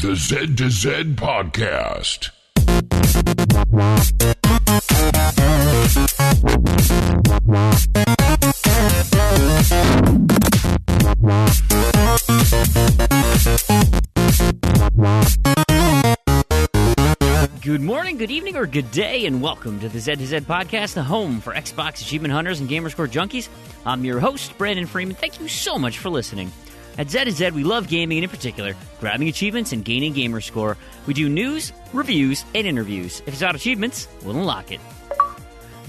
The Zed to Zed Podcast. Good morning, good evening, or good day, and welcome to the Zed to Zed Podcast, the home for Xbox achievement hunters and gamerscore junkies. I'm your host, Brandon Fream, and thank you so much for listening. At Zed to Zed, we love gaming, and in particular, grabbing achievements and gaining gamerscore. We do news, reviews, and interviews. If it's about achievements, we'll unlock it.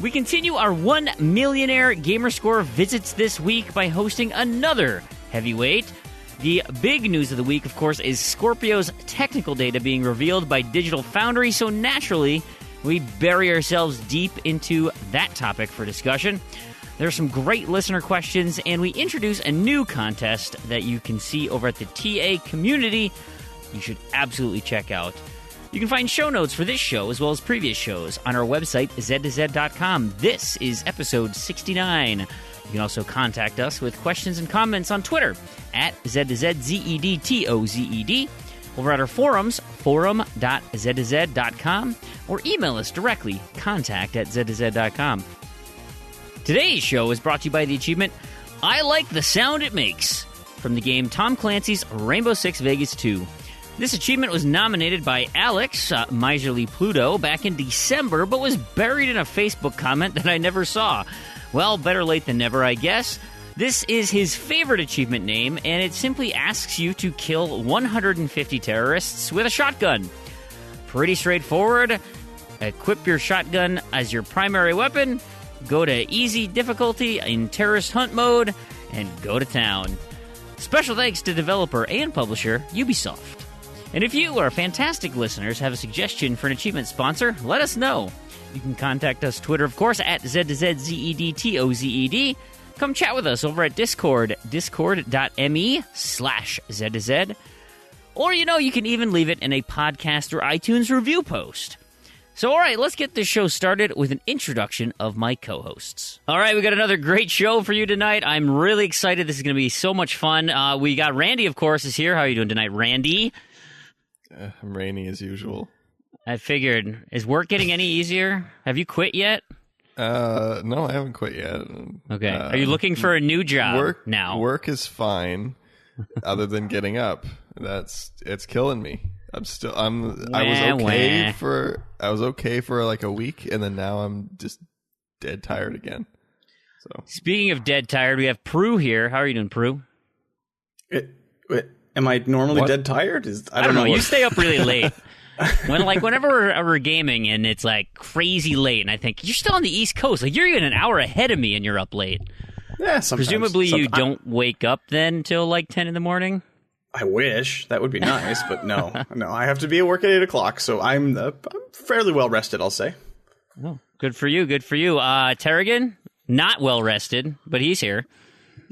We continue our 1 millionaire gamerscore visits this week by hosting another heavyweight. The big news of the week, of course, is Scorpio's technical data being revealed by Digital Foundry, so naturally, we bury ourselves deep into that topic for discussion. There are some great listener questions, and we introduce a new contest that you can see over at the TA community. You should absolutely check out. You can find show notes for this show as well as previous shows on our website, zed2zed.com. This is episode 69. You can also contact us with questions and comments on Twitter at Zed2Zed, ZEDTOZED, over at our forums, forum.zed2zed.com, or email us directly, contact@zed2zed.com. Today's show is brought to you by the achievement, I Like the Sound It Makes, from the game Tom Clancy's Rainbow Six Vegas 2. This achievement was nominated by Alex, Miserly Pluto, back in December, but was buried in a Facebook comment that I never saw. Well, better late than never, I guess. This is his favorite achievement name, and it simply asks you to kill 150 terrorists with a shotgun. Pretty straightforward. Equip your shotgun as your primary weapon, go to easy difficulty in terrorist hunt mode, and go to town. Special thanks to developer and publisher Ubisoft. And if you, our fantastic listeners, have a suggestion for an achievement sponsor, let us know. You can contact us Twitter, of course, at Zed2Zed, ZEDTOZED. Come chat with us over at Discord, discord.me/Zed2Zed. Or, you can even leave it in a podcast or iTunes review post. So, all right, let's get this show started with an introduction of my co-hosts. All right, we got another great show for you tonight. I'm really excited. This is going to be so much fun. We got Randy, of course, is here. How are you doing tonight, Randy? I'm rainy as usual. I figured. Is work getting any easier? Have you quit yet? No, I haven't quit yet. Okay. Are you looking for a new job now? Work is fine, other than getting up. It's killing me. I was okay for like a week, and then now I'm just dead tired again. So speaking of dead tired, we have Proulx here. How are you doing, Proulx? Am I normally dead tired? I don't know. You stay up really late. Whenever we're gaming and it's like crazy late, and I think you're still on the East Coast. Like you're even an hour ahead of me, and you're up late. Yeah, sometimes. Presumably you don't wake up then till like 10 in the morning. I wish that would be nice, but no. I have to be at work at 8 o'clock, so I'm fairly well rested. I'll say. Oh, good for you. Good for you. Tarragon, not well rested, but he's here.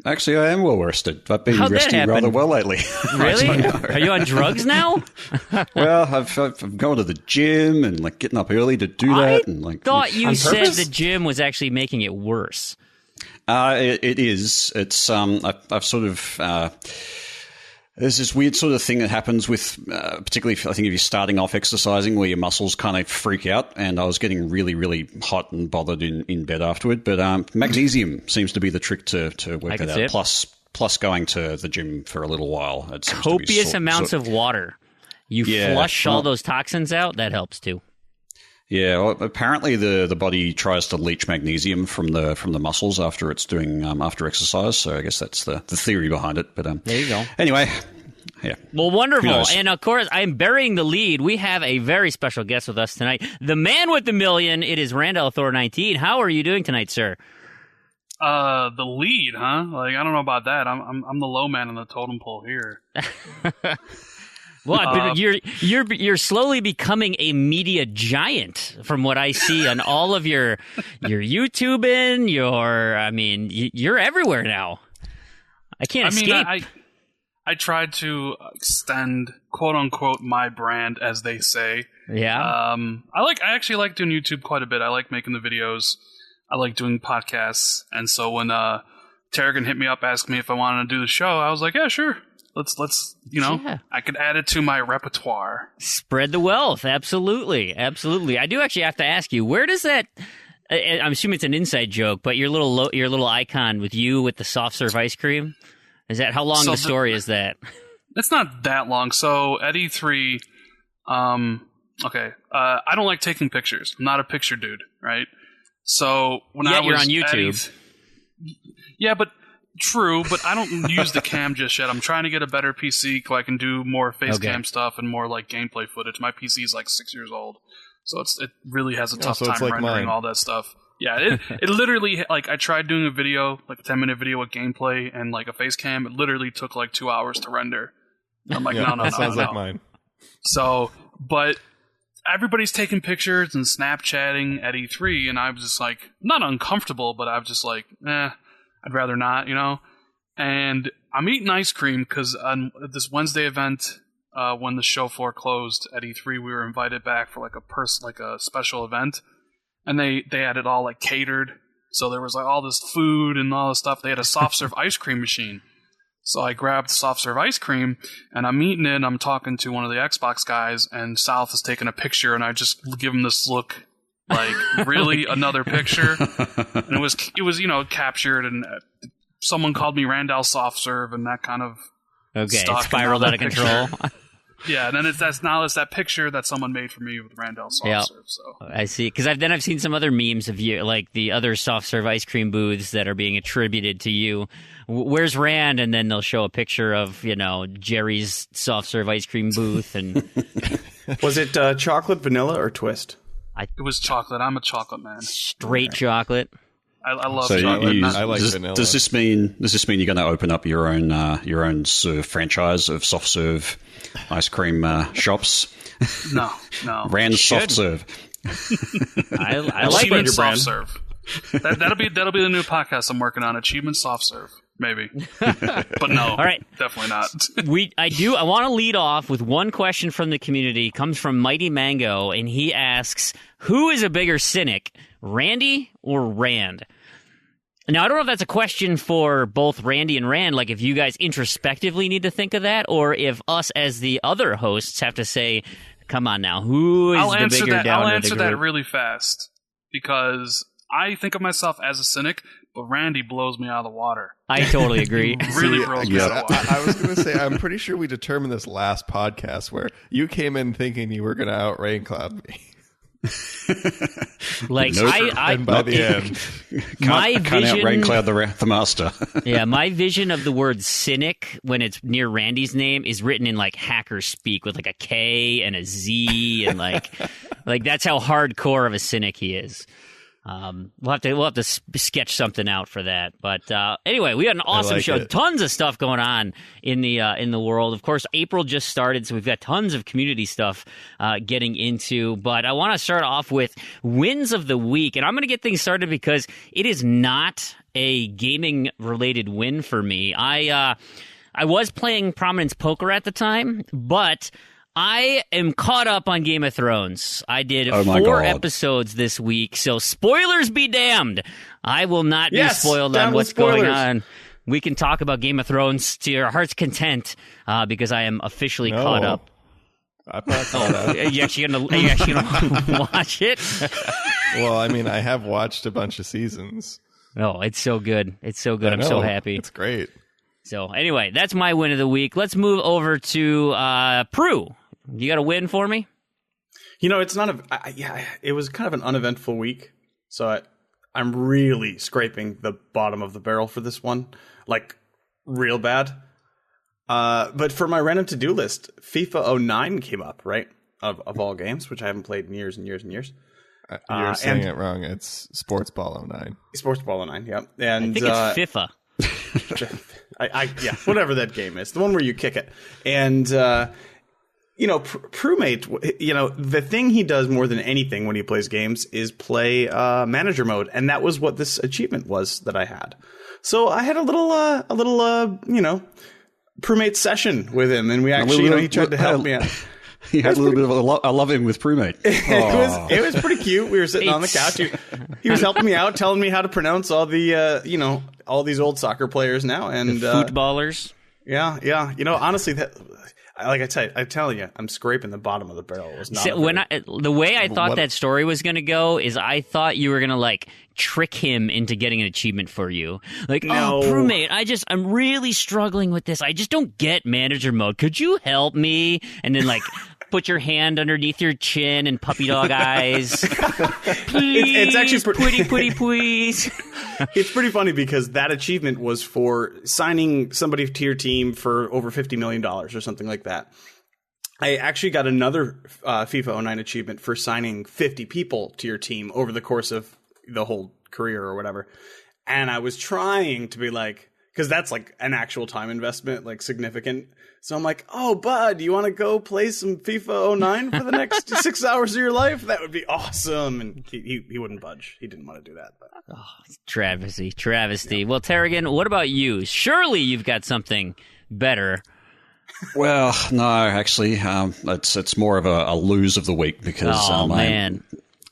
Actually, I am well rested. I've been resting rather well lately. Really? Are you on drugs now? Well, I've gone to the gym and getting up early to do that. I thought you said the gym was actually making it worse. It is. It's I've sort of. There's this weird sort of thing that happens with, particularly I think if you're starting off exercising, where your muscles kind of freak out, and I was getting really, really hot and bothered in bed afterward. But magnesium seems to be the trick to work that out. Plus going to the gym for a little while. Copious amounts of water. You flush all those toxins out. That helps too. Yeah, well, apparently the body tries to leach magnesium from the muscles after it's doing after exercise. So I guess that's the theory behind it. But there you go. Anyway, yeah. Well, wonderful. And of course, I'm burying the lead. We have a very special guest with us tonight. The man with the million. It is Rand al Thor 19. How are you doing tonight, sir? The lead, huh? I don't know about that. I'm the low man on the totem pole here. Well, you're slowly becoming a media giant from what I see on all of your YouTubing. You're everywhere now. I can't escape. I tried to extend quote unquote my brand, as they say. Yeah. I actually like doing YouTube quite a bit. I like making the videos. I like doing podcasts. And so when Tarragon hit me up, asked me if I wanted to do the show, I was like, yeah, sure. Let's I could add it to my repertoire. Spread the wealth. Absolutely. I do actually have to ask you, where does that? I'm assuming it's an inside joke, but your little icon with the soft serve ice cream. Is that how long the story is that? It's not that long. So at E3, I don't like taking pictures. I'm not a picture dude, right? So when I was you're on YouTube. Yeah, but true. But I don't use the cam just yet. I'm trying to get a better PC so I can do more face cam stuff and more like gameplay footage. My PC is like 6 years old, so it really has a tough time rendering mine. All that stuff. Yeah, it literally, like, I tried doing a video, like a 10-minute video with gameplay and like a face cam. It literally took like 2 hours to render. I'm like, no. Sounds like mine. So, but everybody's taking pictures and Snapchatting at E3, and I was just like, not uncomfortable, but I was just like, I'd rather not, And I'm eating ice cream because on this Wednesday event, when the show floor closed at E3, we were invited back for like a special event, and they had it all like catered. So there was like all this food and all this stuff. They had a soft serve ice cream machine. So I grabbed soft serve ice cream, and I'm eating it, and I'm talking to one of the Xbox guys, and South is taking a picture, and I just give him this look, like, really, another picture? And it was captured, and someone called me Rand al soft serve, and that kind of it spiraled out of control. Yeah, and then it's that picture that someone made for me with Rand al soft serve. So I see, because I've seen some other memes of you, like the other soft serve ice cream booths that are being attributed to you. Where's Rand? And then they'll show a picture of Jerry's soft serve ice cream booth. And was it chocolate, vanilla, or twist? It was chocolate. I'm a chocolate man. Straight chocolate. I love chocolate. I like vanilla. Does this mean you're going to open up your own sort of franchise of soft serve ice cream shops? No. Rand soft serve. I like Achievement soft serve. That'll be the new podcast I'm working on. Achievement soft serve, maybe, but no. All right, definitely not. I want to lead off with one question from the community. It comes from Mighty Mango, and he asks, "Who is a bigger cynic, Randy or Rand?" Now, I don't know if that's a question for both Randy and Rand, like if you guys introspectively need to think of that, or if us as the other hosts have to say, come on now, who is the bigger downer? I'll answer that really fast, because I think of myself as a cynic, but Randy blows me out of the water. I totally agree. Really blows me out of the water. I was going to say, I'm pretty sure we determined this last podcast where you came in thinking you were going to out Rain Cloud me. Like and by the end, my vision, out Rain Cloud the master. Yeah, my vision of the word cynic when it's near Randy's name is written in like hacker speak with like a K and a Z and like that's how hardcore of a cynic he is. We'll have to sketch something out for that. But anyway, we got an awesome show. Tons of stuff going on in the world. Of course, April just started, so we've got tons of community stuff getting into. But I want to start off with wins of the week, and I'm going to get things started because it is not a gaming related win for me. I was playing Prominence Poker at the time, but I am caught up on Game of Thrones. I did 4 episodes this week, so spoilers be damned. I will not be spoiled on what's going on. We can talk about Game of Thrones to your heart's content because I am officially caught up. I'm not caught up. Are you actually gonna watch it? Well, I mean, I have watched a bunch of seasons. Oh, it's so good. It's so good. I'm so happy. It's great. So anyway, that's my win of the week. Let's move over to Proulx. You got a win for me? It's not it was kind of an uneventful week. So I'm really scraping the bottom of the barrel for this one, like real bad. But for my random to-do list, FIFA 09 came up, right? Of all games, which I haven't played in years and years and years. You're saying it wrong. It's Sports Ball 09. Sports Ball 09, yeah. And I think it's FIFA. Whatever that game is, the one where you kick it. And Proulx, the thing he does more than anything when he plays games is play manager mode, and that was what this achievement was that I had. So I had a little Proulx session with him, and we actually, he tried to help me out. He had a little bit of a love-in with Proulx. It was pretty cute. We were sitting on the couch. He was helping me out, telling me how to pronounce all the all these old soccer players now, and the footballers. Yeah. You know, honestly, I'm telling you, I'm scraping the bottom of the barrel. It was not the way I thought that story was going to go is I thought you were going to like trick him into getting an achievement for you. Like, No. oh, Prumate, I'm really struggling with this. I just don't get manager mode. Could you help me? And then like put your hand underneath your chin and puppy dog eyes. Please, it's actually please. It's pretty funny because that achievement was for signing somebody to your team for over $50 million or something like that. I actually got another FIFA 09 achievement for signing 50 people to your team over the course of the whole career or whatever. And I was trying to be like, because that's like an actual time investment, like significant. So I'm like, oh, bud, you want to go play some FIFA 09 for the next 6 hours of your life? That would be awesome. And he wouldn't budge. He didn't want to do that. But. Oh, travesty. Yeah. Well, Tarragon, what about you? Surely you've got something better. Well, no, actually, it's more of a lose of the week because man.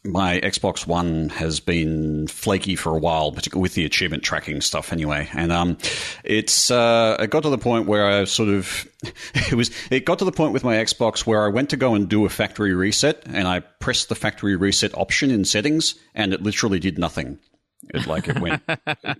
My Xbox One has been flaky for a while, particularly with the achievement tracking stuff anyway. And it got to the point where I it got to the point with my Xbox where I went to go and do a factory reset, and I pressed the factory reset option in settings, and it literally did nothing. It went.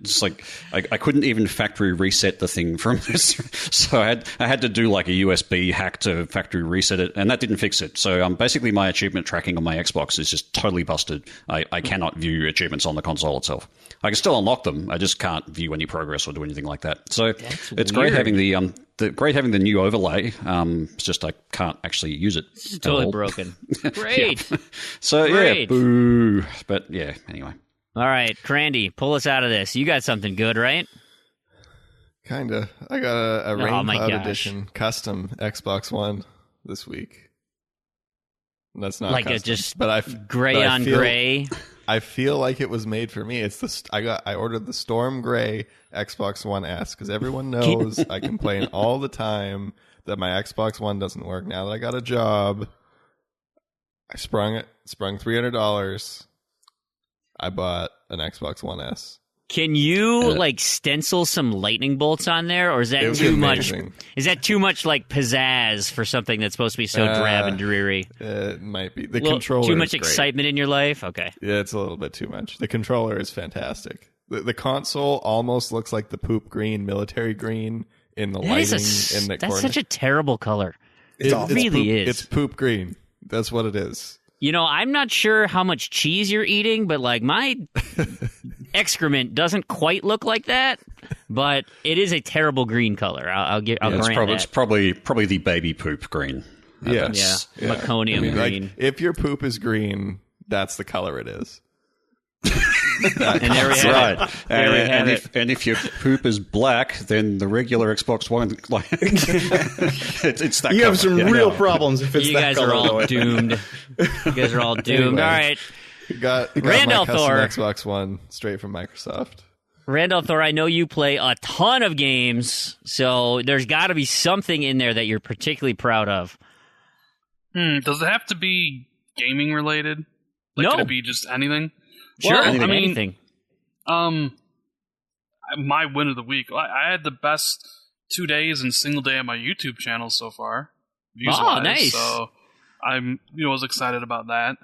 It's like I couldn't even factory reset the thing from this, so I had to do like a USB hack to factory reset it, and that didn't fix it. So basically my achievement tracking on my Xbox is just totally busted. I cannot view achievements on the console itself. I can still unlock them. I just can't view any progress or do anything like that. So it's great having the new overlay. It's just I can't actually use it. It's totally broken. Great. Yeah. So Great. Yeah, boo. But yeah, anyway. All right, Crandy, pull us out of this. You got something good, right? Kinda. I got a Rain my Cloud gosh. Edition custom Xbox One this week. That's not Like custom, a just but gray on gray. I feel like it was made for me. It's I ordered the Storm Gray Xbox One S because everyone knows I complain all the time that my Xbox One doesn't work. Now that I got a job, I sprung $300. I bought an Xbox One S. Can you like stencil some lightning bolts on there, or is that It was too amazing. much? Is that too much like pizzazz for something that's supposed to be so drab and dreary? It might be. The Little- controller too much is great. excitement in your life. Okay, Yeah, it's a little bit too much. The controller is fantastic. The console almost looks like the poop green, military green in the lighting in the that's corner. such a terrible color. It's It really poop, is. It's poop green. That's what it is. You know, I'm not sure how much cheese you're eating, but like my excrement doesn't quite look like that. But it is a terrible green color. I'll grant that. It's probably the baby poop green. Yeah, meconium green. Like, if your poop is green, that's the color it is. And there we have it. There we have it. And if your poop is black, then the regular Xbox One, like, it's that. You color. have some real problems if it's You that guys color. are all though. doomed. You guys are all doomed. Anyways. All right. Got Rand my al custom Thor. Xbox One straight from Microsoft. Rand al Thor, I know you play a ton of games, so there's got to be something in there that you're particularly proud of. Does it have to be gaming related? Like, No. Could it be just anything? Sure, Well, I mean, anything. My win of the week. I had the best 2 days and single day on my YouTube channel so far. Views-wise, nice. So I'm was excited about that.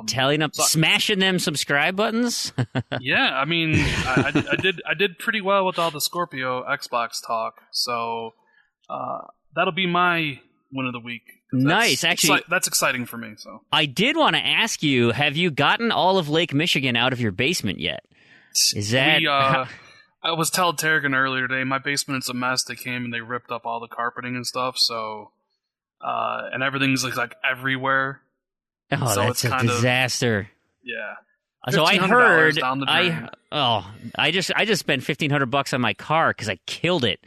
Tallying up, smashing them subscribe buttons. Yeah, I mean, I did pretty well with all the Scorpio Xbox talk. So that'll be my win of the week. Nice, actually. That's exciting for me. So I did want to ask you, have you gotten all of Lake Michigan out of your basement yet? Is that... I was telling Tarragon earlier today, my basement's a mess. They came and they ripped up all the carpeting and stuff, so and everything's like everywhere. Oh, so that's it's a kind of- disaster. Yeah. So I $1,500 heard down the drain. I just spent $1,500 on my car because I killed it.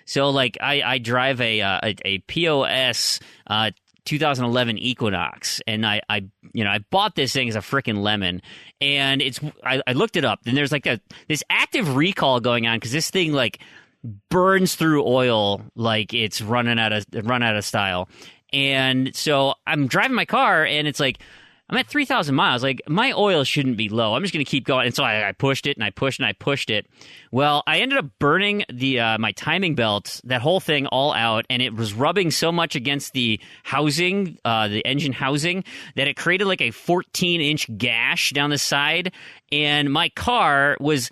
So like I drive a POS 2011 Equinox, and I bought this thing as a freaking lemon, and I looked it up, and there's like this active recall going on because this thing like burns through oil like it's run out of style. And so I'm driving my car, and it's like I'm at 3,000 miles. Like, my oil shouldn't be low. I'm just going to keep going. And so I pushed it, and I pushed, and I pushed it. Well, I ended up burning the my timing belt, that whole thing, all out, and it was rubbing so much against the housing, the engine housing, that it created like a 14-inch gash down the side. And my car was...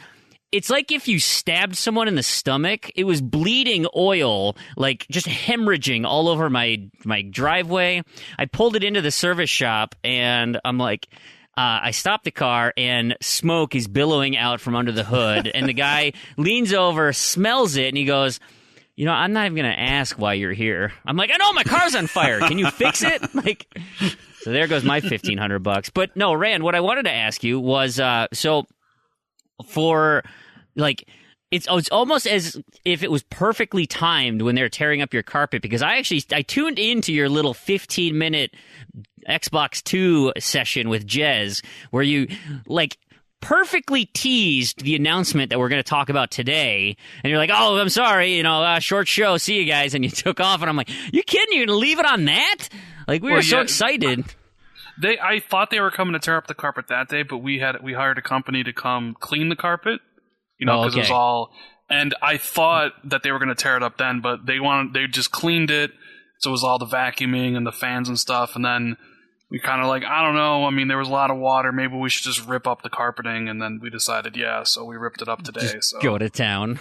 It's like if you stabbed someone in the stomach. It was bleeding oil, like just hemorrhaging all over my driveway. I pulled it into the service shop, and I'm like, I stopped the car, and smoke is billowing out from under the hood. And the guy leans over, smells it, and he goes, you know, I'm not even going to ask why you're here. I'm like, I know, my car's on fire. Can you fix it? Like, so there goes my $1,500. But no, Rand, what I wanted to ask you was, so for... Like, it's almost as if it was perfectly timed when they're tearing up your carpet, because I tuned into your little 15-minute Xbox 2 session with Jez, where you, like, perfectly teased the announcement that we're going to talk about today, and you're like, oh, I'm sorry, short show, see you guys, and you took off, and I'm like, you kidding? You're going to leave it on that? Like, we were so excited. I thought they were coming to tear up the carpet that day, but we hired a company to come clean the carpet. Because it was all, and I thought that they were going to tear it up then, but they just cleaned it, so it was all the vacuuming and the fans and stuff, and then we kind of like, I don't know, I mean, there was a lot of water, maybe we should just rip up the carpeting, and then we decided, so we ripped it up today. Just go to town.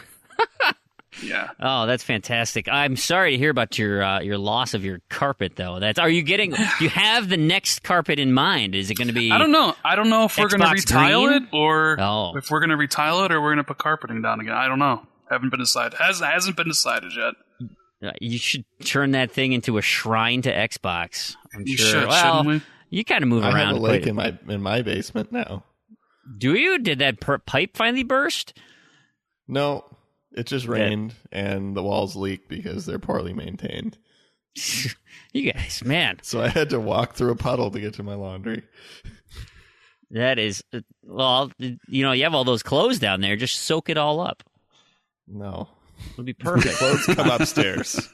Yeah. Oh, that's fantastic. I'm sorry to hear about your loss of your carpet, though. Do you have the next carpet in mind? Is it going to be... I don't know if we're going to retile green? it, or if we're going to retile it, or we're going to put carpeting down again. I don't know. Haven't been decided. Hasn't been decided yet. You should turn that thing into a shrine to Xbox. You should, shouldn't we? You kind of move around. I have a lake in my basement now. Do you? Did that pipe finally burst? No. It just rained, and the walls leak because they're poorly maintained. You guys, man. So I had to walk through a puddle to get to my laundry. That is, well, you have all those clothes down there. Just soak it all up. No. It'll be perfect. The clothes come upstairs.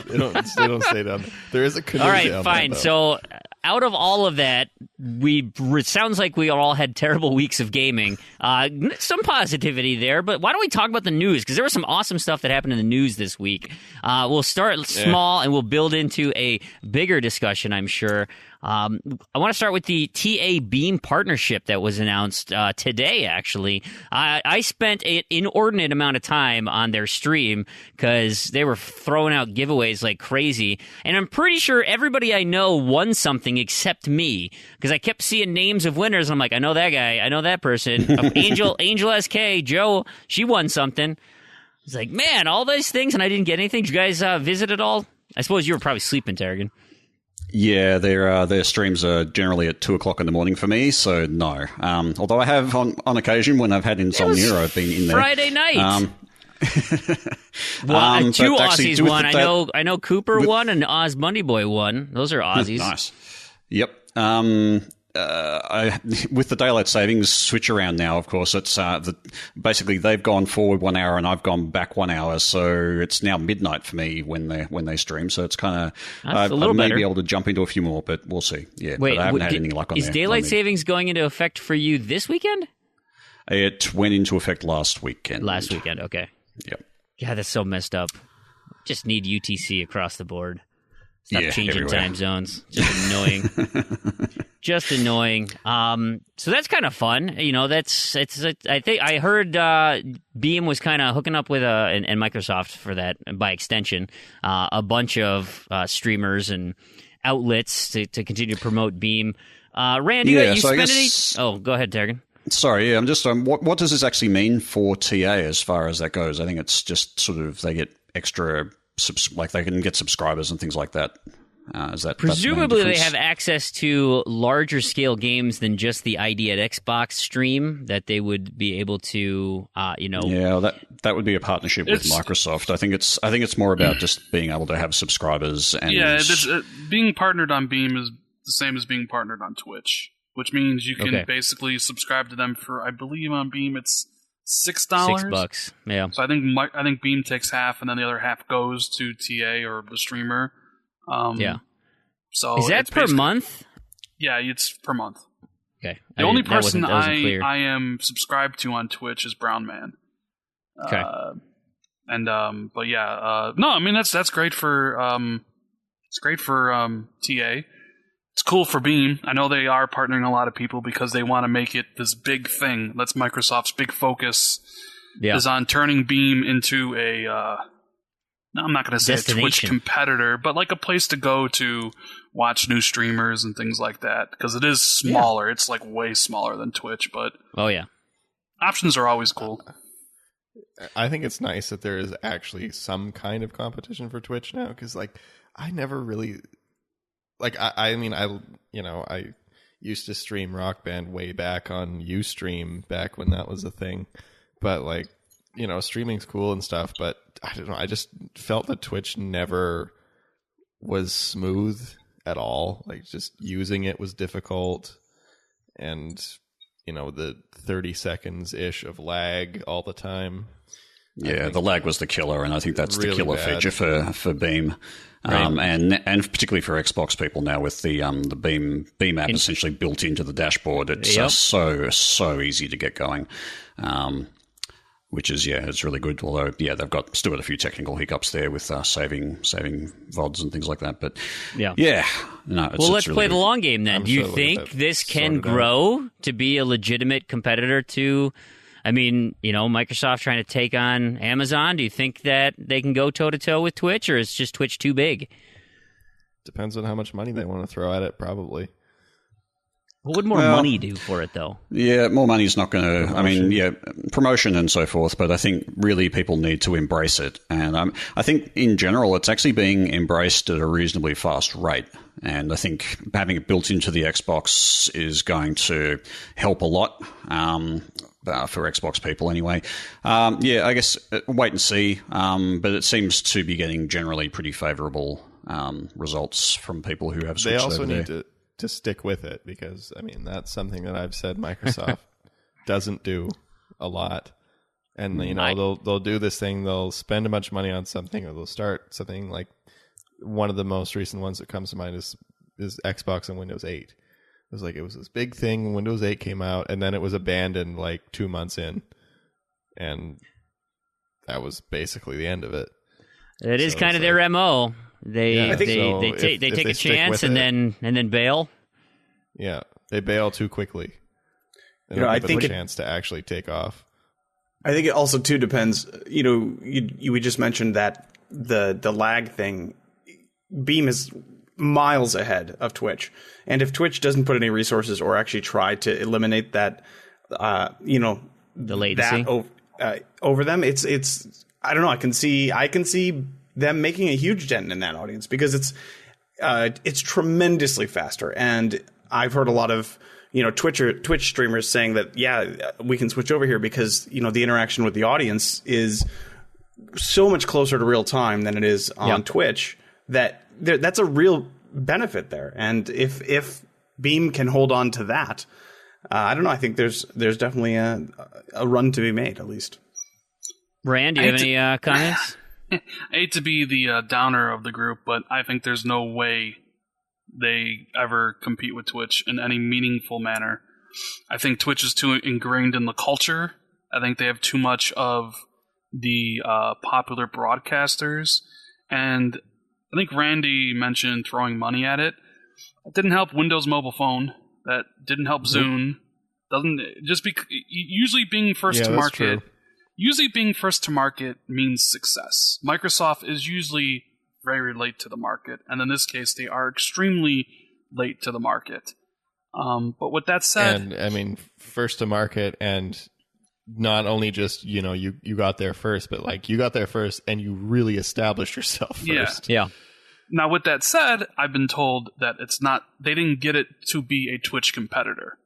They don't stay down there. There is a canoe. All right, down fine. There, so out of all of that, it sounds like we all had terrible weeks of gaming. Some positivity there, but why don't we talk about the news? Because there was some awesome stuff that happened in the news this week. We'll start small and we'll build into a bigger discussion, I'm sure. I want to start with the TA Beam partnership that was announced today, actually. I spent an inordinate amount of time on their stream because they were throwing out giveaways like crazy. And I'm pretty sure everybody I know won something except me, because I kept seeing names of winners. And I'm like, I know that guy. I know that person. Angel SK, Joe, she won something. It's like, man, all those things, and I didn't get anything. Did you guys visit at all? I suppose you were probably sleeping, Tarragon. Yeah, their streams are generally at 2:00 in the morning for me, so no. Although I have on occasion when I've had insomnia, I've been in there. Friday night. Two Aussies won. I know Cooper won and Oz Bundy Boy won. Those are Aussies. Nice. Yep. With the daylight savings switch around now, of course, it's basically they've gone forward 1 hour and I've gone back 1 hour, so it's now midnight for me when they stream. So it's kind of I may be able to jump into a few more, but we'll see. Yeah, wait, but I haven't had any luck on Is daylight savings going into effect for you this weekend? It went into effect last weekend. Okay. Yep. Yeah, that's so messed up. Just need UTC across the board. Stop changing everywhere. Time zones. Just annoying. Just annoying. So that's kind of fun. I think I heard Beam was kind of hooking up with and Microsoft for that, by extension, a bunch of streamers and outlets to continue to promote Beam. Randy, you spend any? Oh, go ahead, Tarragon. Sorry, I'm just what does this actually mean for TA as far as that goes? I think it's just sort of they get extra. Like they can get subscribers and things like that. Is that presumably they have access to larger scale games than just the ID at Xbox stream that they would be able to, Yeah, that would be a partnership with Microsoft. I think it's more about just being able to have subscribers. And being partnered on Beam is the same as being partnered on Twitch, which means you can basically subscribe to them for, I believe on Beam it's $6. $6, yeah. So I think Beam takes half, and then the other half goes to TA or the streamer. Yeah. So is that per month? Yeah, it's per month. Okay. The only person that wasn't clear. I am subscribed to on Twitch is Brown Man. Okay. But yeah, no, I mean that's great for TA. It's cool for Beam. I know they are partnering a lot of people because they want to make it this big thing. That's Microsoft's big focus is on turning Beam into a no, I'm not going to say a Twitch competitor, but like a place to go to watch new streamers and things like that, because it is smaller. Yeah. It's like way smaller than Twitch, but options are always cool. I think it's nice that there is actually some kind of competition for Twitch now, because like I never really I used to stream Rock Band way back on Ustream back when that was a thing, but like, you know, streaming's cool and stuff, but I don't know, I just felt that Twitch never was smooth at all. Like, just using it was difficult, and you know, the 30 seconds ish of lag all the time. Yeah, the lag was the killer, and I think that's really the killer feature for Beam, right. and particularly for Xbox people now with the Beam app essentially built into the dashboard. It's so easy to get going, which is it's really good. Although they've still got a few technical hiccups there with saving VODs and things like that. But no. Let's play the long game then. Do you think this can grow to be a legitimate competitor to? I mean, you know, Microsoft trying to take on Amazon. Do you think that they can go toe-to-toe with Twitch, or is just Twitch too big? Depends on how much money they want to throw at it, probably. What would more money do for it, though? Yeah, more money is not going to... I mean, promotion and so forth, but I think really people need to embrace it. And I think, in general, it's actually being embraced at a reasonably fast rate. And I think having it built into the Xbox is going to help a lot. For Xbox people anyway. I guess wait and see, but it seems to be getting generally pretty favourable results from people who have switched over there. They also need to stick with it, because, I mean, that's something that I've said Microsoft doesn't do a lot. And, you know, they'll do this thing, they'll spend a bunch of money on something, or they'll start something. Like, one of the most recent ones that comes to mind is Xbox and Windows 8. It was this big thing when Windows 8 came out, and then it was abandoned like 2 months in, and that was basically the end of it. It is kind of their MO. They take a chance and then bail. Yeah, they bail too quickly. They don't give it a chance to actually take off. I think it also too depends. You know, we just mentioned that the lag thing. Beam is miles ahead of Twitch, and if Twitch doesn't put any resources or actually try to eliminate that, the latency over them, it's I don't know. I can see them making a huge dent in that audience, because it's tremendously faster. And I've heard a lot of Twitch streamers saying that we can switch over here because the interaction with the audience is so much closer to real time than it is on Twitch. That's a real benefit there, and if Beam can hold on to that, I don't know. I think there's definitely a run to be made, at least. Rand, do you have any comments? I hate to be the downer of the group, but I think there's no way they ever compete with Twitch in any meaningful manner. I think Twitch is too ingrained in the culture. I think they have too much of the popular broadcasters, and I think Randy mentioned throwing money at it. That didn't help Windows Mobile Phone. That didn't help Zune. Usually being first to market. Usually being first to market means success. Microsoft is usually very late to the market, and in this case, they are extremely late to the market. But with that said, and I mean, first to market, and not only just you got there first, but like you got there first and you really established yourself first. Yeah. Now, with that said, I've been told that they didn't get it to be a Twitch competitor.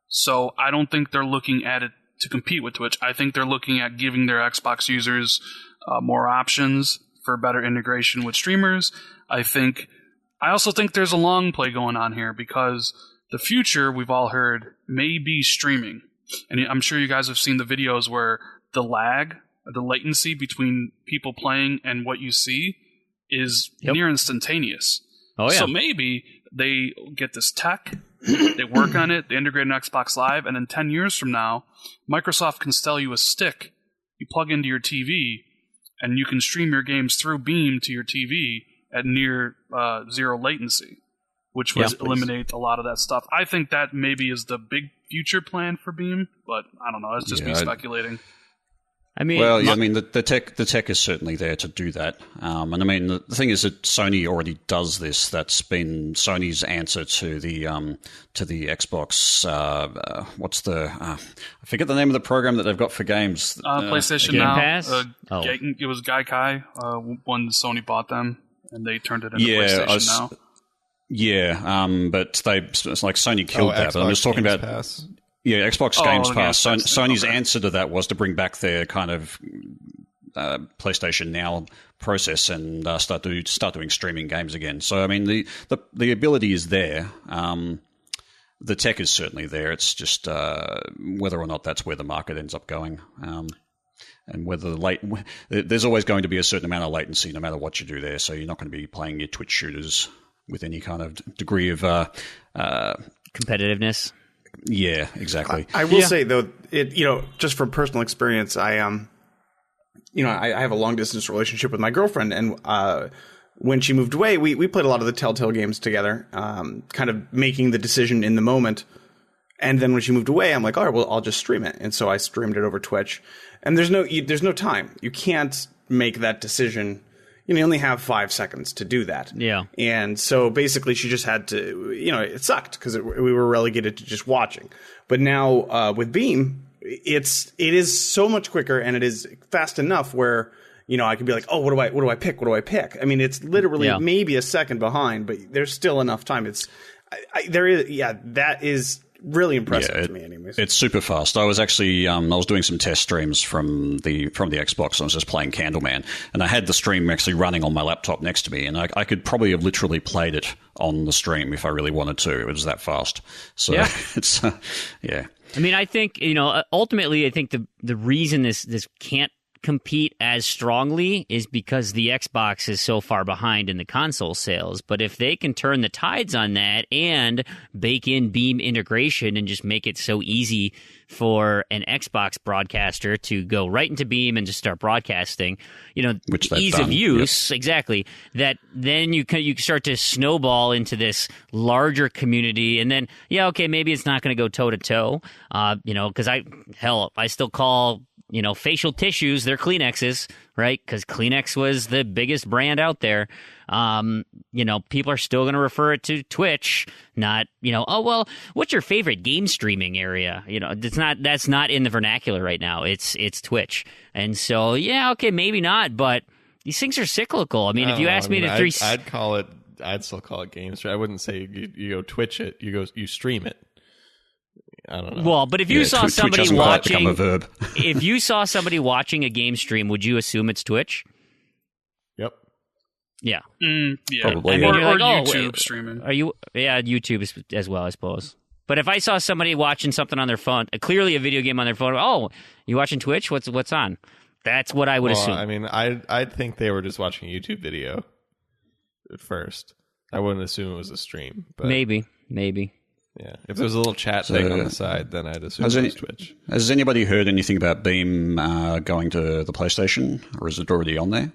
So I don't think they're looking at it to compete with Twitch. I think they're looking at giving their Xbox users more options for better integration with streamers. I also think there's a long play going on here, because the future, we've all heard, may be streaming. And I'm sure you guys have seen the videos where the lag, the latency between people playing and what you see is near instantaneous. Oh, yeah. So maybe they get this tech, They work on it, they integrate an Xbox Live, and then 10 years from now, Microsoft can sell you a stick you plug into your TV, and you can stream your games through Beam to your TV at near zero latency, which would eliminate a lot of that stuff. I think that maybe is the big future plan for Beam, but I don't know. That's just me speculating. I mean, well, I mean, the tech is certainly there to do that. And I mean, the thing is that Sony already does this. That's been Sony's answer to the Xbox. What's the? I forget the name of the program that they've got for games. PlayStation Game Now. Pass? It was Gaikai when Sony bought them, and they turned it into PlayStation Now. Yeah, but it's like Sony killed that. But I'm just talking about. Pass. Yeah, Xbox Games Pass. Games Pass. Sony's answer to that was to bring back their kind of PlayStation Now process and start doing streaming games again. So I mean, the ability is there. The tech is certainly there. It's just whether or not that's where the market ends up going, and whether there's always going to be a certain amount of latency no matter what you do there. So you're not going to be playing your Twitch shooters with any kind of degree of competitiveness. Yeah, exactly. I will say though, just from personal experience, I have a long distance relationship with my girlfriend, and when she moved away, we played a lot of the Telltale games together, kind of making the decision in the moment. And then when she moved away, I'm like, all right, well, I'll just stream it, and so I streamed it over Twitch. And there's no time. You can't make that decision. You only have 5 seconds to do that. Yeah. And so basically she just had to, it sucked because we were relegated to just watching. But now with Beam, it is so much quicker, and it is fast enough where, I could be like, oh, what do I pick? What do I pick? I mean, it's literally maybe a second behind, but there's still enough time. That is really impressive to me anyways. It's super fast. I was actually I was doing some test streams from the Xbox. I was just playing Candleman, and I had the stream actually running on my laptop next to me, and I could probably have literally played it on the stream if I really wanted to. It was that fast. So it's I mean, I think, ultimately, I think the reason this can't compete as strongly is because the Xbox is so far behind in the console sales. But if they can turn the tides on that and bake in Beam integration and just make it so easy for an Xbox broadcaster to go right into Beam and just start broadcasting, which they've ease done. of use, exactly, that then you start to snowball into this larger community. And then, maybe it's not going to go toe to toe, because I still call facial tissues, they're Kleenexes, right? Because Kleenex was the biggest brand out there. People are still going to refer it to Twitch, not, oh, well, what's your favorite game streaming area? That's not in the vernacular right now. It's Twitch. And so, maybe not, but these things are cyclical. I mean, if you ask me to I'd still call it game stream. I wouldn't say you go Twitch it, you stream it. I don't know. Well, but if you saw somebody watching, a verb. If you saw somebody watching a game stream, would you assume it's Twitch? Yep. Yeah. Probably. I mean, or you're like, YouTube streaming. Are you? Yeah, YouTube as well, I suppose. But if I saw somebody watching something on their phone, clearly a video game on their phone, oh, you watching Twitch? What's on? That's what I would assume. I mean, I'd think they were just watching a YouTube video at first. I wouldn't assume it was a stream. But maybe. Yeah, if there's a little chat thing on the side, then I'd assume it's Twitch. Has anybody heard anything about Beam going to the PlayStation, or is it already on there?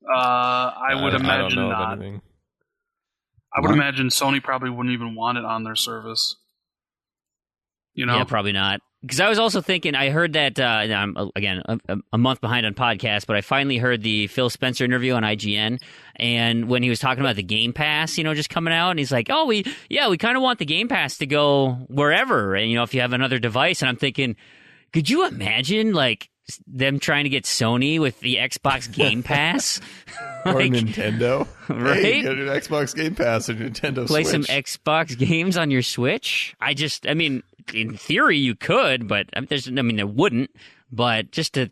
I would imagine not. Anything. I would imagine Sony probably wouldn't even want it on their service. Yeah, probably not. Because I was also thinking, I heard that, I'm, again, a month behind on podcasts, but I finally heard the Phil Spencer interview on IGN, and when he was talking about the Game Pass, just coming out, and he's like, oh, we kind of want the Game Pass to go wherever, and, if you have another device, and I'm thinking, could you imagine, them trying to get Sony with the Xbox Game Pass? Or Nintendo. Right? Hey, you got an Xbox Game Pass or Nintendo Play Switch. some Xbox games on your Switch? In theory you could, but there wouldn't. But just to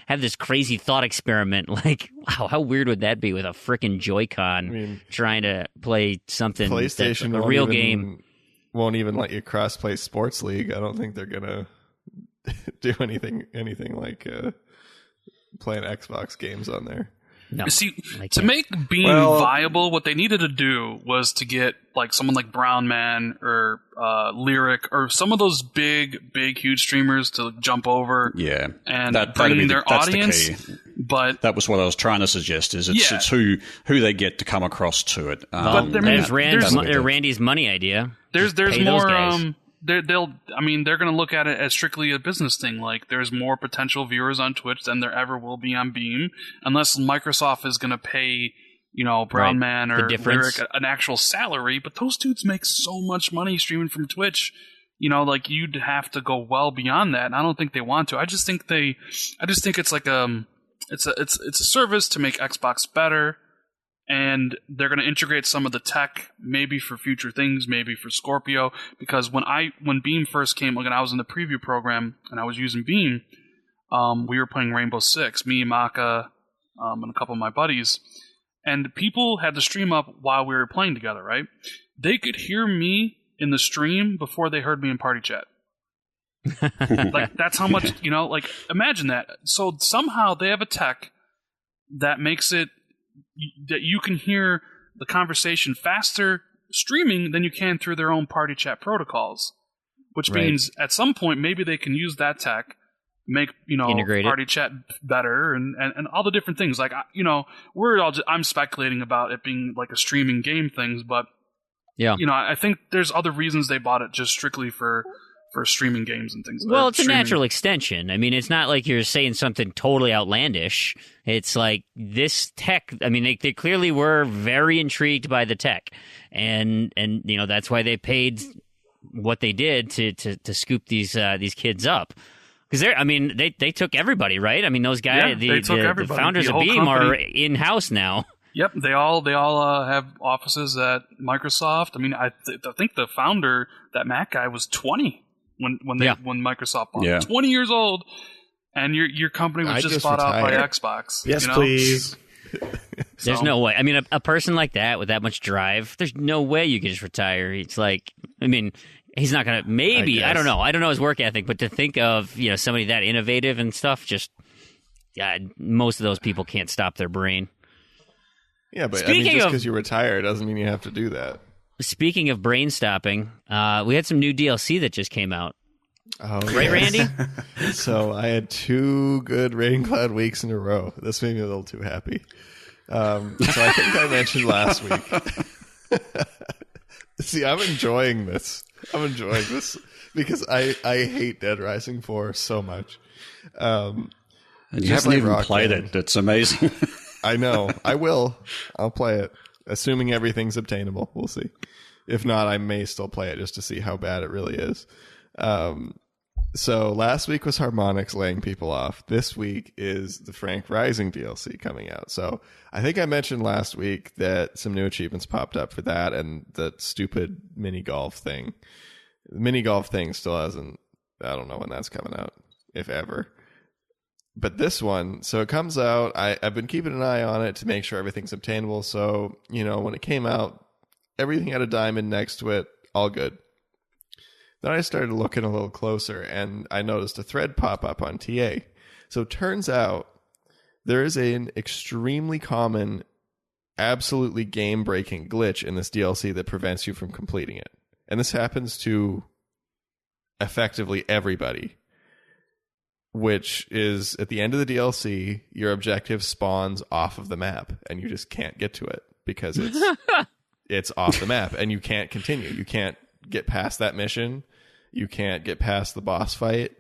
have this crazy thought experiment, wow, how weird would that be with a frickin' Joy-Con trying to play something, PlayStation, a real game. Won't even let you cross-play Sports League. I don't think they're gonna do anything like playing Xbox games on there. No. See, I to can't. make Beam viable, what they needed to do was to get like someone like Brown Man or Lyric or some of those big, huge streamers to jump over, and bring their audience. The key. But that was what I was trying to suggest. Is it's who they get to come across to it. But there's Randy's money idea. There's more. They're going to look at it as strictly a business thing. Like, there's more potential viewers on Twitch than there ever will be on Beam, unless Microsoft is going to pay, Brown Man or Lyric an actual salary. But those dudes make so much money streaming from Twitch. Like, you'd have to go well beyond that. And I don't think they want to. I just think it's like it's a service to make Xbox better. And they're going to integrate some of the tech, maybe for future things, maybe for Scorpio. Because when Beam first came, like, when I was in the preview program and I was using Beam, we were playing Rainbow Six, me, Maka, and a couple of my buddies. And people had the stream up while we were playing together, right? They could hear me in the stream before they heard me in party chat. Like, that's how much, like, imagine that. So somehow they have a tech that makes it that you can hear the conversation faster streaming than you can through their own party chat protocols, which means at some point maybe they can use that tech, make integrate party chat better and all the different things. Like, I'm speculating about it being like a streaming game things, but I think there's other reasons they bought it, just strictly for streaming games and things. Well, it's a natural extension. I mean, it's not like you're saying something totally outlandish. It's like this tech. I mean, they clearly were very intrigued by the tech, and that's why they paid what they did to scoop these kids up. Because they took everybody, right? I mean, those guys, the founders of Beam are in house now. Yep, they all have offices at Microsoft. I mean, I think the founder, that Mac guy, was 20 when Microsoft bought him. 20 years old, and your company was just bought out by Xbox. Yes, please. There's no way. I mean, a person like that with that much drive, there's no way you could just retire. It's like, I mean, he's not gonna. Maybe I don't know. I don't know his work ethic, but to think of somebody that innovative and stuff, just most of those people can't stop their brain. Yeah, but just because you retire doesn't mean you have to do that. Speaking of brain stopping, we had some new DLC that just came out. Oh, right, Randy? So I had 2 good Rain Cloud weeks in a row. This made me a little too happy. So I think I mentioned last week. See, I'm enjoying this. Because I hate Dead Rising 4 so much. And you haven't even played it. It's amazing. I know. I will. I'll play it. Assuming everything's obtainable. We'll see. If not, I may still play it just to see how bad it really is. So last week was Harmonix laying people off. This week is the Frank Rising DLC coming out. So I think I mentioned last week that some new achievements popped up for that and the stupid mini golf thing. The mini golf thing still hasn't... I don't know when that's coming out, if ever. But this one, so it comes out, I've been keeping an eye on it to make sure everything's obtainable. So, when it came out, everything had a diamond next to it, all good. Then I started looking a little closer, and I noticed a thread pop up on TA. So it turns out there is an extremely common, absolutely game-breaking glitch in this DLC that prevents you from completing it. And this happens to effectively everybody. Which is, at the end of the DLC, your objective spawns off of the map, and you just can't get to it because it's off the map, and you can't continue. You can't get past that mission. You can't get past the boss fight.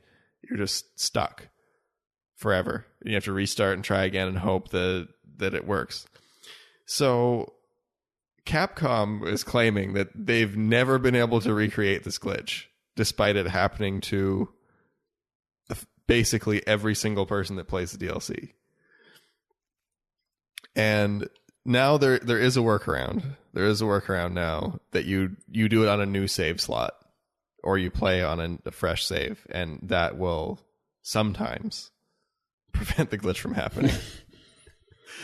You're just stuck forever. You have to restart and try again and hope that it works. So Capcom is claiming that they've never been able to recreate this glitch, despite it happening to basically every single person that plays the DLC. And now there is a workaround. There is a workaround now that you do it on a new save slot, or you play on a fresh save, and that will sometimes prevent the glitch from happening.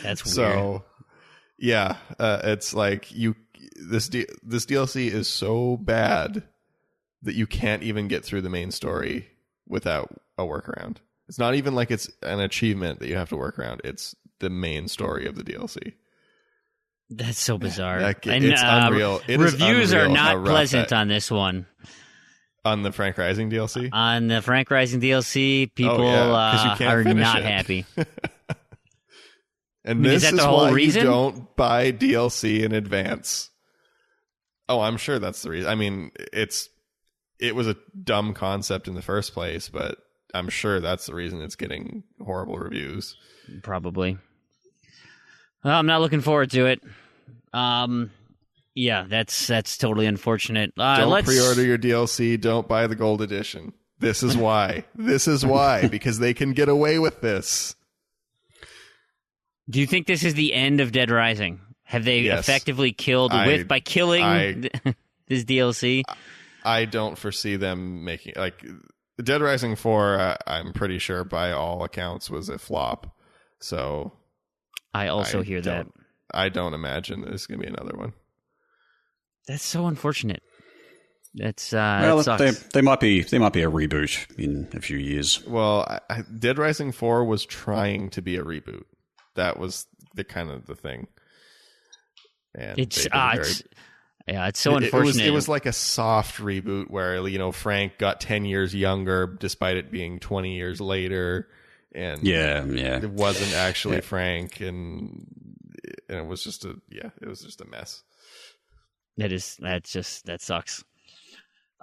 That's weird. So, yeah, it's like this DLC is so bad that you can't even get through the main story without a workaround. It's not even like it's an achievement that you have to work around. It's the main story of the DLC. That's so bizarre. It's unreal. Reviews are unreal not pleasant on this one. On the Frank Rising DLC? On the Frank Rising DLC, people are not happy. And this is that is the whole why reason? you don't buy DLC in advance. Oh, I'm sure that's the reason. I mean, it was a dumb concept in the first place, but I'm sure that's the reason it's getting horrible reviews. Probably. Well, I'm not looking forward to it. Yeah, that's totally unfortunate. Don't pre-order your DLC. Don't buy the gold edition. This is why. This is why. Because they can get away with this. Do you think this is the end of Dead Rising? Have they effectively killed by killing this DLC? I don't foresee them making Dead Rising 4. I'm pretty sure by all accounts was a flop. So I also hear that. I don't imagine there's going to be another one. That's so unfortunate. That's well, that sucks. They might be a reboot in a few years. Well, Dead Rising 4 was trying to be a reboot. That was the thing. And it's so unfortunate. It was like a soft reboot where Frank got 10 years younger despite it being 20 years later, and it wasn't actually Frank, and it was just a mess. That sucks.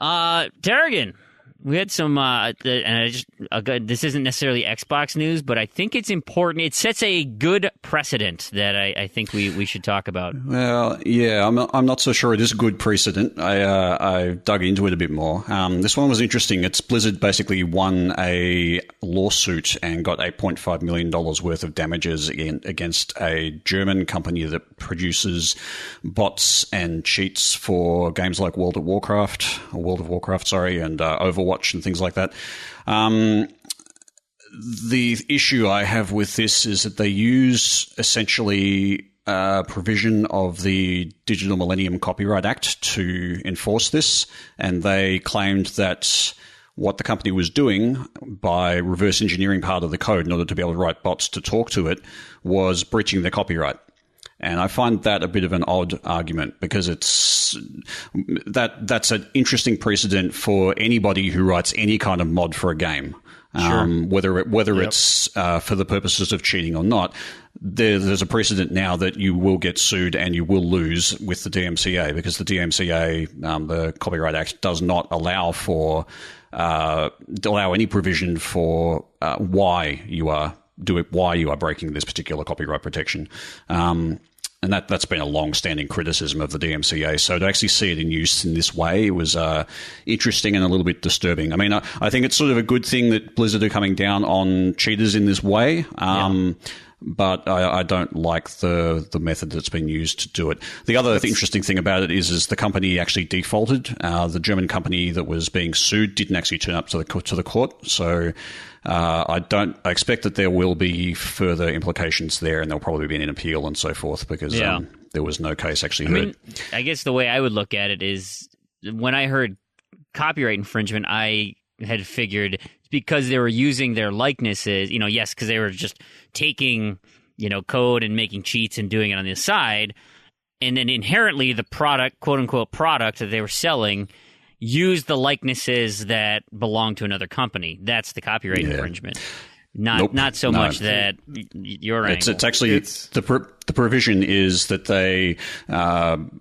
Tarragon, we had some, this isn't necessarily Xbox news, but I think it's important. It sets a good precedent that I think we should talk about. Well, yeah, I'm not so sure it is a good precedent. I dug into it a bit more. This one was interesting. It's Blizzard basically won a lawsuit and got $8.5 million worth of damages against a German company that produces bots and cheats for games like World of Warcraft, and Overwatch and things like that. The issue I have with this is that they use essentially a provision of the Digital Millennium Copyright Act to enforce this, and they claimed that what the company was doing by reverse engineering part of the code in order to be able to write bots to talk to it was breaching their copyright. And I find that a bit of an odd argument because that's an interesting precedent for anybody who writes any kind of mod for a game, whether it's for the purposes of cheating or not. There's a precedent now that you will get sued and you will lose with the DMCA because the DMCA, the Copyright Act, does not allow any provision for why you are breaking this particular copyright protection. And that's been a long-standing criticism of the DMCA. So to actually see it in use in this way was interesting and a little bit disturbing. I mean, I think it's sort of a good thing that Blizzard are coming down on cheaters in this way. But I don't like the method that's been used to do it. The other interesting thing about it is the company actually defaulted. The German company that was being sued didn't actually turn up to the court. So I expect that there will be further implications there, and there'll probably be an appeal and so forth because there was no case actually heard. I guess the way I would look at it is when I heard copyright infringement, I had figured it's because they were using their likenesses, because they were just taking, code and making cheats and doing it on the side. And then inherently the product, quote unquote product that they were selling used the likenesses that belong to another company. That's the copyright infringement. Not so much that your angle. It's actually the provision is that they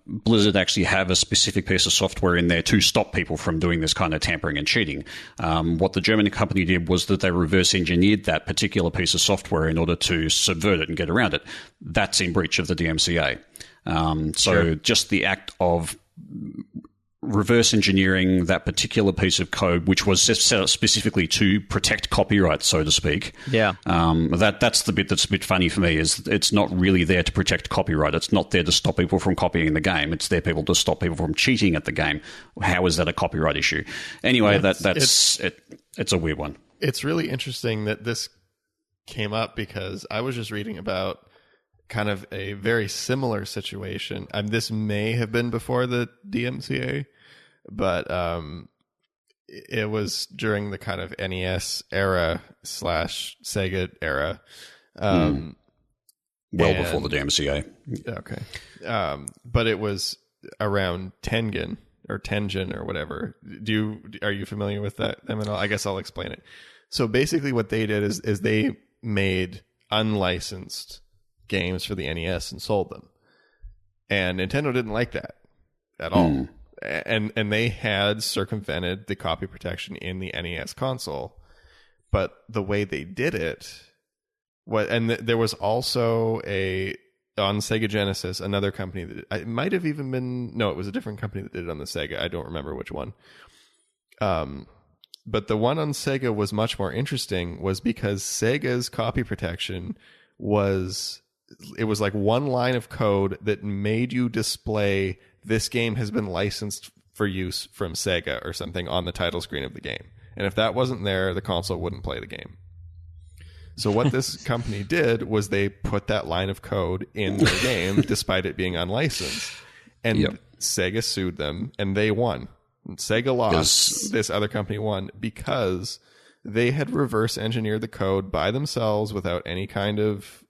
Blizzard actually have a specific piece of software in there to stop people from doing this kind of tampering and cheating. What the German company did was that they reverse engineered that particular piece of software in order to subvert it and get around it. That's in breach of the DMCA. Just the act of reverse engineering that particular piece of code, which was set up specifically to protect copyright, so to speak. That's the bit that's a bit funny for me, is it's not really there to protect copyright. It's not there to stop people from copying the game. It's there to stop people from cheating at the game. How is that a copyright issue? Anyway, it's a weird one. It's really interesting that this came up because I was just reading about kind of a very similar situation. This may have been before the DMCA, but it was during the kind of NES era / Sega era. before the DMCA. Okay. But it was around Tengen or whatever. Are you familiar with them at all? I guess I'll explain it. So basically what they did is they made unlicensed games for the NES and sold them. And Nintendo didn't like that at all. And they had circumvented the copy protection in the NES console. But the way they did it, there was also on Sega Genesis, another company that it might have even been, no, it was a different company that did it on the Sega. I don't remember which one. But the one on Sega was much more interesting, was because Sega's copy protection was like one line of code that made you display this game has been licensed for use from Sega or something on the title screen of the game. And if that wasn't there, the console wouldn't play the game. So what this company did was they put that line of code in their game despite it being unlicensed. And Sega sued them, and they won. And Sega lost. This other company won because they had reverse engineered the code by themselves without any kind of,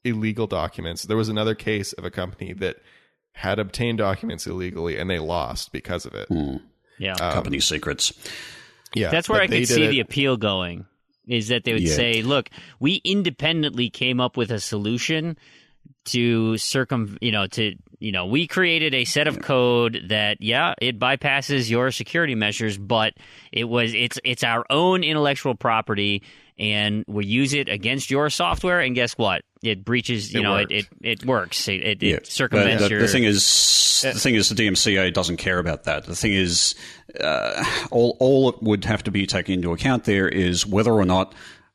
illegal documents. There was another case of a company that had obtained documents illegally, and they lost because of it. Yeah. Company secrets. Yeah. That's where I could see the appeal going, is that they would say, look, we independently came up with a solution to we created a set of code that, it bypasses your security measures, but it's our own intellectual property, and we use it against your software, and guess what? It breaches, it works. It circumvents your... The thing is, the DMCA doesn't care about that. The thing is, all it would have to be taken into account there is whether or not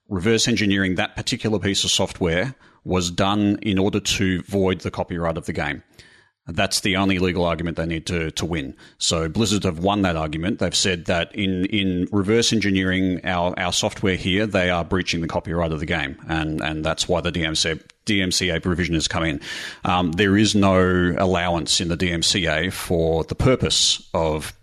reverse engineering that particular piece of software was done in order to void the copyright of the game. That's the only legal argument they need to win. So Blizzard have won that argument. They've said that in reverse engineering our software here, they are breaching the copyright of the game, and that's why the DMCA provision has come in. There is no allowance in the DMCA for the purpose of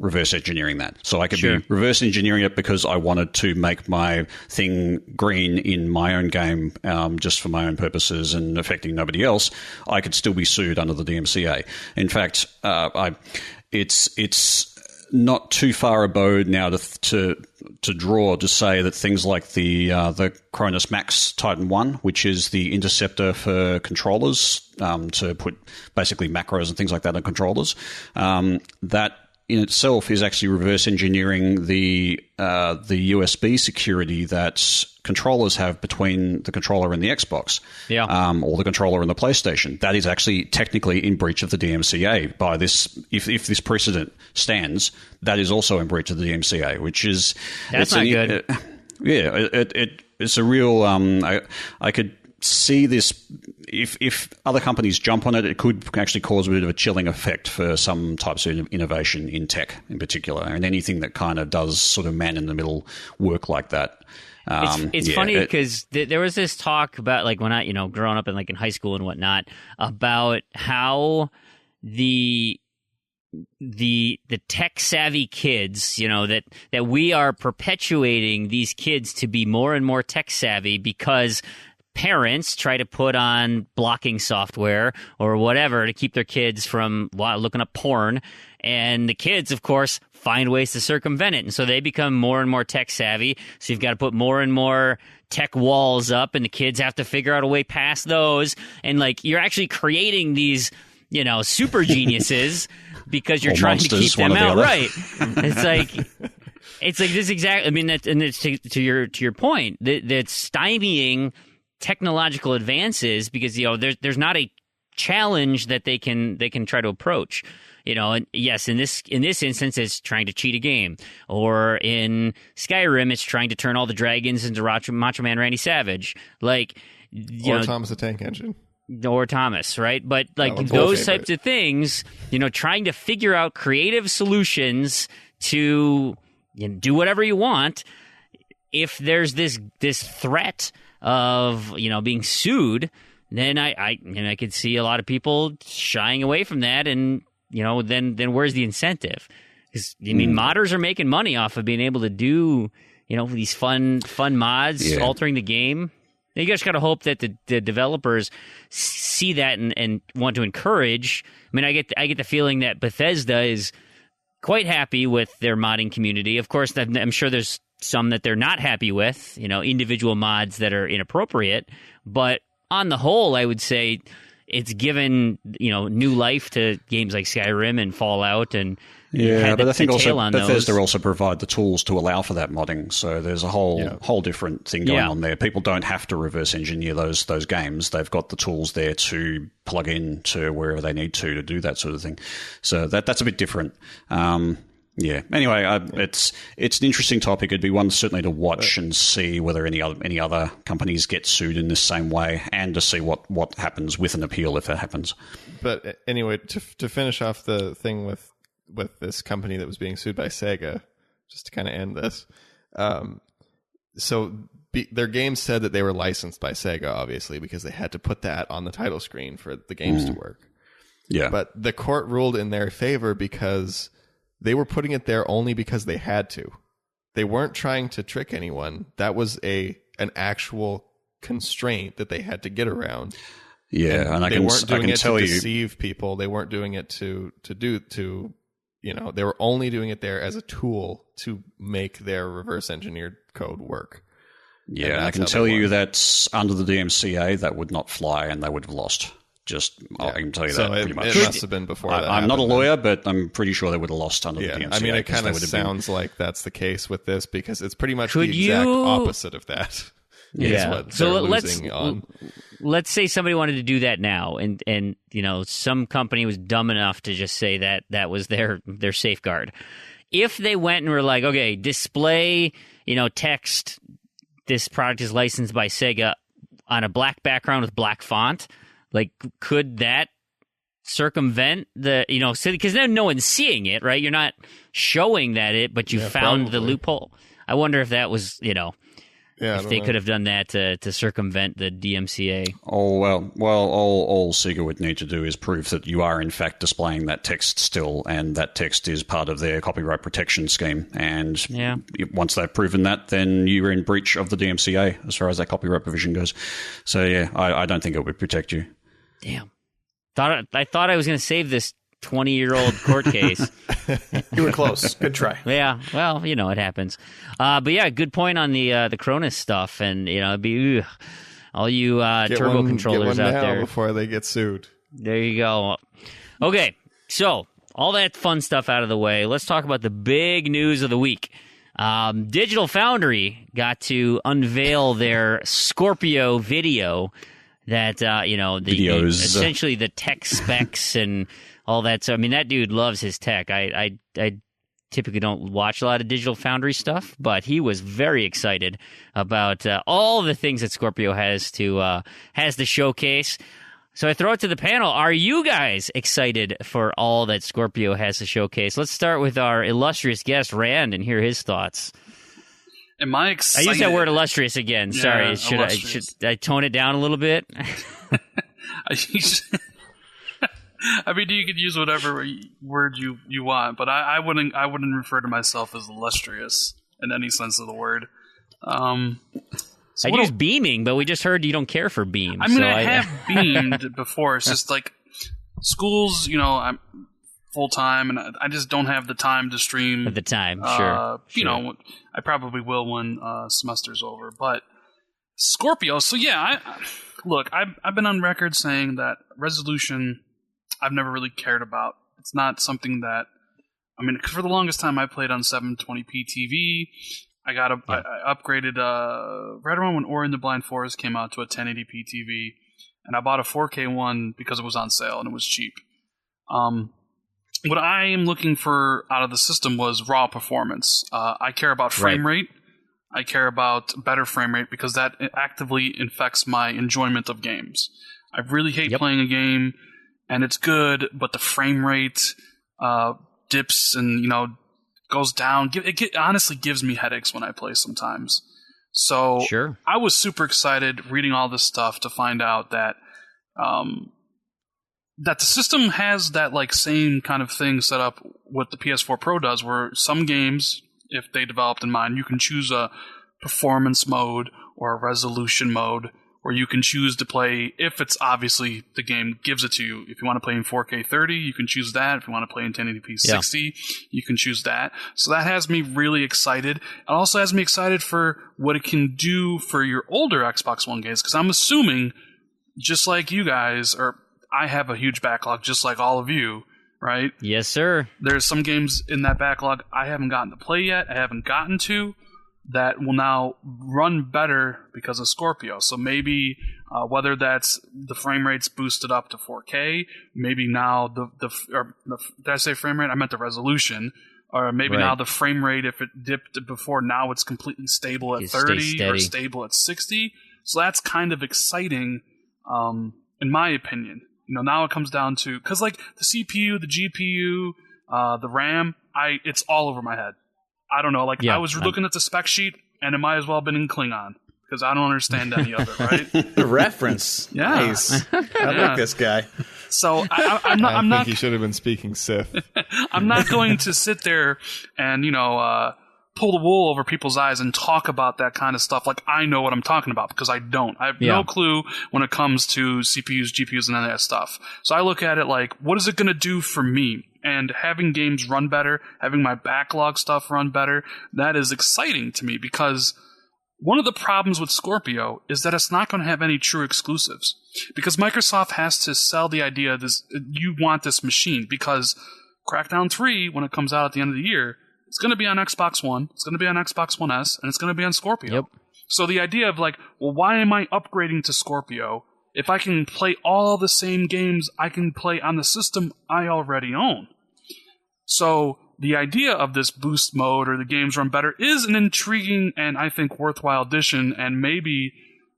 reverse engineering that. So I could be reverse engineering it because I wanted to make my thing green in my own game, just for my own purposes and affecting nobody else. I could still be sued under the DMCA. In fact, it's not too far abode now to draw to say that things like the Cronus Max Titan 1, which is the interceptor for controllers, to put basically macros and things like that on controllers, that in itself is actually reverse engineering the USB security that controllers have between the controller and the Xbox, or the controller and the PlayStation. That is actually technically in breach of the DMCA by this. If this precedent stands, that is also in breach of the DMCA, which is not good. It's a real. I could see this. If other companies jump on it, it could actually cause a bit of a chilling effect for some types of innovation in tech in particular, and anything that kind of does sort of man-in-the-middle work like that. It's funny because there was this talk about, like, when I, growing up in high school and whatnot, about how the tech savvy kids, that we are perpetuating these kids to be more and more tech savvy because parents try to put on blocking software or whatever to keep their kids from looking up porn. And the kids, of course, find ways to circumvent it. And so they become more and more tech savvy. So you've got to put more and more tech walls up, and the kids have to figure out a way past those. And you're actually creating these, super geniuses because you're trying to keep them out. Right. It's like this exact. I mean, it's to your point, that's stymieing technological advances because there's not a challenge that they can try to approach. And yes, in this instance, it's trying to cheat a game, or in Skyrim, it's trying to turn all the dragons into Macho Man Randy Savage, or Thomas the Tank Engine, or Thomas, right? But those types of things, trying to figure out creative solutions to do whatever you want. If there's this threat of being sued, then I could see a lot of people shying away from that, and then where's the incentive? Because modders are making money off of being able to do these fun mods, altering the game. You just got to hope that the developers see that and want to encourage. I mean, I get the feeling that Bethesda is quite happy with their modding community. Of course, I'm sure there's some that they're not happy with, individual mods that are inappropriate. But on the whole, I would say it's given, new life to games like Skyrim and Fallout and yeah, but I think also Bethesda those. also provide the tools to allow for that modding. So there's a whole different thing going on there. People don't have to reverse engineer those games. They've got the tools there to plug in to wherever they need to do that sort of thing. So that's a bit different. Yeah. Anyway, it's an interesting topic. It'd be one certainly to watch and see whether any other companies get sued in this same way, and to see what happens with an appeal if that happens. But anyway, to finish off the thing with this company that was being sued by Sega, just to kind of end this. Their games said that they were licensed by Sega, obviously, because they had to put that on the title screen for the games to work. Yeah. But the court ruled in their favor because they were putting it there only because they had to. They weren't trying to trick anyone. That was an actual constraint that they had to get around. Yeah, and they weren't doing it to deceive people. They weren't doing it to they were only doing it there as a tool to make their reverse engineered code work. Yeah, and I can tell you that under the DMCA, that would not fly, and they would have lost. I can tell you that pretty much. It must have been before that. I'm not a lawyer, but I'm pretty sure they would have lost under the DMCA. I mean, it kind of sounds like that's the case with this, because it's pretty much the exact opposite of that. Yeah. So let's say somebody wanted to do that now, and some company was dumb enough to just say that was their safeguard. If they went and were like, okay, display, text, this product is licensed by Sega on a black background with black font, like, could that circumvent the, because then no one's seeing it, right? You're not showing but you found the loophole. I wonder if that was, if they could have done that to circumvent the DMCA. Oh, well, all Sega would need to do is prove that you are, in fact, displaying that text still, and that text is part of their copyright protection scheme. And once they've proven that, then you're in breach of the DMCA as far as that copyright provision goes. So, yeah, I don't think it would protect you. Damn. I thought I was going to save this 20-year-old court case. You were close. Good try. Yeah. Well, it happens. But yeah, good point on the Cronus stuff, and it'd be all you turbo controllers out there before they get sued. There you go. Okay, so all that fun stuff out of the way. Let's talk about the big news of the week. Digital Foundry got to unveil their Scorpio video. That essentially the tech specs and all that. So I mean, that dude loves his tech. I typically don't watch a lot of Digital Foundry stuff, but he was very excited about all the things that Scorpio has to showcase. So I throw it to the panel. Are you guys excited for all that Scorpio has to showcase? Let's start with our illustrious guest Rand and hear his thoughts. Am I excited? I used that word illustrious again. Sorry. Should I tone it down a little bit? I mean, you could use whatever word you want, but I wouldn't refer to myself as illustrious in any sense of the word. I use beaming, but we just heard you don't care for beams. I mean, I have beamed before. It's just like schools, I'm full-time, and I just don't have the time to stream. At the time, sure. I probably will when semester's over. But Scorpio, so yeah, I've been on record saying that resolution I've never really cared about. It's not something that, for the longest time I played on 720p TV. I upgraded right around when Ori and the Blind Forest came out to a 1080p TV, and I bought a 4K one because it was on sale and it was cheap. What I am looking for out of the system was raw performance. I care about frame rate. I care about better frame rate because that actively affects my enjoyment of games. I really hate playing a game and it's good, but the frame rate dips and goes down. It honestly gives me headaches when I play sometimes. So I was super excited reading all this stuff to find out that that the system has that same kind of thing set up what the PS4 Pro does, where some games, if they developed in mind, you can choose a performance mode or a resolution mode where you can choose to play, if it's obviously the game gives it to you. If you want to play in 4K 30, you can choose that. If you want to play in 1080p 60, you can choose that. So that has me really excited. It also has me excited for what it can do for your older Xbox One games, because I'm assuming, just like you guys, or I have a huge backlog just like all of you, right? Yes, sir. There's some games in that backlog I haven't gotten to play yet, I haven't gotten to, that will now run better because of Scorpio. So maybe whether that's the frame rate's boosted up to 4K, maybe now did I say frame rate? I meant the resolution. Or maybe now the frame rate, if it dipped before, now it's completely stable at 30 or stable at 60. So that's kind of exciting, in my opinion. Now it comes down to, because like the CPU, the GPU, the RAM, it's all over my head. I don't know. I was looking at the spec sheet, and it might as well have been in Klingon, because I don't understand any of it, right? The reference. Yeah. Nice. I like this guy. So I'm not. I think he should have been speaking Sith. I'm not going to sit there and pull the wool over people's eyes and talk about that kind of stuff like I know what I'm talking about, because I don't. I have no clue when it comes to CPUs, GPUs, and any of that stuff. So I look at it like, what is it going to do for me? And having games run better, having my backlog stuff run better, that is exciting to me, because one of the problems with Scorpio is that it's not going to have any true exclusives. Because Microsoft has to sell the idea that you want this machine, because Crackdown 3, when it comes out at the end of the year, it's going to be on Xbox One, it's going to be on Xbox One S, and it's going to be on Scorpio. Yep. So the idea of why am I upgrading to Scorpio if I can play all the same games I can play on the system I already own? So the idea of this boost mode, or the games run better, is an intriguing and I think worthwhile addition, and maybe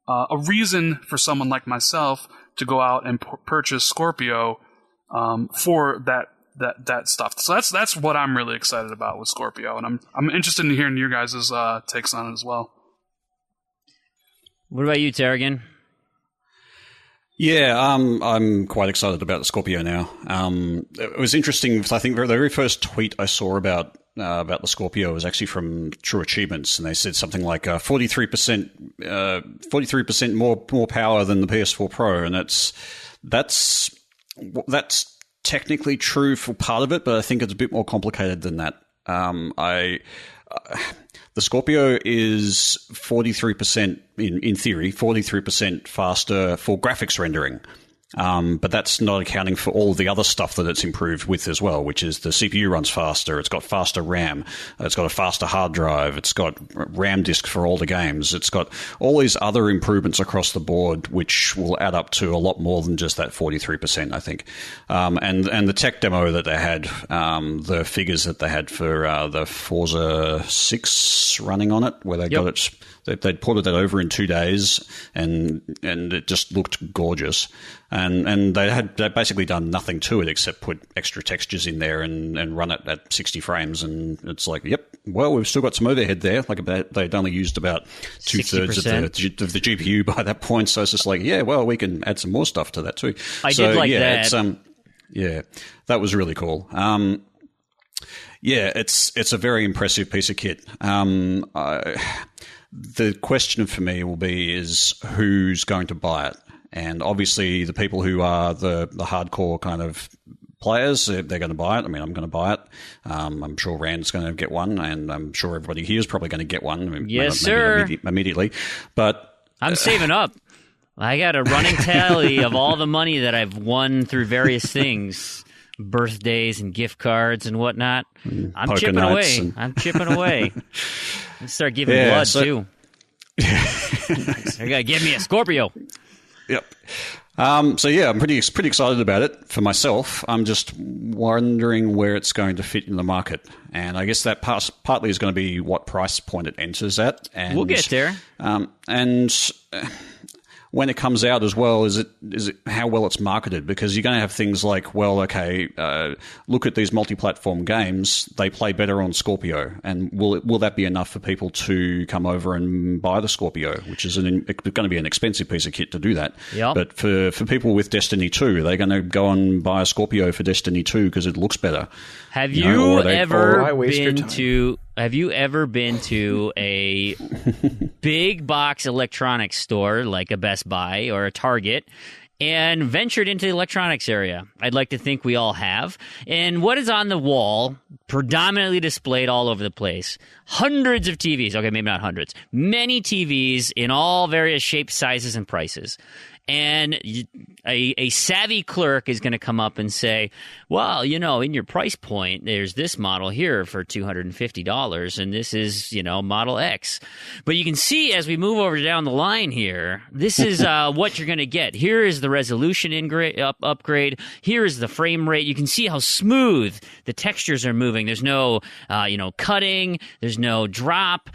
a reason for someone like myself to go out and purchase Scorpio for that stuff. So that's what I'm really excited about with Scorpio, and I'm interested in hearing your guys' takes on it as well. What about you, Tarragon? Yeah, I'm quite excited about the Scorpio now. It was interesting. I think the very first tweet I saw about the Scorpio was actually from True Achievements, and they said something like 43% more power than the PS4 Pro, and that's technically true for part of it, but I think it's a bit more complicated than that. The Scorpio is 43%, in theory, 43% faster for graphics rendering. But that's not accounting for all the other stuff that it's improved with as well, which is the CPU runs faster, it's got faster RAM, it's got a faster hard drive, it's got RAM disk for all the games, it's got all these other improvements across the board, which will add up to a lot more than just that 43%, I think. And the tech demo that they had, the figures that they had for the Forza 6 running on it, where they got it, they'd ported that over in 2 days, and it just looked gorgeous. And they'd basically done nothing to it except put extra textures in there and run it at 60 frames. And it's like, yep, well, we've still got some overhead there. They'd only used about 2/3 of the GPU by that point. So it's just like, yeah, well, we can add some more stuff to that too. I did like that. That was really cool. It's a very impressive piece of kit. The question for me will be is who's going to buy it? And obviously the people who are the hardcore kind of players, they're going to buy it. I mean, I'm going to buy it. I'm sure Rand's going to get one, and I'm sure everybody here is probably going to get one. I mean, yes, sir. Immediately. But I'm saving up. I got a running tally of all the money that I've won through various things. Birthdays and gift cards and whatnot. I'm chipping away. I'm chipping away. I'll start giving blood, too. They're going to give me a Scorpio. Yep. I'm pretty excited about it for myself. I'm just wondering where it's going to fit in the market. And I guess that partly is going to be what price point it enters at. And, we'll get there. When it comes out as well, is it how well it's marketed? Because you're going to have things like, well, okay, look at these multi-platform games; they play better on Scorpio, and will that be enough for people to come over and buy the Scorpio, which is going to be an expensive piece of kit to do that. Yep. But for people with Destiny 2, they're going to go and buy a Scorpio for Destiny 2 because it looks better. Have you ever been to ever been to a big box electronics store like a Best Buy or a Target and ventured into the electronics area? I'd like to think we all have. And what is on the wall, predominantly displayed all over the place? Hundreds of TVs. Okay, maybe not hundreds. Many TVs in all various shapes, sizes, and prices. And a savvy clerk is going to come up and say, well, you know, in your price point, there's this model here for $250, and this is, you know, Model X. But you can see as we move over down the line here, this is what you're going to get. Here is the resolution upgrade. Here is the frame rate. You can see how smooth the textures are moving. There's no, cutting. There's no drop.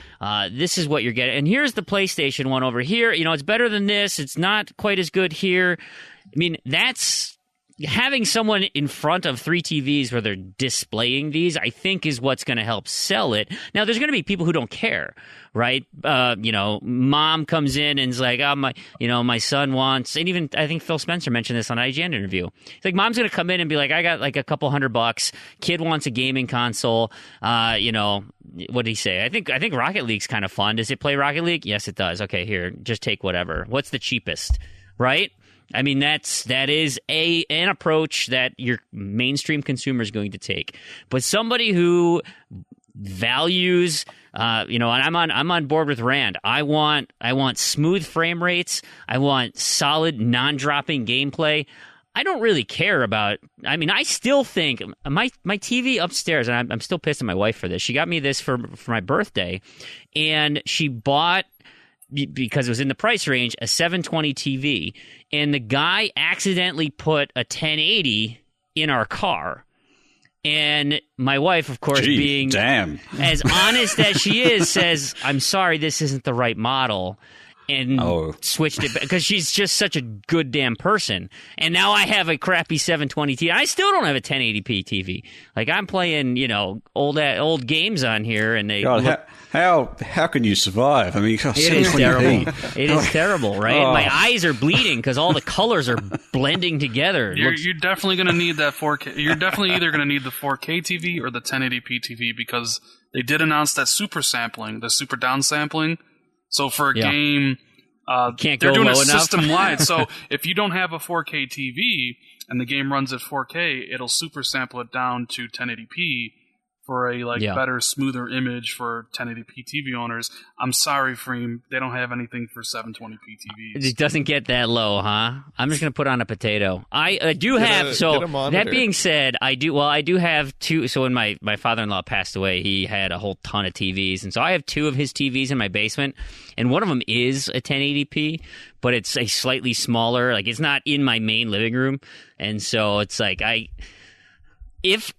This is what you're getting. And here's the PlayStation one over here. You know, it's better than this. It's not quite as good here. I mean, that's having someone in front of three TVs where they're displaying these, I think, is what's going to help sell it. Now, there's going to be people who don't care, right? Mom comes in and is like, oh, my son wants, and even I think Phil Spencer mentioned this on an IGN interview. It's like, mom's going to come in and be like, I got like a couple $100. Kid wants a gaming console. What did he say? I think Rocket League's kind of fun. Does it play Rocket League? Yes, it does. Okay, here, just take whatever. What's the cheapest, right? I mean, that is an approach that your mainstream consumer is going to take. But somebody who values, and I'm on board with Rand. I want smooth frame rates. I want solid, non-dropping gameplay. I don't really care about. I mean, I still think my TV upstairs, and I'm still pissed at my wife for this. She got me this for my birthday, and she bought, because it was in the price range, a 720 TV, and the guy accidentally put a 1080 in our car. And my wife, of course, being as honest as she is, says, I'm sorry, this isn't the right model. And switched it because she's just such a good damn person. And now I have a crappy 720 TV. I still don't have a 1080p TV. Like, I'm playing, old games on here, and they. God, how can you survive? I mean, it is terrible. It is terrible, right? Oh. My eyes are bleeding because all the colors are blending together. You're definitely going to need that 4K. You're definitely either going to need the 4K TV or the 1080p TV, because they did announce that super sampling, the super downsampling. So for a game, they're doing it system-wide. So if you don't have a 4K TV and the game runs at 4K, it'll super sample it down to 1080p for a better, smoother image for 1080p TV owners. I'm sorry, Fream, they don't have anything for 720p TVs. It doesn't get that low, huh? I'm just going to put on a potato. I do have, so that being said, I do have two. So when my father-in-law passed away, he had a whole ton of TVs. And so I have two of his TVs in my basement. And one of them is a 1080p, but it's a slightly smaller, like, it's not in my main living room. And so it's like, if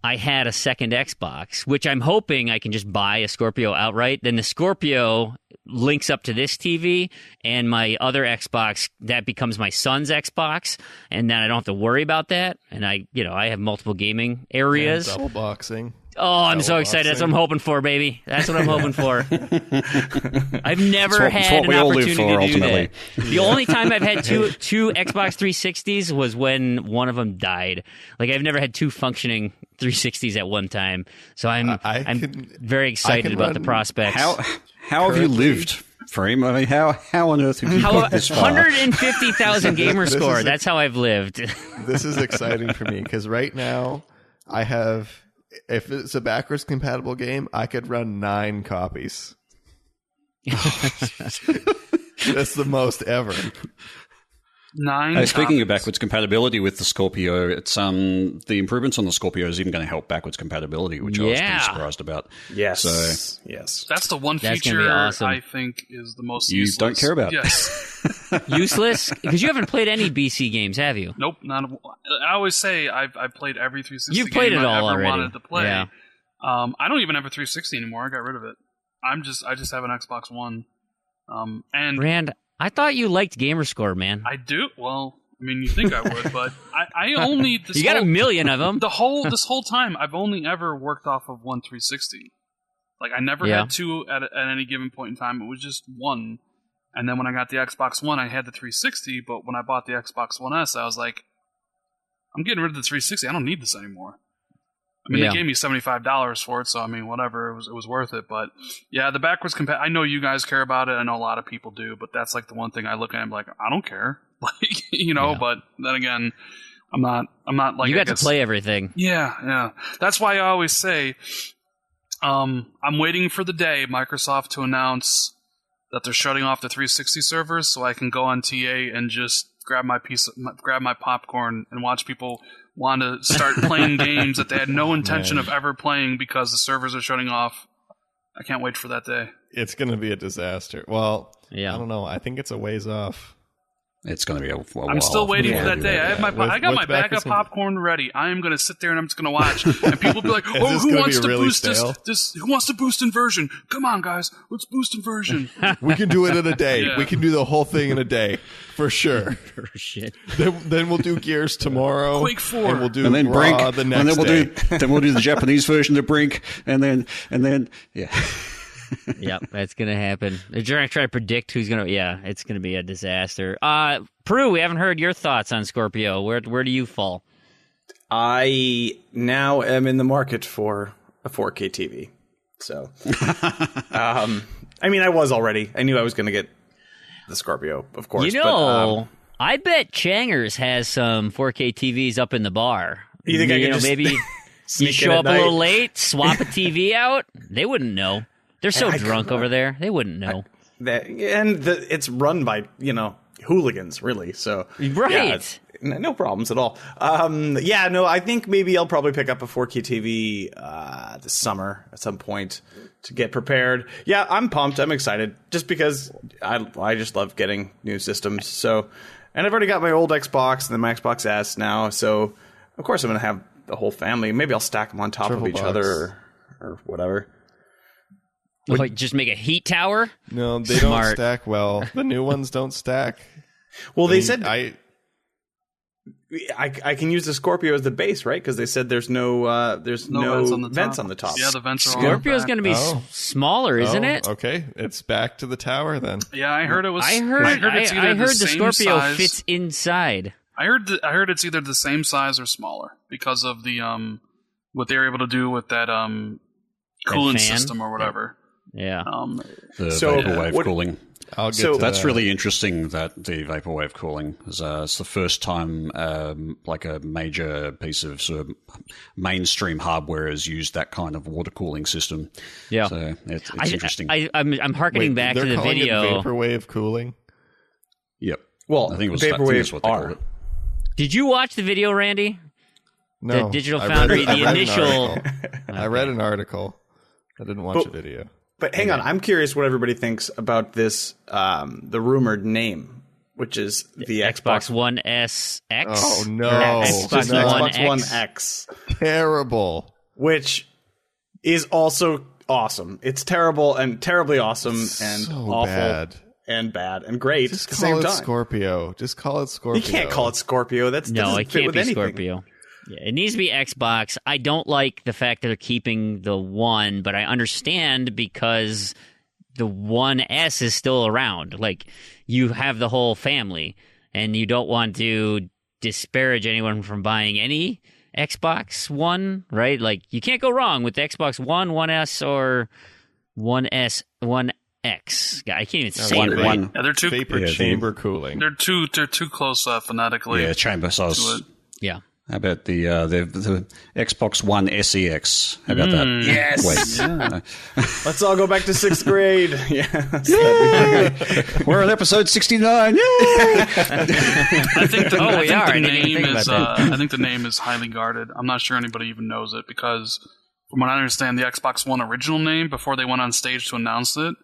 I had a second Xbox, which I'm hoping I can just buy a Scorpio outright, then the Scorpio links up to this TV, and my other Xbox, that becomes my son's Xbox, and then I don't have to worry about that. And I have multiple gaming areas. And double boxing. Oh, I'm so excited. That's what I'm hoping for, baby. That's what I'm hoping for. I've never had an opportunity to do that. The only time I've had two Xbox 360s was when one of them died. Like, I've never had two functioning 360s at one time. So I'm very excited about the prospects. How have you lived, Fream? I mean, how on earth have you got this far? 150,000 gamer score. That's how I've lived. This is exciting for me because right now I have. If it's a backwards compatible game, I could run 9 copies. That's the most ever. 9. Speaking of backwards compatibility with the Scorpio, it's the improvements on the Scorpio is even going to help backwards compatibility, which I was pretty surprised about. Yes, yes, that's the one feature awesome. I think is the most you useless. Don't care about. Yes, useless because you haven't played any BC games, have you? Nope, not. I always say I've played every 360. You've played game it all I ever already. Wanted to play. Yeah. I don't even have a 360 anymore. I got rid of it. I just have an Xbox One. And Rand, I thought you liked Gamerscore, man. I do. Well, I mean, you think I would, but I only you got a million of them. This whole time, I've only ever worked off of one 360. Like, I never had two at any given point in time. It was just one. And then when I got the Xbox One, I had the 360. But when I bought the Xbox One S, I was like, I'm getting rid of the 360. I don't need this anymore. I mean, they gave me $75 for it, so I mean, whatever, it was worth it. But yeah, the backwards I know you guys care about it. I know a lot of people do, but that's like the one thing I look at and I'm like, I don't care, like, you know. But then again, I'm not like, you got to play everything. Yeah. That's why I always say, I'm waiting for the day Microsoft to announce that they're shutting off the 360 servers, so I can go on TA and just grab my popcorn and watch people want to start playing games that they had no intention of ever playing because the servers are shutting off. I can't wait for that day. It's going to be a disaster. Well, I Yeah. don't know. I think it's a ways off. It's going to be a while. I'm still waiting for that day. I got my bag of popcorn ready. I am going to sit there and I'm just going to watch. And people will be like, "Oh, who wants to boost this? Who wants to boost inversion? Come on, guys, let's boost inversion." We can do it in a day. Yeah. We can do the whole thing in a day for sure. Shit. Then we'll do Gears tomorrow. Quake 4. And we'll do And then Raw Brink, the next and then we'll day. then we'll do the Japanese version of Brink, and then yeah. Yep, that's gonna happen. They're trying to predict who's gonna. Yeah, it's gonna be a disaster. Proulx, we haven't heard your thoughts on Scorpio. Where do you fall? I now am in the market for a 4K TV. So, I mean, I was already. I knew I was going to get the Scorpio, of course. You know, I bet Changers has some 4K TVs up in the bar. You think I can just maybe you sneak show in up at a little night? late, swap a TV out? They wouldn't know. They're so drunk over there. They wouldn't know. It's run by, hooligans, really. So, Right. yeah, no problems at all. I think maybe I'll probably pick up a 4K TV this summer at some point to get prepared. Yeah, I'm pumped. I'm excited just because I just love getting new systems. So, and I've already got my old Xbox and then my Xbox S now. So, of course, I'm going to have the whole family. Maybe I'll stack them on top of each other or whatever. Like just make a heat tower? No, they don't stack well. The new ones don't stack. Well, they said I can use the Scorpio as the base, right? Because they said there's no vents on the top. Yeah, the vents are Scorpio's going to be smaller, isn't it? Okay, it's back to the tower then. Yeah, I heard it was. I heard the Scorpio size. fits inside. I heard it's either the same size or smaller because of the what they were able to do with that cooling system or whatever. Yeah. The vaporwave cooling. I'll get to That's that. really interesting that the vaporwave cooling is it's the first time like a major piece of sort of mainstream hardware has used that kind of water cooling system. Yeah. So it's interesting. I'm harkening back to They're the calling video. it vaporwave cooling. Yep. Well, I think it was vaporwave what they called it. Did you watch the video, Randy? No, The Digital I Foundry, read the initial. I read an article. I didn't watch a video. But hang on, I'm curious what everybody thinks about this, the rumored name, which is the Xbox One S X. Oh no! Xbox No. One Xbox One X. X, Terrible. which is also awesome. It's terrible and terribly awesome and So awful bad. and bad and great Just at the call same it time. Scorpio. Just call it Scorpio. You can't call it Scorpio. That No, doesn't it fit can't with be anything. Scorpio. Yeah, it needs to be Xbox. I don't like the fact that they're keeping the One, but I understand because the One S is still around. Like, you have the whole family, and you don't want to disparage anyone from buying any Xbox One, right? Like, you can't go wrong with the Xbox One, One S, or One S, One X. I can't even say it right. Yeah, they're too. Vapor chamber cooling. They're too close phonetically. Yeah, chamber size. to it. Yeah. How about the Xbox One SEX? How about that? Yes. Wait. Let's all go back to 6th grade. We're on episode 69. Yay! I think the, Oh, we are. I didn't even name think is. about that. I think the name is highly guarded. I'm not sure anybody even knows it because, from what I understand, the Xbox One original name before they went on stage to announce it,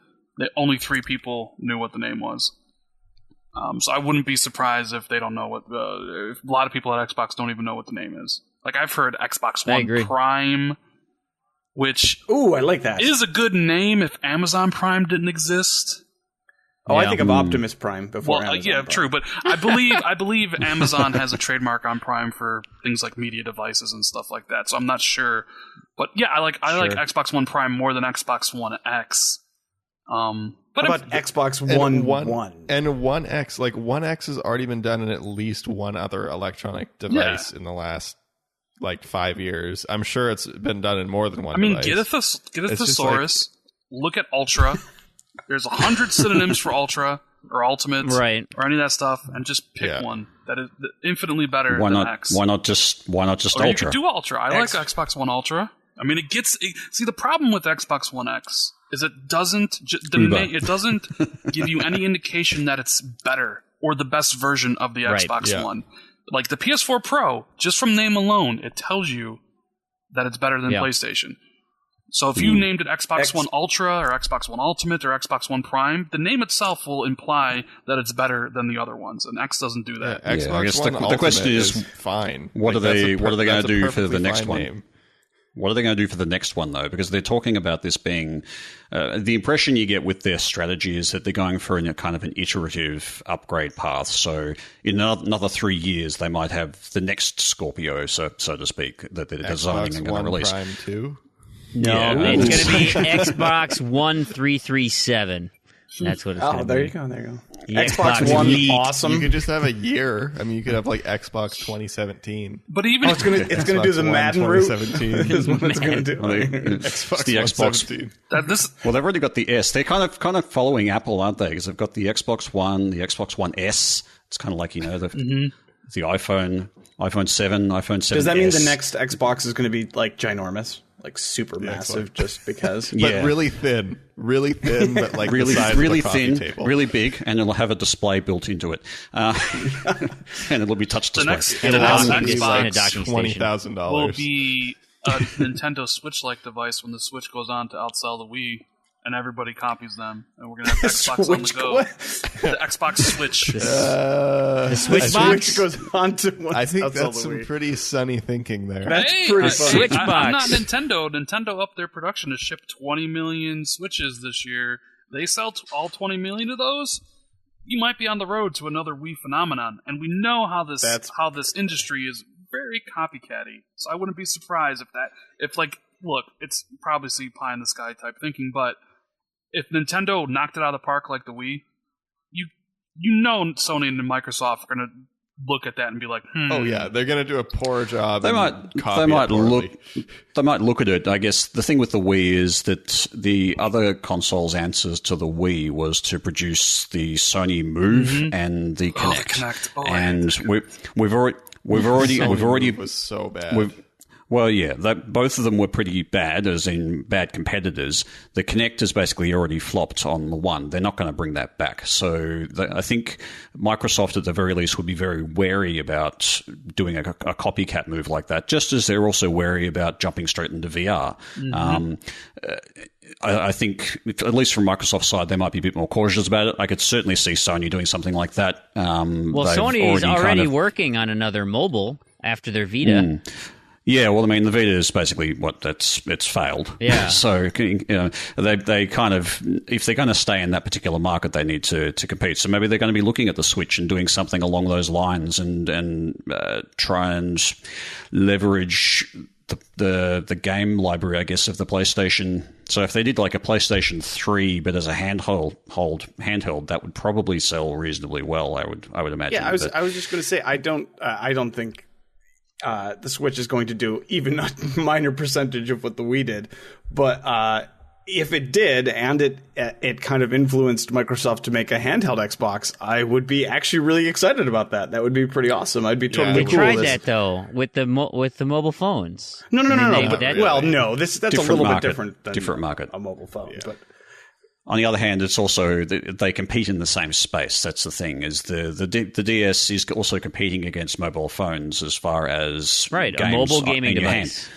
only 3 people knew what the name was. So I wouldn't be surprised if they don't know what. If a lot of people at Xbox don't even know what the name is. Like, I've heard Xbox I One agree. Prime, which Ooh, I like that. is a good name if Amazon Prime didn't exist. Oh, I Yeah. think of Optimus Prime before Well, Amazon yeah, Prime. true, but I believe Amazon has a trademark on Prime for things like media devices and stuff like that. So I'm not sure, but yeah, I like Xbox One Prime more than Xbox One X. But How about Xbox And One? And One X. Like, One X has already been done in at least one other electronic device in the last like 5 years. I'm sure it's been done in more than one. I mean, device. get a thesaurus. Look at Ultra. There's 100 synonyms for Ultra or Ultimate, Right. or any of that stuff, and just pick one that is infinitely better Why than not? X. Why not just Or Ultra? you could do Ultra. I like Xbox One Ultra. I mean, see, the problem with Xbox One X is it doesn't it doesn't give you any indication that it's better or the best version of the Xbox One. Like the PS4 Pro, just from name alone, it tells you that it's better than PlayStation. So if you named it Xbox One Ultra or Xbox One Ultimate or Xbox One Prime, the name itself will imply that it's better than the other ones, and X doesn't do that. Xbox I guess One the question Ultimate is fine. What are they going to do for the next one? Name. What are they going to do for the next one, though? Because they're talking about this being the impression you get with their strategy is that they're going for a kind of an iterative upgrade path. So in another 3 years, they might have the next Scorpio, so to speak, that they're designing and going to release. Prime 2? No, it's going to be Xbox One 337. That's what it's going to be. There you go. There you go. The Xbox One, Elite. awesome. You could just have a year. I mean, you could have like Xbox 2017. But even it's gonna do the Madden route. 2017 is what it's gonna do. It's the Xbox. 117. Well, they've already got the S. They're kind of following Apple, aren't they? Because they've got the Xbox One, the Xbox One S. It's kind of like the iPhone 7, iPhone 7. Does that mean the next Xbox is going to be like ginormous, like super massive, just because? But really thin, but like really, the size really of a coffee thin, table. really big, and it'll have a display built into it, and it'll be touch display. And next a Xbox docking $20,000. station. will be a Nintendo Switch-like device when the Switch goes on to outsell the Wii, and everybody copies them, and we're gonna have Xbox on the go. The Xbox Switch. The Switch box? Switch goes on to. I think that's some pretty sunny thinking there. That's pretty funny. Switch I'm not box. Nintendo. Nintendo upped their production to ship 20 million Switches this year. They sell all 20 million of those. You might be on the road to another Wii phenomenon, and we know how this industry is very copycatty. So I wouldn't be surprised look, it's probably see pie in the sky type thinking, but if Nintendo knocked it out of the park like the Wii, you know Sony and Microsoft are going to look at that and be like, Oh yeah, they're going to do a poor job. They might look at it. I guess the thing with the Wii is that the other console's answers to the Wii was to produce the Sony Move and the Kinect. And we've already was so bad. Well, yeah, both of them were pretty bad, as in bad competitors. The Kinect has basically already flopped on the One. They're not going to bring that back. So I think Microsoft, at the very least, would be very wary about doing a copycat move like that, just as they're also wary about jumping straight into VR. I think, at least from Microsoft's side, they might be a bit more cautious about it. I could certainly see Sony doing something like that. Sony is already working on another mobile after their Vita. Yeah, well, I mean, the Vita is basically it's failed. Yeah. So, they kind of, if they're going to stay in that particular market, they need to compete. So maybe they're going to be looking at the Switch and doing something along those lines and try and leverage the game library, I guess, of the PlayStation. So if they did like a PlayStation 3, but as a handheld, that would probably sell reasonably well. I would imagine. Yeah, I was just going to say, I don't think the Switch is going to do even a minor percentage of what the Wii did, but if it did, and it kind of influenced Microsoft to make a handheld Xbox, I would be actually really excited about that. That would be pretty awesome. I'd be totally They cool tried with this. that though with the mobile phones. No. But That's a little bit different than different market. a mobile phone. Yeah. But on the other hand, it's also they compete in the same space. That's the thing. Is the DS is also competing against mobile phones as far as a games mobile gaming in your device. hand.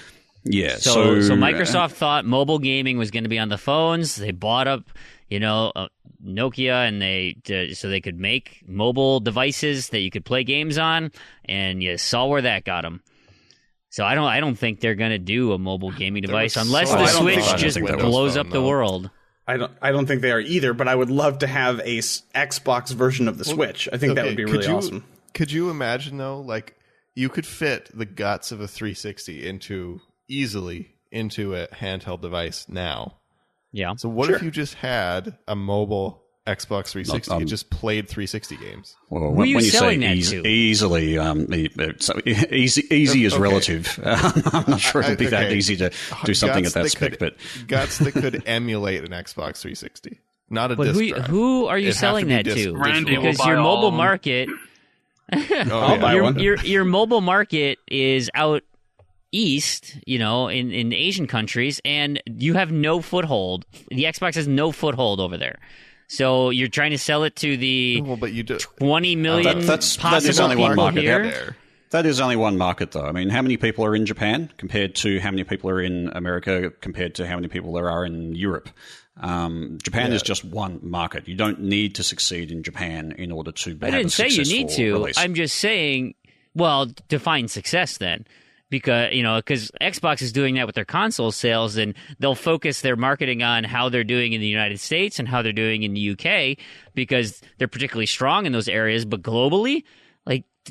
Yeah. So Microsoft thought mobile gaming was going to be on the phones. They bought up, Nokia, and so they could make mobile devices that you could play games on, and you saw where that got them. So I don't think they're going to do a mobile gaming device unless the Switch just blows up the world. I don't think they are either, but I would love to have a Xbox version of the Switch. I think that would be really awesome. Could you imagine, though, like, you could fit the guts of a 360 easily into a handheld device now? Yeah. So what if you just had a mobile Xbox 360. It just played 360 games. Well, Who are you when you selling say that to? easily, easy is relative. I'm not sure it'll be that easy to do something at that spec. But guts that could emulate an Xbox 360, not a But disc drive. who are you It'd have selling to be that disc- to? digital. Randy will Because buy your all mobile of them. market, I'll buy one. your mobile market is out east, in Asian countries, and you have no foothold. The Xbox has no foothold over there. So you're trying to sell it to the Well, but you do. 20 million that is possible only one people market here. There. that is only one market, though. I mean, how many people are in Japan compared to how many people are in America compared to how many people there are in Europe? Japan is just one market. You don't need to succeed in Japan in order to I have didn't a say you need successful to. release. I'm just saying, well, define success then. Because Xbox is doing that with their console sales, and they'll focus their marketing on how they're doing in the United States and how they're doing in the UK because they're particularly strong in those areas. But globally,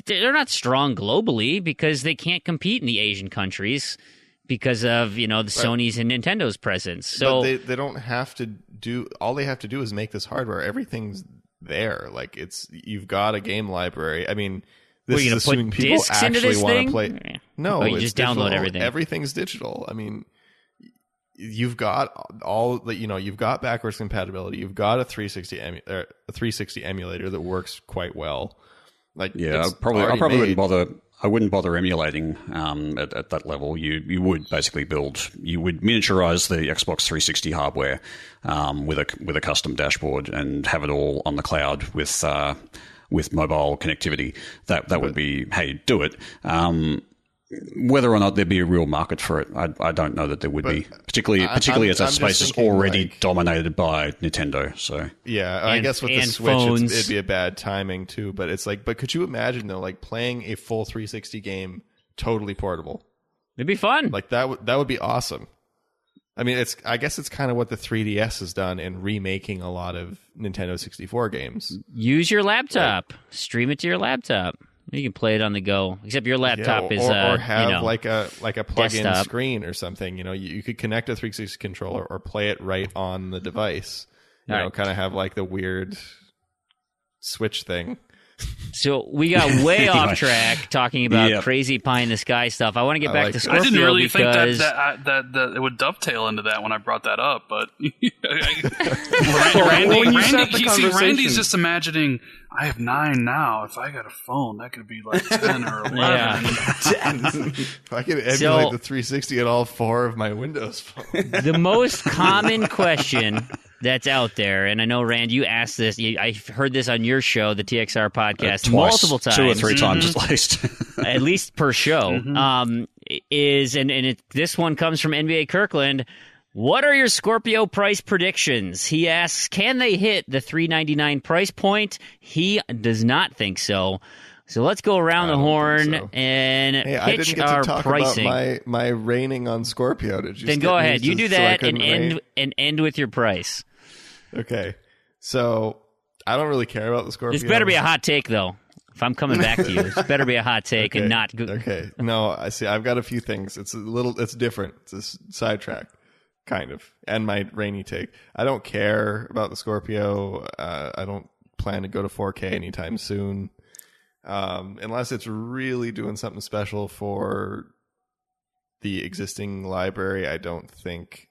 they're not strong globally because they can't compete in the Asian countries because of, the Sony's and Nintendo's presence. So But they don't have to do. All they have to do is make this hardware. Everything's there. You've got a game library. I mean. This you is gonna assuming put people discs into actually this want thing? to play. No, you it's just download digital. everything. Everything's digital. I mean, you've got all the you've got backwards compatibility. You've got a 360 emulator that works quite well. I it's probably already wouldn't made. bother. I wouldn't bother emulating at that level. You would basically you would miniaturize the Xbox 360 hardware with a custom dashboard and have it all on the cloud with mobile connectivity. That would be how you do it. Whether or not there'd be a real market for it, I don't know that there would be. Particularly as that I'm space just is thinking, already dominated by Nintendo. So Yeah, I guess with the and Switch, phones. it'd be a bad timing too. But it's but could you imagine though, playing a full 360 game totally portable? it'd be fun. That would be awesome. I mean, I guess it's kind of what the 3DS has done in remaking a lot of Nintendo 64 games. Use your laptop. Stream it to your laptop. You can play it on the go. Except your laptop is or have like a plug-in desktop. screen or something. You could connect a 360 controller or play it right on the device. Right. Kind of have the weird Switch thing. So we got way off Anyway. track talking about Yep. crazy pie in the sky stuff. I want to get I back like to it. Scorpio I didn't really think because that it would dovetail into that when I brought that up, but When you set the Randy's conversation- just imagining, I have 9 now. If I got a phone, that could be like 10 or 11. Yeah. If I could emulate So- the 360 at all 4 of my Windows phones. the most common question that's out there, and I know, Rand, you asked this. I've heard this on your show, the TXR podcast, twice, multiple times. 2 or 3 times at least. At least per show, this one comes from NBA Kirkland. What are your Scorpio price predictions? He asks, can they hit the $399 price point? He does not think so. So let's go around the don't horn think so. and Hey, I pitch didn't get our to talk pricing. about my rating on Scorpio. Did you? Then skip go me ahead. You do so I that and couldn't rate? end with your price. Okay, so I don't really care about the Scorpio. This better be a hot take, though. If I'm coming back to you, this better be a hot take and not good. Okay, no, I see. I've got a few things. It's different. It's a sidetrack, kind of, and my rainy take. I don't care about the Scorpio. I don't plan to go to 4K anytime soon, unless it's really doing something special for the existing library. I don't think,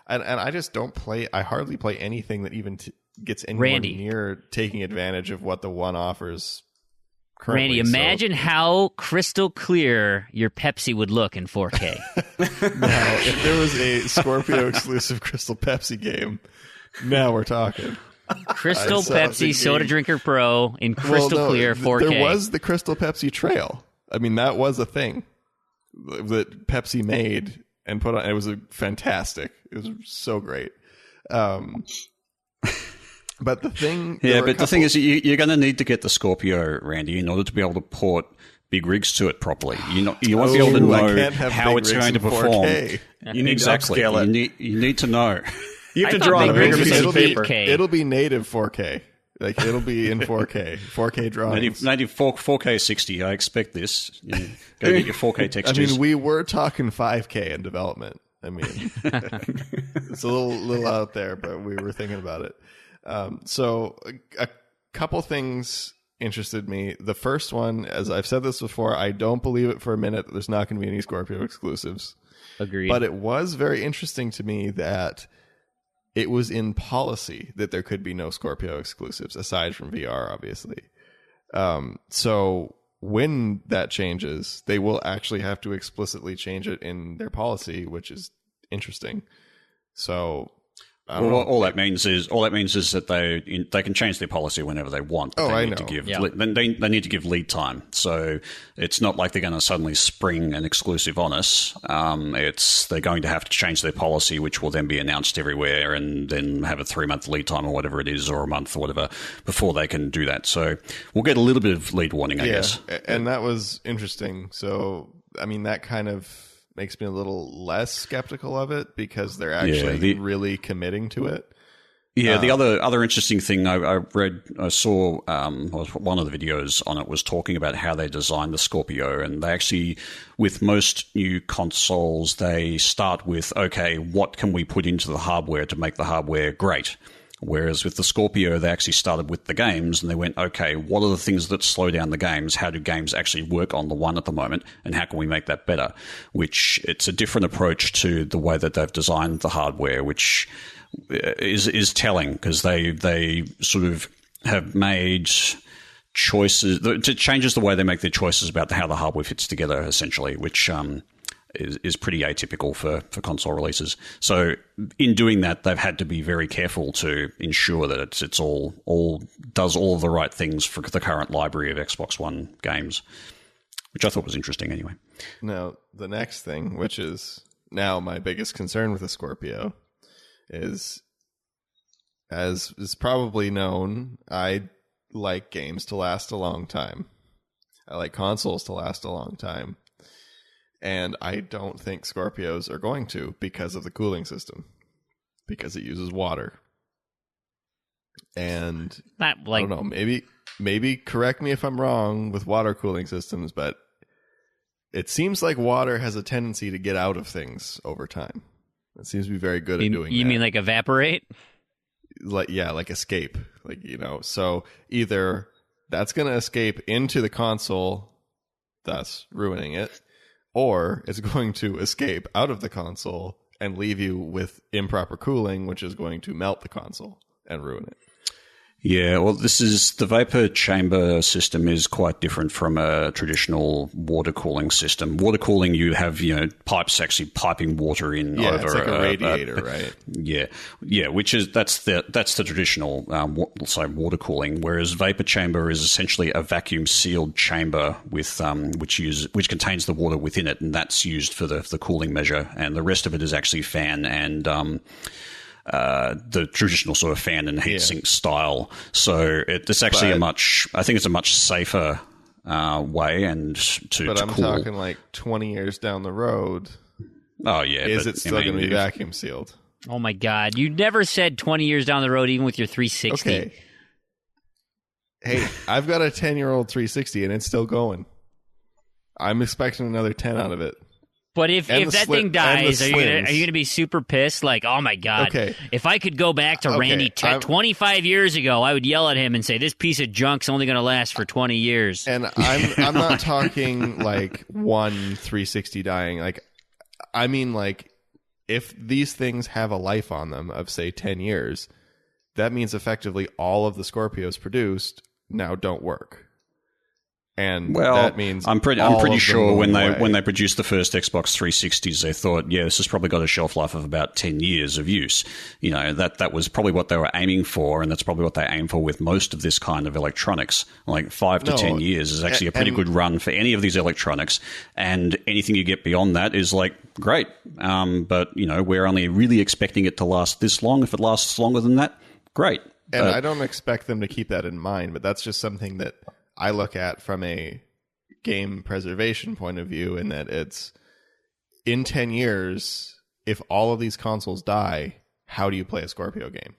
and I just don't play. I hardly play anything that even gets anywhere Randy. near taking advantage of what the One offers. Currently, Randy, imagine how crystal clear your Pepsi would look in 4K. Now, if there was a Scorpio exclusive Crystal Pepsi game, now we're talking. Crystal I saw the Pepsi Soda game. Drinker Pro in crystal clear 4K. There was the Crystal Pepsi Trail. I mean, that was a thing that Pepsi made and put on. It was fantastic. It was so great. But the thing, The thing is, you're going to need to get the Scorpio, Randy, in order to be able to port big rigs to it properly. You won't be able to I know can't have how big it's rigs going to in perform. 4K. You need Exactly. to upscale it. You need to know. You have I to thought draw on a Big bigger Rig piece was of paper. 8K. It'll be native 4K. It'll be in 4K. 4K drawings. Native 4K 60. I expect this. Go get your 4K I textures. mean, we were talking 5K in development. I mean, it's a little out there, but we were thinking about it. So a couple things interested me. The first one, as I've said this before, I don't believe it for a minute that there's not going to be any Scorpio exclusives. Agreed. But it was very interesting to me that it was in policy that there could be no Scorpio exclusives, aside from VR, obviously. So when that changes, they will actually have to explicitly change it in their policy, which is interesting. So all that means is that they can change their policy whenever they want. But they need to give they need to give lead time. So it's not like they're going to suddenly spring an exclusive on us. They're going to have to change their policy, which will then be announced everywhere, and then have a 3-month lead time or whatever it is, or a month or whatever, before they can do that. So we'll get a little bit of lead warning, I guess. And that was interesting. So I mean, that kind of makes me a little less skeptical of it, because they're actually really committing to it. Yeah, the other interesting thing I saw one of the videos on it was talking about how they designed the Scorpio, and they actually, with most new consoles, they start with, okay, what can we put into the hardware to make the hardware great? Whereas with the Scorpio, they actually started with the games, and they went, okay, what are the things that slow down the games? How do games actually work on the One at the moment, and how can we make that better? Which, it's a different approach to the way that they've designed the hardware, which is telling, because they sort of have made choices. It changes the way they make their choices about how the hardware fits together, essentially, which is pretty atypical for console releases. So in doing that, they've had to be very careful to ensure that it's all does all of the right things for the current library of Xbox One games, which I thought was interesting anyway. Now, the next thing, which is now my biggest concern with the Scorpio, is, as is probably known, I like games to last a long time. I like consoles to last a long time. And I don't think Scorpios are going to, because of the cooling system, because it uses water. And I don't know, maybe correct me if I'm wrong with water cooling systems, but it seems like water has a tendency to get out of things over time. It seems to be very good at doing that. You mean like evaporate? Like escape. So either that's going to escape into the console, thus ruining it, or it's going to escape out of the console and leave you with improper cooling, which is going to melt the console and ruin it. Yeah, well, the vapor chamber system is quite different from a traditional water cooling system. Water cooling, you have, pipes actually piping water in over. It's like a radiator, right? Yeah, that's the traditional water cooling. Whereas vapor chamber is essentially a vacuum sealed chamber with which contains the water within it, and that's used for the cooling measure. And the rest of it is actually fan and the traditional sort of fan and heatsink style. So it's actually a much safer way But I'm talking like 20 years down the road. Oh yeah, is it still going to be vacuum sealed? Oh my God! You never said 20 years down the road, even with your 360. Okay. Hey, I've got a 10-year-old 360 and it's still going. I'm expecting another 10 out of it. But if that thing dies, are you going to be super pissed? Like, oh my God. Okay. If I could go back to Randy 25 years ago, I would yell at him and say, this piece of junk's only going to last for 20 years. And I'm not talking like one 360 dying. Like, I mean, like, if these things have a life on them of, say, 10 years, that means effectively all of the Scorpios produced now don't work. And that means I'm pretty sure when they produced the first Xbox 360s, they thought, this has probably got a shelf life of about 10 years of use. That was probably what they were aiming for, and that's probably what they aim for with most of this kind of electronics. Like 5 to 10 years is actually a pretty good run for any of these electronics, and anything you get beyond that is like great. But we're only really expecting it to last this long. If it lasts longer than that, great. And I don't expect them to keep that in mind, but that's just something that I look at from a game preservation point of view, in that it's in 10 years, if all of these consoles die, how do you play a Scorpio game?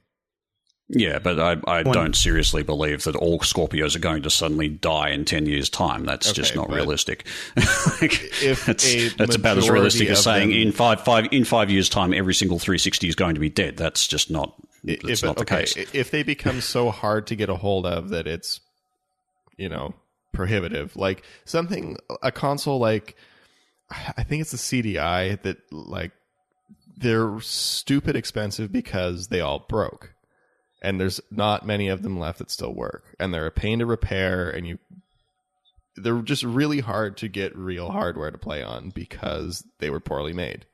Yeah, but I don't seriously believe that all Scorpios are going to suddenly die in 10 years' time. That's just not realistic. That's about as realistic as saying in 5 years' time, every single 360 is going to be dead. That's just not it's not the case. If they become so hard to get a hold of that it's, prohibitive, like a console like, I think it's the CDI that like they're stupid expensive because they all broke, and there's not many of them left that still work, and they're a pain to repair, and they're just really hard to get real hardware to play on because they were poorly made.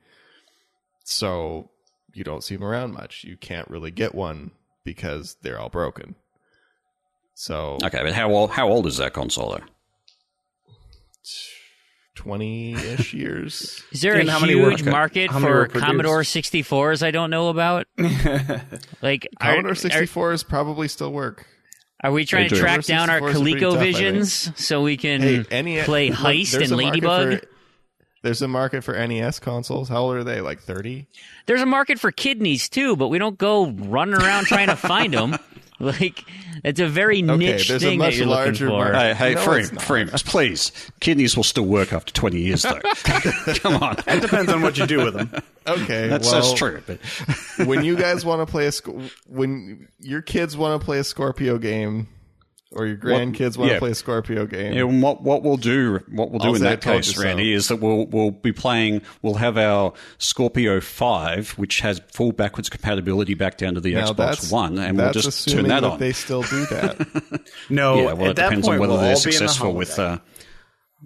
So you don't see them around much. You can't really get one because they're all broken. So okay, but how old is that console though? 20-ish years. Is there a huge market for Commodore 64s I don't know about? Like Commodore 64s probably still work. Are we trying to track down our ColecoVisions so we can play Heist and Ladybug? There's a market for NES consoles. How old are they? Like 30? There's a market for kidneys too, but we don't go running around trying to find them. Like, it's a very niche thing that you're looking for. Hey, Fream, please. Kidneys will still work after 20 years, though. Come on. It depends on what you do with them. Okay, that's true. But when you guys want to play when your kids want to play a Scorpio game, or your grandkids want to play a Scorpio game. Yeah, what we'll do in that case, Randy, is that we'll have our Scorpio 5, which has full backwards compatibility back down to the Xbox One, and we'll just turn that on. They still do that. No, yeah, well, it depends on whether they're successful with. Well,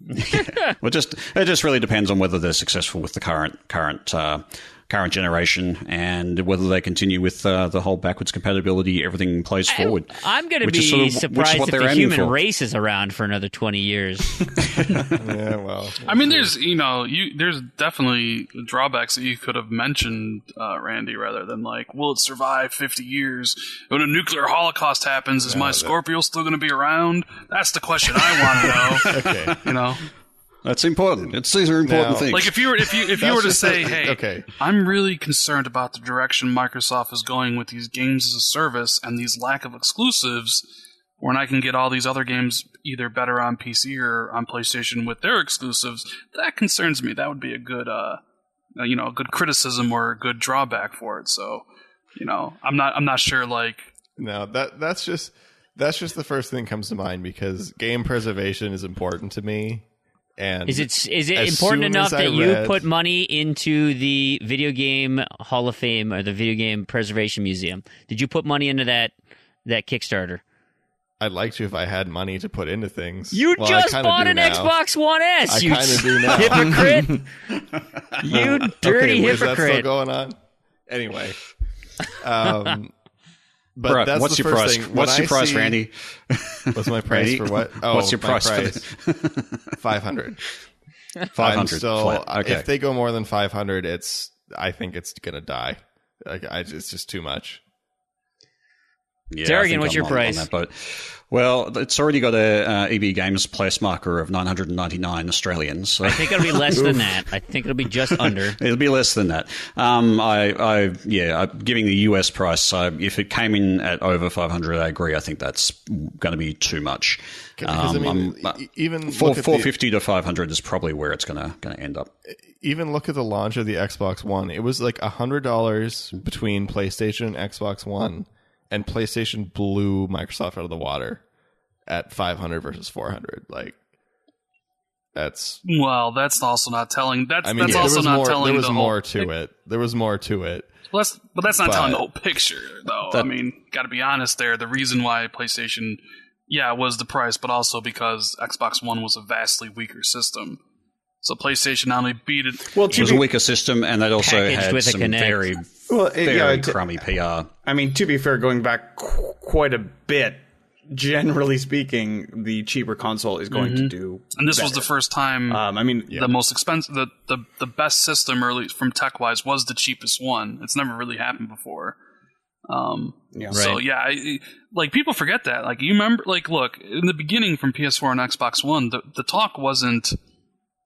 it just really depends on whether they're successful with the current generation, and whether they continue with the whole backwards compatibility, everything plays forward. I'm going to be surprised if the human race is around for another 20 years. Yeah, well. I mean, there's there's definitely drawbacks that you could have mentioned, Randy, rather than like, will it survive 50 years? When a nuclear holocaust happens, is my Scorpio still going to be around? That's the question I want to know. Okay. That's important. These are important things. Like if you were to say, hey, I'm really concerned about the direction Microsoft is going with these games as a service and these lack of exclusives, when I can get all these other games either better on PC or on PlayStation with their exclusives, that concerns me. That would be a good, a good criticism or a good drawback for it. So, I'm not sure. Like, no, that's just the first thing that comes to mind, because game preservation is important to me. And is it important enough that you put money into the Video Game Hall of Fame or the Video Game Preservation Museum? Did you put money into that Kickstarter? I'd like to if I had money to put into things. You just bought an Xbox One S. I kind of do now. Hypocrite. You dirty hypocrite. Is that still going on? Anyway. But right, that's what's the your first price? thing. What's your price, Randy? What's my price Randy? for what? Oh, what's your price? $500. $500. Okay. If they go more than 500, I think it's gonna die. It's just too much. Yeah, Tarragon, what's your price? On that boat. Well, it's already got a EB Games place marker of 999 Australian. So. I think it'll be less than that. I think it'll be just under. It'll be less than that. I'm giving the US price. So if it came in at over 500, I agree. I think that's going to be too much. Even 450 to 500 is probably where it's going to end up. Even look at the launch of the Xbox One. It was like $100 between PlayStation and Xbox One. And PlayStation blew Microsoft out of the water at 500 versus 400. Like, that's also not telling. That's also not telling. There was more to it. There was more to it. But that's not telling the whole picture, though. Got to be honest there. The reason why PlayStation, was the price, but also because Xbox One was a vastly weaker system. So PlayStation not only beat it. Well, it was a weaker system, and that also had some very crummy PR. I mean, to be fair, going back quite a bit, generally speaking, the cheaper console is going to do. And this was the first time. The most expensive, the best system, or at least from tech wise, was the cheapest one. It's never really happened before. So like people forget that. Like you remember, like look in the beginning from PS4 and Xbox One, the talk wasn't.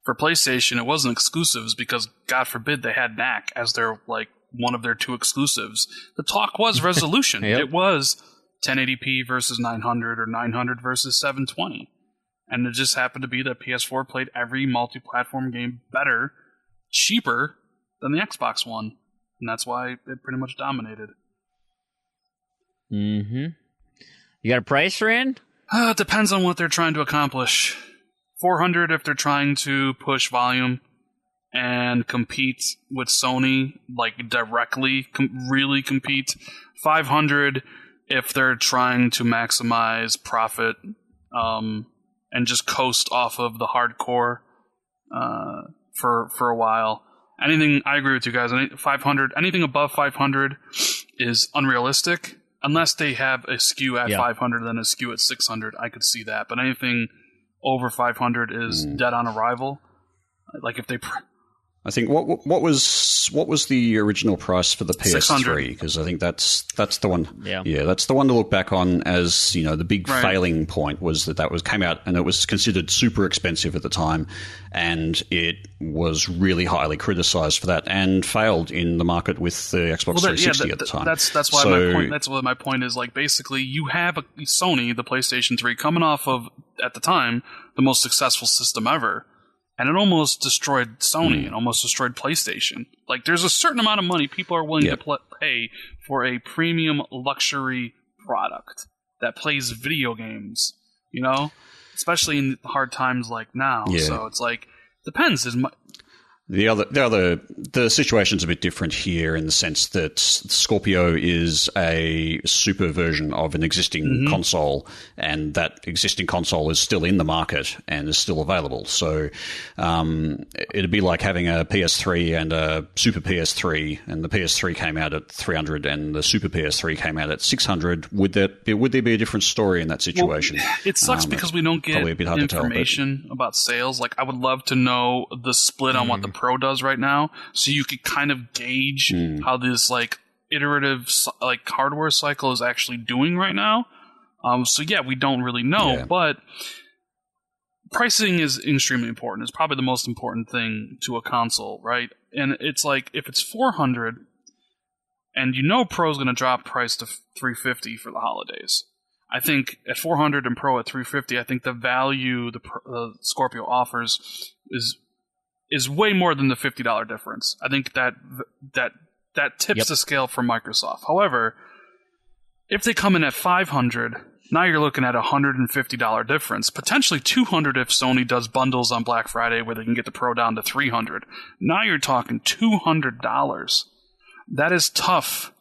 For PlayStation, it wasn't exclusives because, God forbid, they had NAC as their one of their two exclusives. The talk was resolution. Yep. It was 1080p versus 900 or 900 versus 720. And it just happened to be that PS4 played every multi-platform game better, cheaper than the Xbox One. And that's why it pretty much dominated. Mm-hmm. You got a price, Rand? It depends on what they're trying to accomplish. 400 if they're trying to push volume and compete with Sony, like directly, really compete. 500 if they're trying to maximize profit and just coast off of the hardcore for a while. Anything, I agree with you guys. 500, anything above 500 is unrealistic. Unless they have a SKU at 500, then a SKU at 600, I could see that. But anything over 500 is dead on arrival. Like if they, I think what was the original price for the PS3? Because I think that's the one. Yeah, that's the one to look back on as the big failing point was that came out and it was considered super expensive at the time, and it was really highly criticized for that and failed in the market with the Xbox 360 at the time. That's why my point. That's what my point is. Like basically, you have Sony, the PlayStation 3, coming off of at the time the most successful system ever. And it almost destroyed Sony and almost destroyed PlayStation. Like, there's a certain amount of money people are willing to pay for a premium luxury product that plays video games, especially in hard times like now. Yeah. So it's like, depends. The situation's a bit different here in the sense that Scorpio is a super version of an existing console, and that existing console is still in the market and is still available. So it'd be like having a PS3 and a Super PS3, and the PS3 came out at 300 and the Super PS3 came out at 600. Would there be a different story in that situation? Well, it sucks because we don't get information about sales. Like, I would love to know the split on what the Pro does right now, so you could kind of gauge how this like iterative like hardware cycle is actually doing right now. So yeah, we don't really know, but pricing is extremely important. It's probably the most important thing to a console, right? And it's like if it's 400, and Pro's going to drop price to 350 for the holidays. I think at 400 and Pro at 350, I think the value the Scorpio offers is way more than the $50 difference. I think that tips the scale for Microsoft. However, if they come in at 500, now you're looking at a $150 difference. Potentially 200 if Sony does bundles on Black Friday where they can get the Pro down to 300. Now you're talking $200. That is tough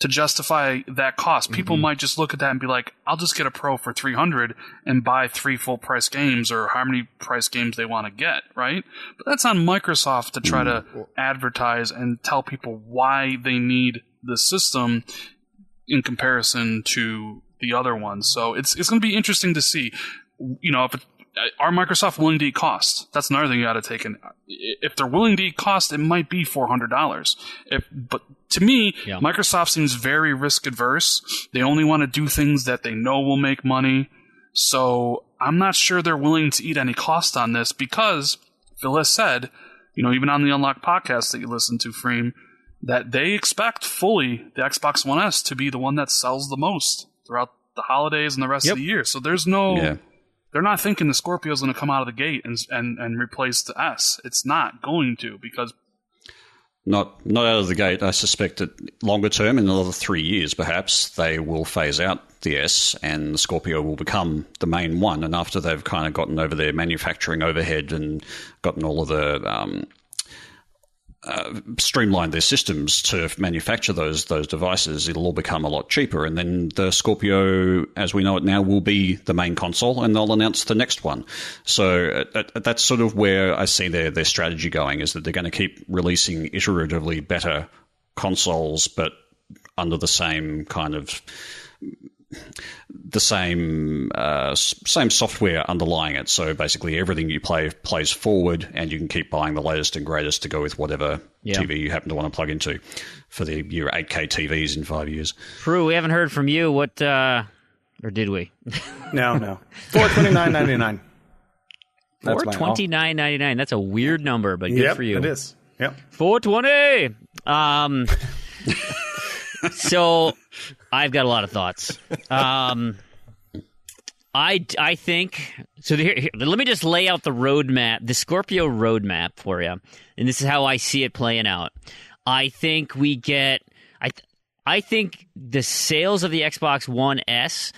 to justify that cost. People might just look at that and be like, I'll just get a Pro for 300 and buy 3 full price games, or how many price games they want to get, right? But that's on Microsoft to try to advertise and tell people why they need the system in comparison to the other ones. So it's going to be interesting to see, are Microsoft willing to eat cost? That's another thing you got to take in. If they're willing to eat cost, it might be $400. But to me, Microsoft seems very risk adverse. They only want to do things that they know will make money. So I'm not sure they're willing to eat any cost on this because Phil has said, even on the Unlocked podcast that you listen to, Fream, that they expect fully the Xbox One S to be the one that sells the most throughout the holidays and the rest of the year. So there's no... Yeah. They're not thinking the Scorpio is going to come out of the gate and replace the S. It's not going to, because... Not out of the gate. I suspect that longer term, in another 3 years perhaps, they will phase out the S and the Scorpio will become the main one. And after they've kind of gotten over their manufacturing overhead and gotten all of the... streamlined their systems to manufacture those devices, it'll all become a lot cheaper. And then the Scorpio, as we know it now, will be the main console, and they'll announce the next one. So that's sort of where I see their strategy going, is that they're going to keep releasing iteratively better consoles, but under the same kind of... the same software underlying it. So basically everything you play plays forward, and you can keep buying the latest and greatest to go with whatever TV you happen to want to plug into for your 8K TVs in 5 years. Proulx, we haven't heard from you. What, or did we? No. $429.99. $429.99. That's a weird number, but good for you. It is. Yep. $420. So I've got a lot of thoughts. I think so. Here, let me just lay out the roadmap, the Scorpio roadmap for you, and this is how I see it playing out. I think we get. I think the sales of the Xbox One S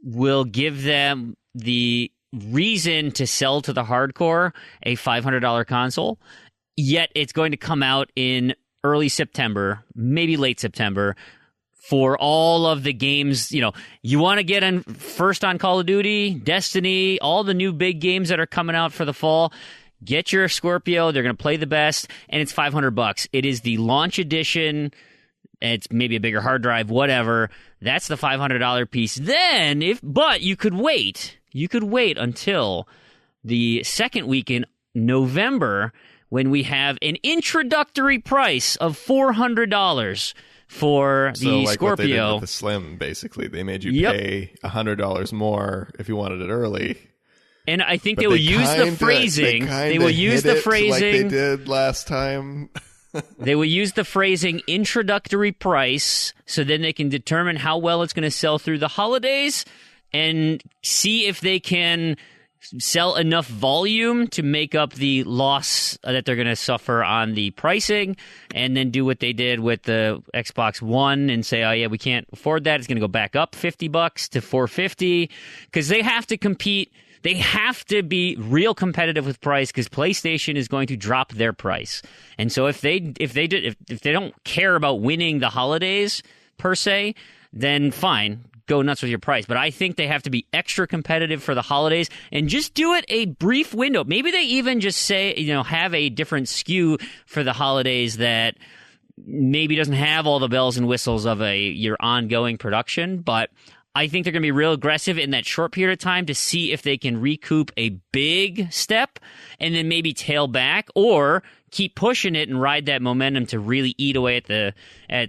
will give them the reason to sell to the hardcore a $500 console, yet it's going to come out in early September, maybe late September, for all of the games. You want to get in first on Call of Duty, Destiny, all the new big games that are coming out for the fall. Get your Scorpio. They're going to play the best, and it's $500. It is the launch edition. It's maybe a bigger hard drive, whatever. That's the $500 piece. Then, but you could wait. You could wait until the second week in November when we have an introductory price of $400 for the like Scorpio. What they did with the Slim, basically, they made you pay $100 more if you wanted it early. And I think they will use the phrasing. They will use the phrasing like they did last time. They will use the phrasing introductory price, so then they can determine how well it's going to sell through the holidays and see if they can sell enough volume to make up the loss that they're going to suffer on the pricing, and then do what they did with the Xbox One and say, oh yeah, we can't afford that. It's going to go back up $50 to $450, because they have to compete. They have to be real competitive with price, because PlayStation is going to drop their price. And so if they don't care about winning the holidays per se, then fine, go nuts with your price. But I think they have to be extra competitive for the holidays and just do it a brief window. Maybe they even just say, have a different SKU for the holidays that maybe doesn't have all the bells and whistles of your ongoing production, but I think they're going to be real aggressive in that short period of time to see if they can recoup a big step and then maybe tail back, or keep pushing it and ride that momentum to really eat away at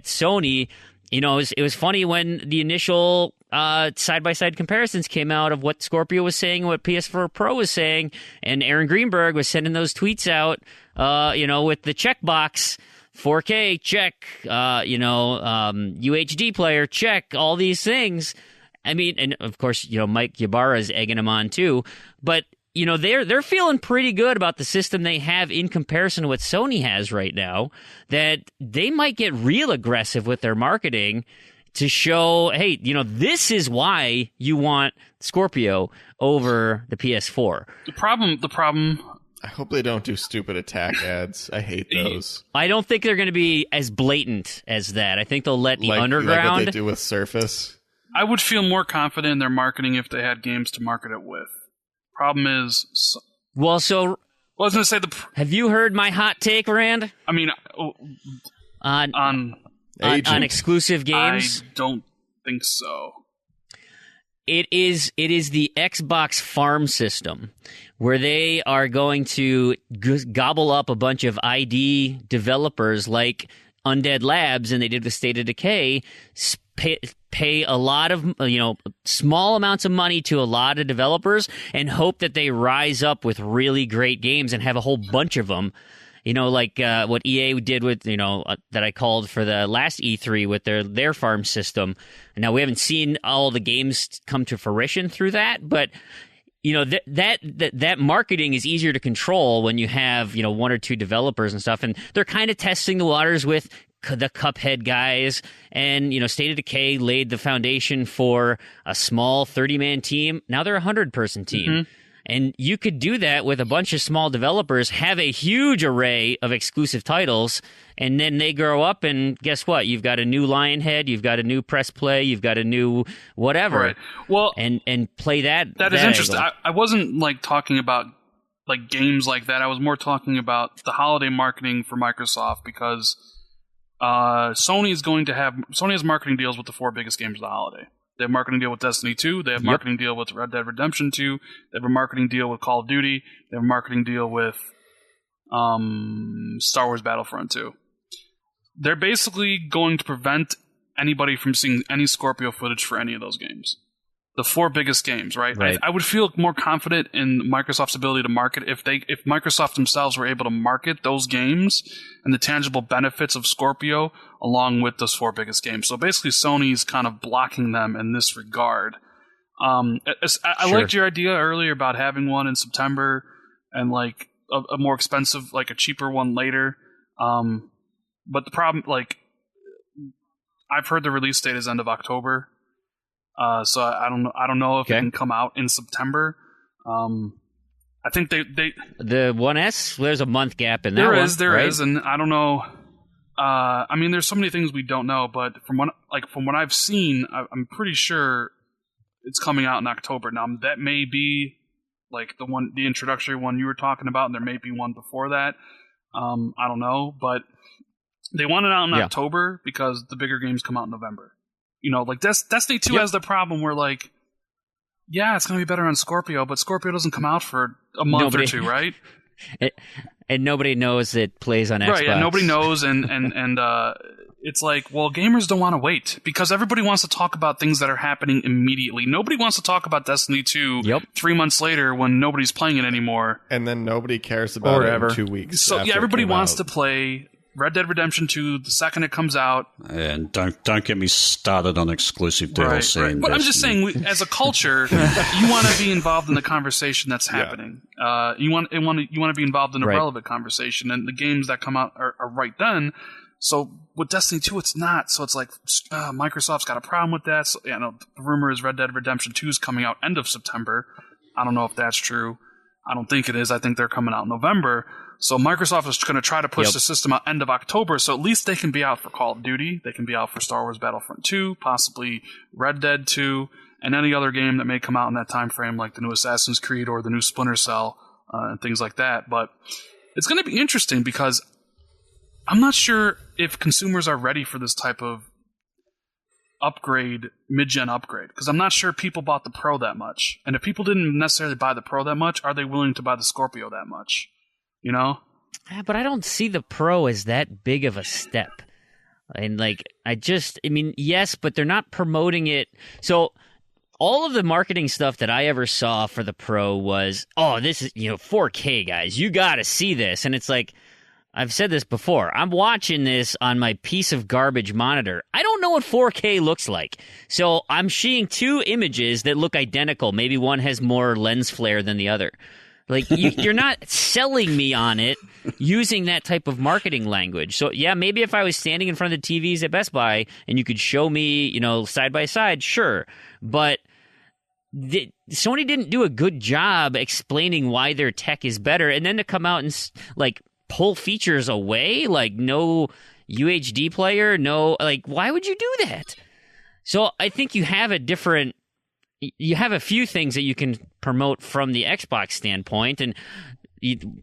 Sony. It was funny when the initial side-by-side comparisons came out of what Scorpio was saying and what PS4 Pro was saying, and Aaron Greenberg was sending those tweets out, with the checkbox. 4K, check, UHD player, check, all these things. I mean, and of course, Mike Ybarra is egging him on too, but they're feeling pretty good about the system they have in comparison to what Sony has right now, that they might get real aggressive with their marketing to show, hey, this is why you want Scorpio over the PS4. The problem. I hope they don't do stupid attack ads. I hate those. I don't think they're going to be as blatant as that. I think they'll let the underground... Like what they do with Surface. I would feel more confident in their marketing if they had games to market it with. Problem is... Well, I was going to say have you heard my hot take, Rand? I mean... On exclusive games? I don't think so. It is the Xbox farm system, where they are going to gobble up a bunch of ID developers like Undead Labs, and they did with State of Decay, pay a lot of, small amounts of money to a lot of developers and hope that they rise up with really great games and have a whole bunch of them. Like what EA did with, that I called for the last E3 with their farm system. Now, we haven't seen all the games come to fruition through that, but, that marketing is easier to control when you have, one or two developers and stuff. And they're kind of testing the waters with the Cuphead guys, and State of Decay laid the foundation for a small 30-man team. Now they're a 100-person team. Mm-hmm. And you could do that with a bunch of small developers, have a huge array of exclusive titles, and then they grow up, and guess what? You've got a new Lionhead, you've got a new Press Play, you've got a new whatever. Right. Well, and play that. That is interesting. I wasn't talking about games like that. I was more talking about the holiday marketing for Microsoft, because Sony has marketing deals with the 4 biggest games of the holiday. They have a marketing deal with Destiny 2. They have a marketing deal with Red Dead Redemption 2. They have a marketing deal with Call of Duty. They have a marketing deal with Star Wars Battlefront 2. They're basically going to prevent anybody from seeing any Scorpio footage for any of those games. The 4 biggest games, right? I would feel more confident in Microsoft's ability to market if Microsoft themselves were able to market those games and the tangible benefits of Scorpio along with those 4 biggest games. So basically, Sony's kind of blocking them in this regard. I liked your idea earlier about having one in September and a more expensive, a cheaper one later. But the problem, I've heard the release date is end of October. So I don't know if it can come out in September. I think they the 1S. There's a month gap in there. There is, and I don't know. I mean, there's so many things we don't know, but from what I've seen, I'm pretty sure it's coming out in October. Now that may be like the introductory one you were talking about, and there may be one before that. I don't know, but they want it out in October because the bigger games come out in November. You know, like Destiny 2 has the problem where like, yeah, it's going to be better on Scorpio, but Scorpio doesn't come out for a month or two, right? And nobody knows it plays on Xbox. Right, and nobody knows, and it's like, well, gamers don't want to wait because everybody wants to talk about things that are happening immediately. Nobody wants to talk about Destiny 2 3 months later when nobody's playing it anymore. And then nobody cares about it in 2 weeks. So yeah, everybody wants to play Red Dead Redemption 2 the second it comes out. And don't get me started on exclusive DLC. Right. But I'm just saying, as a culture, you want to be involved in the conversation that's happening. You want to be involved in a relevant conversation, and the games that come out are right then. So with Destiny 2, it's not. So it's like Microsoft's got a problem with that. So, the rumor is Red Dead Redemption 2 is coming out end of September. I don't know if that's true. I don't think it is. I think they're coming out in November. So Microsoft is going to try to push the system out end of October, so at least they can be out for Call of Duty. They can be out for Star Wars Battlefront 2, possibly Red Dead 2, and any other game that may come out in that time frame, like the new Assassin's Creed or the new Splinter Cell and things like that. But it's going to be interesting because I'm not sure if consumers are ready for this type of upgrade, mid-gen upgrade, because I'm not sure people bought the Pro that much. And if people didn't necessarily buy the Pro that much, are they willing to buy the Scorpio that much? You know? Yeah, but I don't see the Pro as that big of a step. And yes, but they're not promoting it. So all of the marketing stuff that I ever saw for the Pro was, this is, 4K, guys. You got to see this. And it's like, I've said this before. I'm watching this on my piece of garbage monitor. I don't know what 4K looks like. So I'm seeing two images that look identical. Maybe one has more lens flare than the other. Like, you're not selling me on it using that type of marketing language. So, yeah, maybe if I was standing in front of the TVs at Best Buy and you could show me, side by side, sure. But Sony didn't do a good job explaining why their tech is better. And then to come out and, pull features away, like no UHD player, why would you do that? So I think you have a few things that you can promote from the Xbox standpoint, and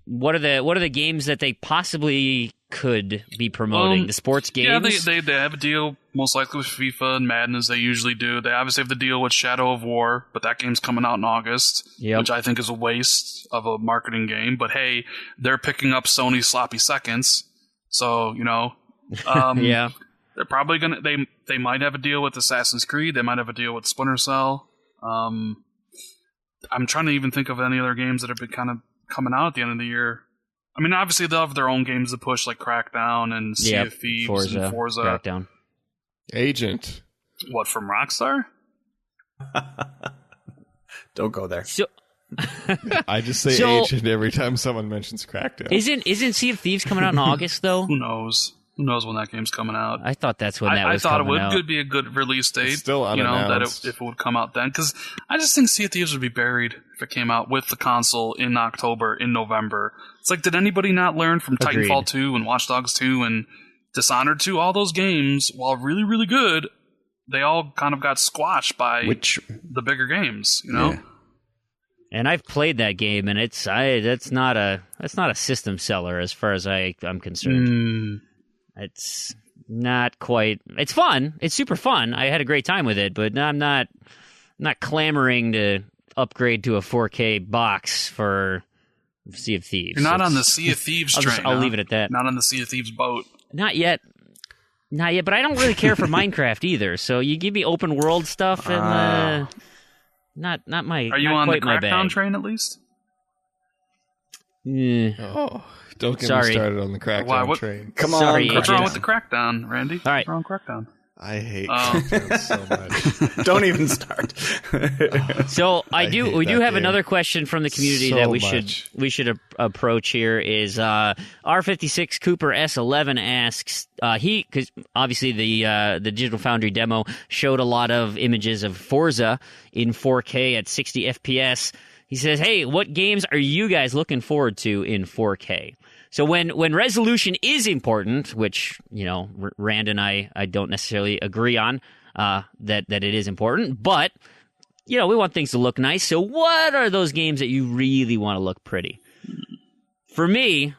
what are the games that they possibly could be promoting? The sports games? Yeah, they have a deal most likely with FIFA and Madden, as they usually do. They obviously have the deal with Shadow of War, but that game's coming out in August, which I think is a waste of a marketing game. But hey, they're picking up Sony's sloppy seconds, so yeah, they're probably gonna. They might have a deal with Assassin's Creed. They might have a deal with Splinter Cell. I'm trying to even think of any other games that have been kind of coming out at the end of the year. I mean, obviously they'll have their own games to push, like Crackdown and Sea of Thieves and Forza. Crackdown. Agent. What, from Rockstar? Don't go there. So, I just say Agent every time someone mentions Crackdown. Isn't Sea of Thieves coming out in August, though? Who knows? Who knows when that game's coming out? I thought that's when that was coming out. I thought it would be a good release date. It's still unannounced. That if it would come out then. Because I just think Sea of Thieves would be buried if it came out with the console in October, in November. It's like, did anybody not learn from Agreed. Titanfall 2 and Watch Dogs 2 and Dishonored 2? All those games, while really, really good, they all kind of got squashed by the bigger games, Yeah. And I've played that game, and that's not a system seller as far as I'm concerned. It's not quite. It's fun. It's super fun. I had a great time with it, but I'm not clamoring to upgrade to a 4K box for Sea of Thieves. You're not on the Sea of Thieves train. I'll leave it at that. Not on the Sea of Thieves boat. Not yet. But I don't really care for Minecraft either. So you give me open world stuff and not my. Are you not on the quite Crackdown train at least? Oh, don't get me started on the Crackdown train. Come on. Sorry, What's wrong with the Crackdown, Randy? All right. What's wrong with Crackdown? I hate Crackdown so much. Don't even start. So we do have game another question from the community so that we much. should approach here. Is R56 Cooper S11 asks because obviously the Digital Foundry demo showed a lot of images of Forza in 4K at 60 FPS. He says, "Hey, what games are you guys looking forward to in 4K?" So when resolution is important, which, Rand and I don't necessarily agree on, that it is important, but, we want things to look nice. So what are those games that you really want to look pretty? For me,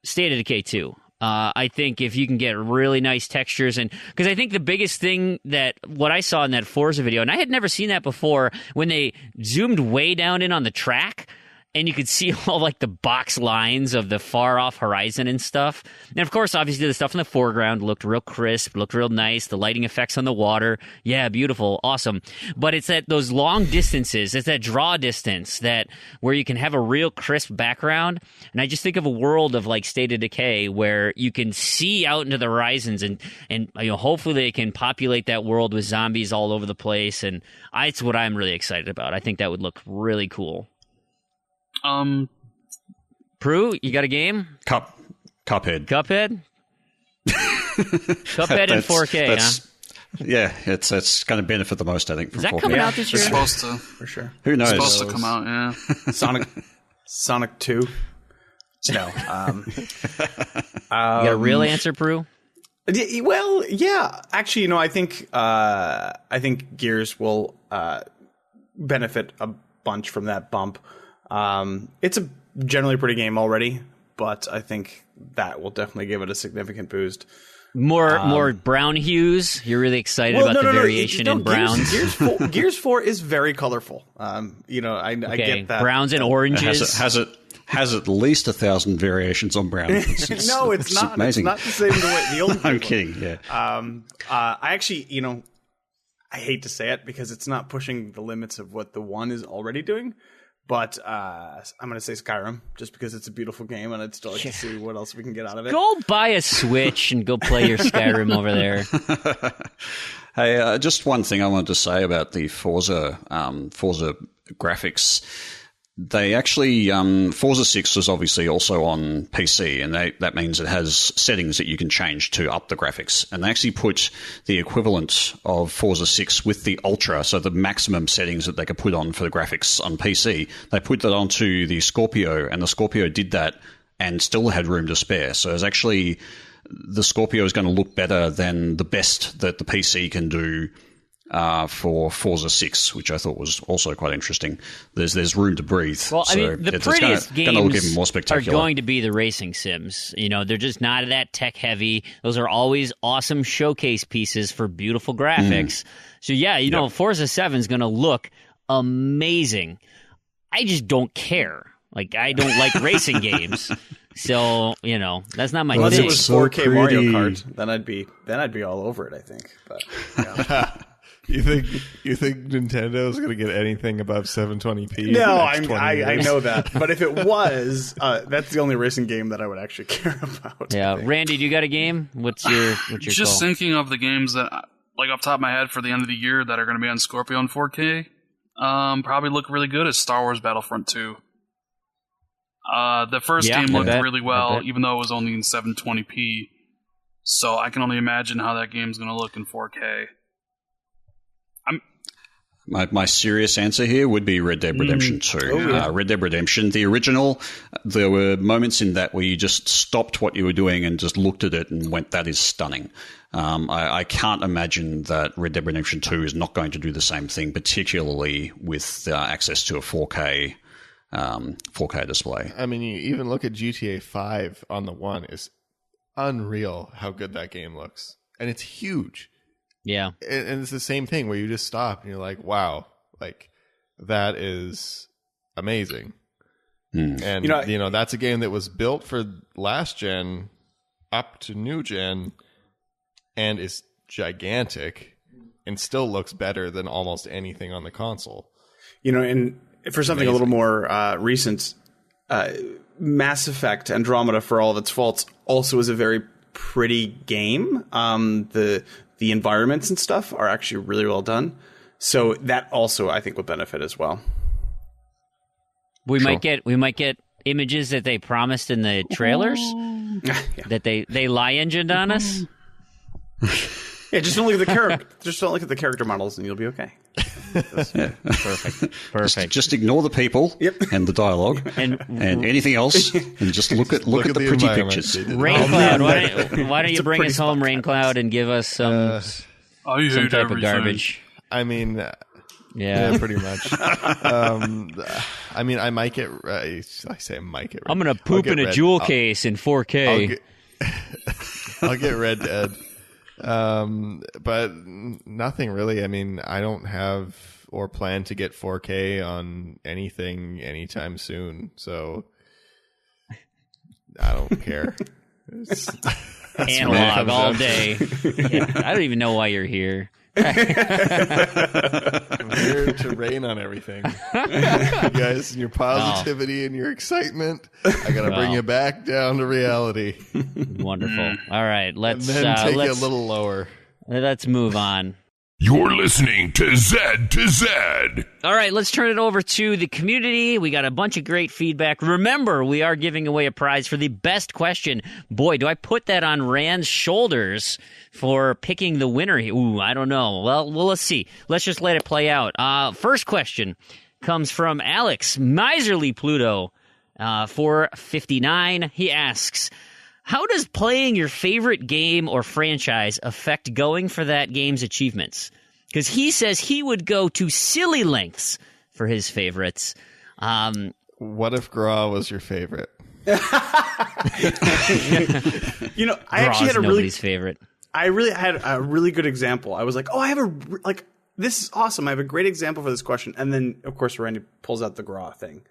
State of Decay 2. I think if you can get really nice textures, and because I think the biggest thing what I saw in that Forza video, and I had never seen that before, when they zoomed way down in on the track, and you could see all like the box lines of the far off horizon and stuff. And of course, obviously the stuff in the foreground looked real crisp, looked real nice. The lighting effects on the water. Yeah, beautiful. Awesome. But it's those long distances. It's that draw distance where you can have a real crisp background. And I just think of a world of like State of Decay where you can see out into the horizons and hopefully they can populate that world with zombies all over the place. And it's what I'm really excited about. I think that would look really cool. Proulx, you got a game? Cuphead. Cuphead in 4K, huh? Yeah, it's going to benefit the most, I think. From Is that 4K. coming out this year? It's supposed to. For sure. Who knows? It's supposed to come out, yeah. Sonic 2. No. You got a real answer, Proulx? Well, yeah. Actually, I think Gears will benefit a bunch from that bump. It's a generally pretty game already, but I think that will definitely give it a significant boost. More brown hues. You're really excited about the variation in browns. Gears 4 is very colorful. I get that. Browns and oranges. Has at least 1,000 variations on brown. No, it's not. Amazing. It's not the same the old. I'm kidding. Yeah. I actually, I hate to say it because it's not pushing the limits of what the one is already doing. But I'm going to say Skyrim, just because it's a beautiful game, and I'd still like to see what else we can get out of it. Go buy a Switch and go play your Skyrim over there. Hey, just one thing I wanted to say about the Forza graphics. They actually, Forza 6 is obviously also on PC, and that means it has settings that you can change to up the graphics. And they actually put the equivalent of Forza 6 with the Ultra, so the maximum settings that they could put on for the graphics on PC. They put that onto the Scorpio, and the Scorpio did that and still had room to spare. So it's actually, the Scorpio is going to look better than the best that the PC can do for Forza 6, which I thought was also quite interesting. There's room to breathe. Well, I mean, the prettiest games look even more spectacular. are going to be the racing sims. They're just not that tech heavy. Those are always awesome showcase pieces for beautiful graphics. So yeah, Forza 7 is going to look amazing. I just don't care. Like, I don't like racing games. So, that's not my thing. Unless it was So 4K Mario pretty. Kart, then I'd be all over it, I think. But yeah. You think Nintendo is going to get anything above 720p? No, I know that. But if it was, that's the only racing game that I would actually care about. Yeah, Randy, do you got a game? What's your Just call? thinking of the games that, like off the top of my head, for the end of the year that are going to be on Scorpio in 4K, probably look really good as Star Wars Battlefront 2. The first game looked really well, even though it was only in 720p. So I can only imagine how that game's going to look in 4K. My serious answer here would be Red Dead Redemption 2. Oh, yeah. Red Dead Redemption, the original, there were moments in that where you just stopped what you were doing and just looked at it and went, that is stunning. I can't imagine that Red Dead Redemption 2 is not going to do the same thing, particularly with access to a 4K display. I mean, you even look at GTA 5 on the One. It's unreal how good that game looks. And it's huge. Yeah. And it's the same thing where you just stop and you're like, wow, like that is amazing. And, that's a game that was built for last gen up to new gen and is gigantic and still looks better than almost anything on the console. And for something a little more recent, Mass Effect Andromeda, for all of its faults, also is a very pretty game. The environments and stuff are actually really well done. So that also, I think, would benefit as well. We might get images that they promised in the trailers that they lie engined on us. Yeah, just don't look at the character. Just don't look at the character models, and you'll be okay. Perfect. Just ignore the people and the dialogue and anything else, and just look at the pretty pictures. Raincloud, why don't you bring us home, Raincloud, and give us some type of garbage? I mean, yeah, pretty much. I mean, I might get. I say I might get. I'm gonna poop in a jewel case in 4K. I'll get Red Dead. But nothing really. I mean, I don't have or plan to get 4K on anything anytime soon, so I don't care. Analog all day. Yeah, I don't even know why you're here. I'm here to rain on everything. You guys, and your positivity and your excitement. I gotta bring you back down to reality. Wonderful. All right, let's and then take it a little lower. Let's move on. You're listening to Zed to Zed. All right, let's turn it over to the community. We got a bunch of great feedback. Remember, we are giving away a prize for the best question. Boy, do I put that on Rand's shoulders for picking the winner here. Ooh, I don't know. Well, let's see. Let's just let it play out. First question comes from Alex, Miserly Pluto, 459. He asks, how does playing your favorite game or franchise affect going for that game's achievements? Because he says he would go to silly lengths for his favorites. What if Gra was your favorite? I actually had nobody's favorite. I really had a really good example. I was like, oh, I have this is awesome. I have a great example for this question. And then, of course, Randy pulls out the Gra thing.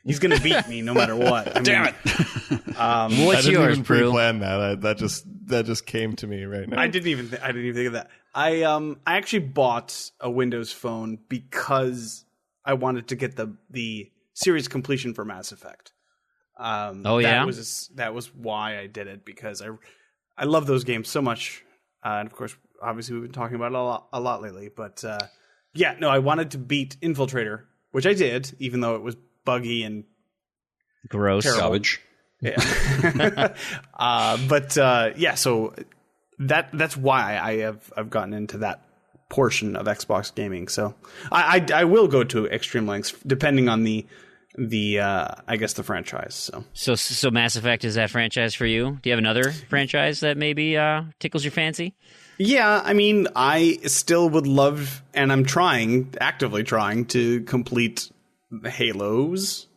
He's going to beat me no matter what. Damn it. What's I didn't yours, even pre-plan that. That just came to me right now. I didn't even think of that. I actually bought a Windows phone because I wanted to get the series completion for Mass Effect. That was why I did it, because I love those games so much. And of course, obviously we've been talking about it a lot lately, but I wanted to beat Infiltrator, which I did, even though it was buggy and gross, terrible. Garbage. Yeah. So that's why I've gotten into that portion of Xbox gaming. So I will go to extreme lengths depending on the I guess the franchise. So Mass Effect is that franchise for you? Do you have another franchise that maybe tickles your fancy? Yeah, I mean, I still would love, and I'm actively trying to complete the Halos.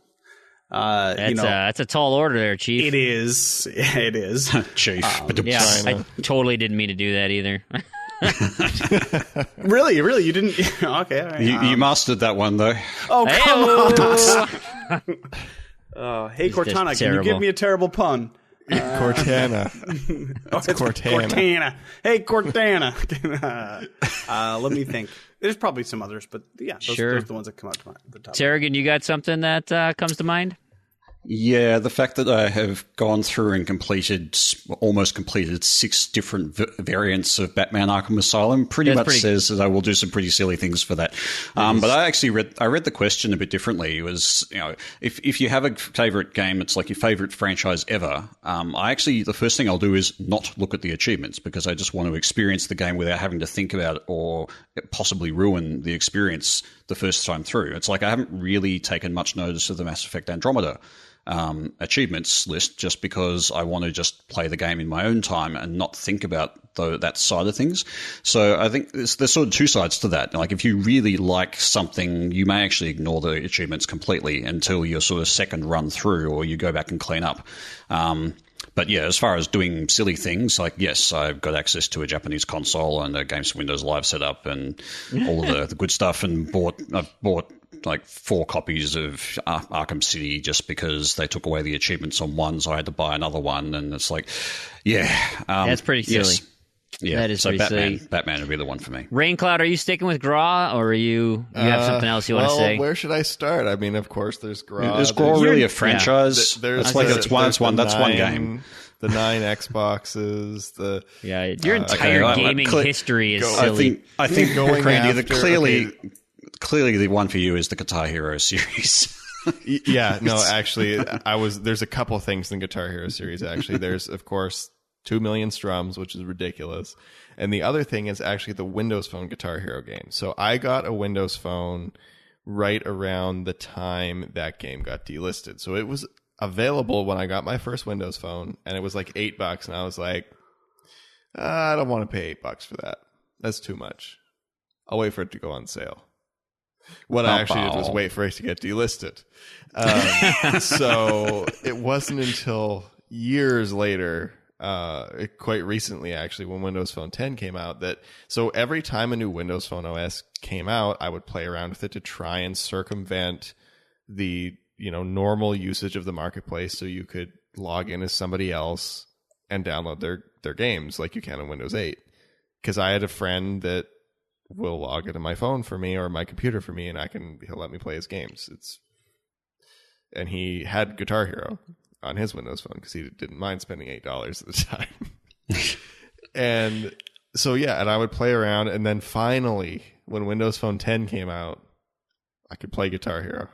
That's a tall order there, Chief. It is. Chief. I totally didn't mean to do that either. Really, you didn't. Okay, all right. You mastered that one though. Oh, come on. Hey, Cortana, can you give me a terrible pun? Cortana. It's Cortana. Hey, Cortana. Let me think. There's probably some others, but yeah, those are the ones that come up to the top. Tarragon, you got something that comes to mind? Yeah, the fact that I have gone through and almost completed 6 different variants of Batman Arkham Asylum pretty much says that I will do some pretty silly things for that. But I actually read the question a bit differently. It was, if you have a favorite game, it's like your favorite franchise ever. The first thing I'll do is not look at the achievements, because I just want to experience the game without having to think about it or possibly ruin the experience the first time through. It's like I haven't really taken much notice of the Mass Effect Andromeda achievements list, just because I want to just play the game in my own time and not think about that side of things. So I think there's sort of 2 sides to that. Like, if you really like something, you may actually ignore the achievements completely until your sort of second run through, or you go back and clean up. But yeah, as far as doing silly things, like, yes, I've got access to a Japanese console and a Games Windows Live setup and all of the good stuff, and I've bought like 4 copies of Arkham City just because they took away the achievements on one, so I had to buy another one, and it's like, that's pretty silly. Yes. Yeah, that is pretty silly. Batman would be the one for me. Raincloud, are you sticking with Gra, or are you have something else you want to say? Where should I start? I mean, of course, there's Gra. Is Gra really a franchise? That's one game. the 9 Xboxes, the your entire gaming history is silly. I think going Randy, after, clearly the one for you is the Guitar Hero series. Yeah, no, actually, there's a couple things in the Guitar Hero series, actually. There's, of course, 2 Million Strums, which is ridiculous. And the other thing is actually the Windows Phone Guitar Hero game. So I got a Windows Phone right around the time that game got delisted. So it was available when I got my first Windows Phone, and it was like $8, and I was like, I don't want to pay $8 for that. That's too much. I'll wait for it to go on sale. What I actually did was wait for it to get delisted. So it wasn't until years later, quite recently actually, when Windows Phone 10 came out, so every time a new Windows Phone OS came out, I would play around with it to try and circumvent the normal usage of the marketplace, so you could log in as somebody else and download their games like you can on Windows 8. Because I had a friend that will log into my phone for me or my computer for me, and he'll let me play his games. And he had Guitar Hero on his Windows Phone because he didn't mind spending $8 at the time. And so and I would play around, and then finally, when Windows Phone 10 came out, I could play Guitar Hero,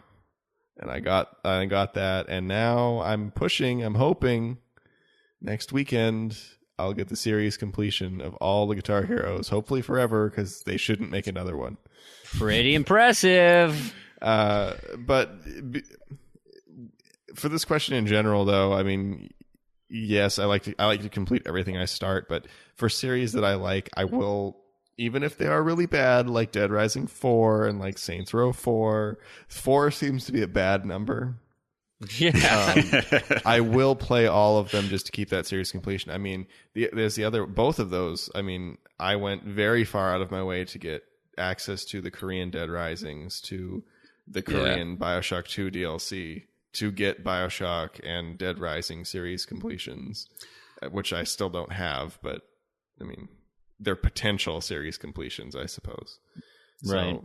and I got that, and now I'm hoping next weekend I'll get the series completion of all the Guitar Heroes, hopefully forever, because they shouldn't make another one. Pretty impressive. But for this question in general, though, I mean, yes, I like to complete everything I start, but for series that I like, I will, even if they are really bad, like Dead Rising 4 and like Saints Row 4. 4 seems to be a bad number. Yeah. I will play all of them just to keep that series completion. I mean, there's both of those. I mean, I went very far out of my way to get access to the Korean Dead Risings, to the Korean BioShock 2 DLC, to get BioShock and Dead Rising series completions, which I still don't have, but I mean, they're potential series completions, I suppose. Right. So,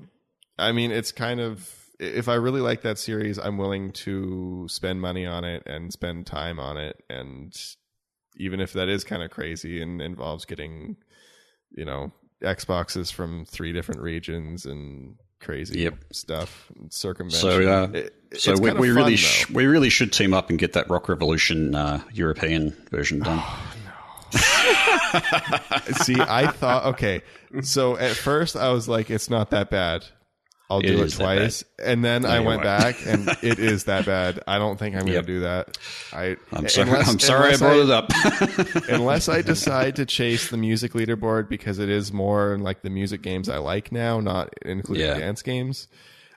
I mean, it's kind of, if I really like that series, I'm willing to spend money on it and spend time on it. And even if that is kind of crazy and involves getting, Xboxes from 3 different regions and crazy stuff, circumvention. So we really should team up and get that Rock Revolution European version done. See, I thought, okay, so at first I was like, it's not that bad. I'll do it twice. And then I went back, and it is that bad. I don't think I'm going to do that. I'm sorry I brought it up. Unless I decide to chase the music leaderboard, because it is more like the music games I like now, not including dance games.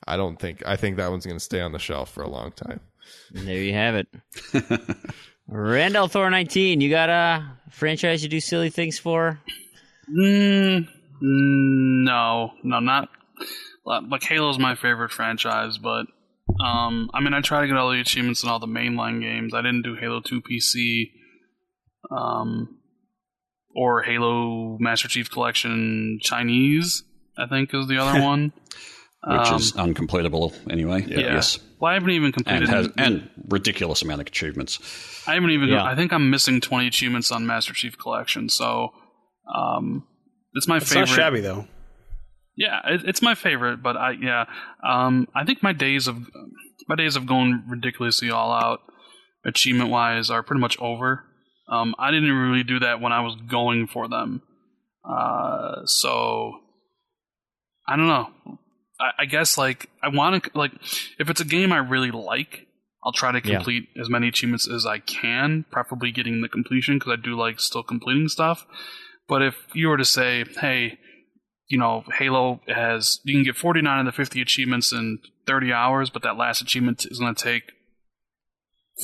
I think that one's going to stay on the shelf for a long time. There you have it. Rand al Thor 19, you got a franchise you do silly things for? No, not. Like, Halo's my favorite franchise, but I mean, I try to get all the achievements in all the mainline games. I didn't do Halo 2 PC, or Halo Master Chief Collection Chinese, I think is the other one. Which is uncompletable anyway. Yeah. Yes. Well, I haven't even completed and ridiculous amount of achievements. I haven't even. I think I'm missing 20 achievements on Master Chief Collection. So, it's my favorite. It's not shabby though. Yeah, it's my favorite, but I think my days of going ridiculously all out achievement wise are pretty much over. I didn't really do that when I was going for them, so I don't know. I guess like I want to, like, if it's a game I really like, I'll try to complete as many achievements as I can, preferably getting the completion, because I do like still completing stuff. But if you were to say, hey, Halo you can get 49 of the 50 achievements in 30 hours, but that last achievement is going to take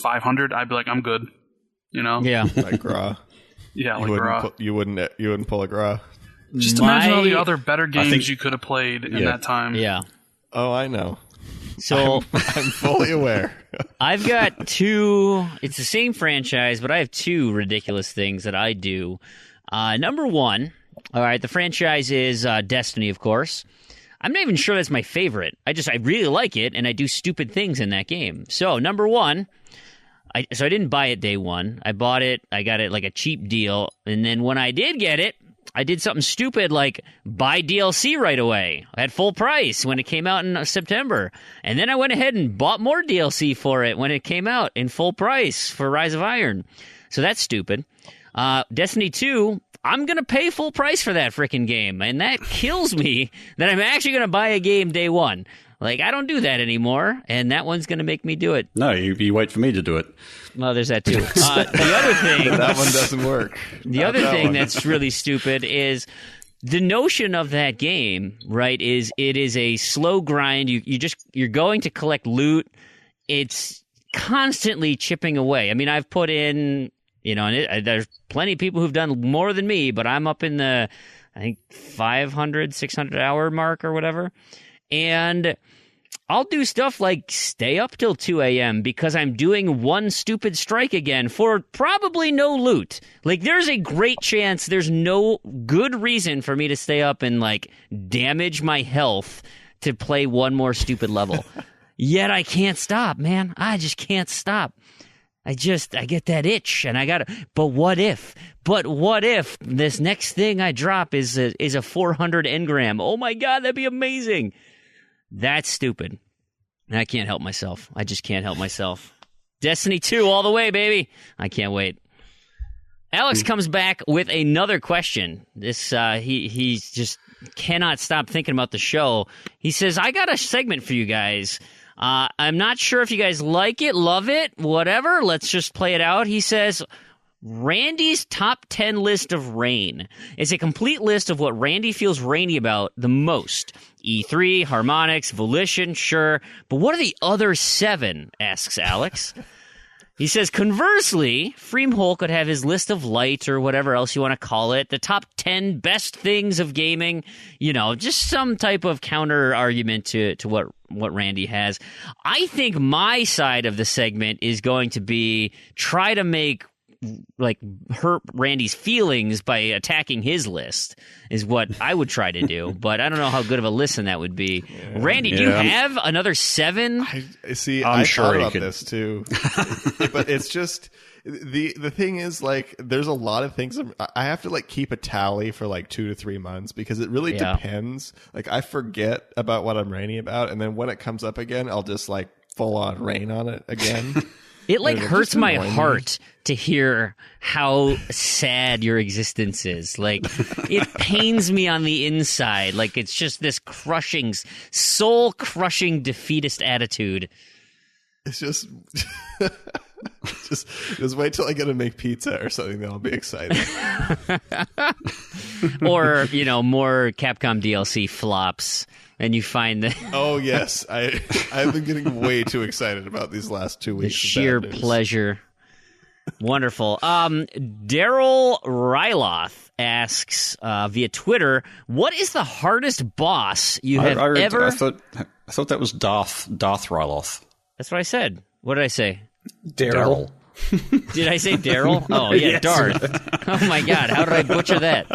500, I'd be like, I'm good. Yeah. Like Gra. Yeah, like Gra. You wouldn't pull a Gra. Just imagine all the other better games you could have played in that time. Yeah. Oh, I know. So I'm fully aware. I've got 2. It's the same franchise, but I have 2 ridiculous things that I do. Number 1. All right, the franchise is Destiny, of course. I'm not even sure that's my favorite. I really like it, and I do stupid things in that game. So, number 1, So I didn't buy it day one. I got it like a cheap deal, and then when I did get it, I did something stupid like buy DLC right away at full price when it came out in September. And then I went ahead and bought more DLC for it when it came out in full price for Rise of Iron. So that's stupid. Destiny 2, I'm going to pay full price for that freaking game. And that kills me that I'm actually going to buy a game day one. Like, I don't do that anymore, and that one's going to make me do it. No, you wait for me to do it. Well, there's that too. The other thing... that one doesn't work. The other thing that's really stupid is the notion of that game, right, is it is a slow grind. You're going to collect loot. It's constantly chipping away. I mean, I've put in, and there's plenty of people who've done more than me, but I'm up in the, I think, 500, 600-hour mark or whatever. And I'll do stuff like stay up till 2 a.m. because I'm doing one stupid strike again for probably no loot. Like, there's a great chance there's no good reason for me to stay up and, like, damage my health to play one more stupid level. Yet I can't stop, man. I just can't stop. I get that itch, and I gotta. But what if this next thing I drop is a 400 engram? Oh my god, that'd be amazing. That's stupid. I can't help myself. I just can't help myself. Destiny 2 all the way, baby. I can't wait. Alex comes back with another question. This he just cannot stop thinking about the show. He says, I got a segment for you guys. I'm not sure if you guys like it, love it, whatever. Let's just play it out. He says, Randy's top 10 list of rain. It's a complete list of what Randy feels rainy about the most. E3, Harmonix, Volition, sure. But what are the other 7, asks Alex. He says, conversely, Fream Hole could have his list of light or whatever else you want to call it, the top 10 best things of gaming, just some type of counter argument to what Randy has. I think my side of the segment is going to be try to make hurt Randy's feelings by attacking his list is what I would try to do, but I don't know how good of a listen that would be. Yeah. Randy, do you have another 7? I thought about this too, but it's just the thing is, like, there's a lot of things I have to keep a tally for 2 to 3 months because it really depends. Like, I forget about what I'm ranting about, and then when it comes up again, I'll just full on rain on it again. It hurts my heart to hear how sad your existence is. It pains me on the inside. It's just this crushing, soul-crushing defeatist attitude. It's just... just wait till I get to make pizza or something, then I'll be excited. Or, more Capcom DLC flops. And you find that... Oh, yes. I've been getting way too excited about these last 2 weeks. The sheer pleasure. Wonderful. Daryl Ryloth asks via Twitter, what is the hardest boss you have ever... I thought that was Darth Ryloth. That's what I said. What did I say? Daryl. Did I say Daryl? Oh, yeah, yes. Darth. Oh, my God. How did I butcher that?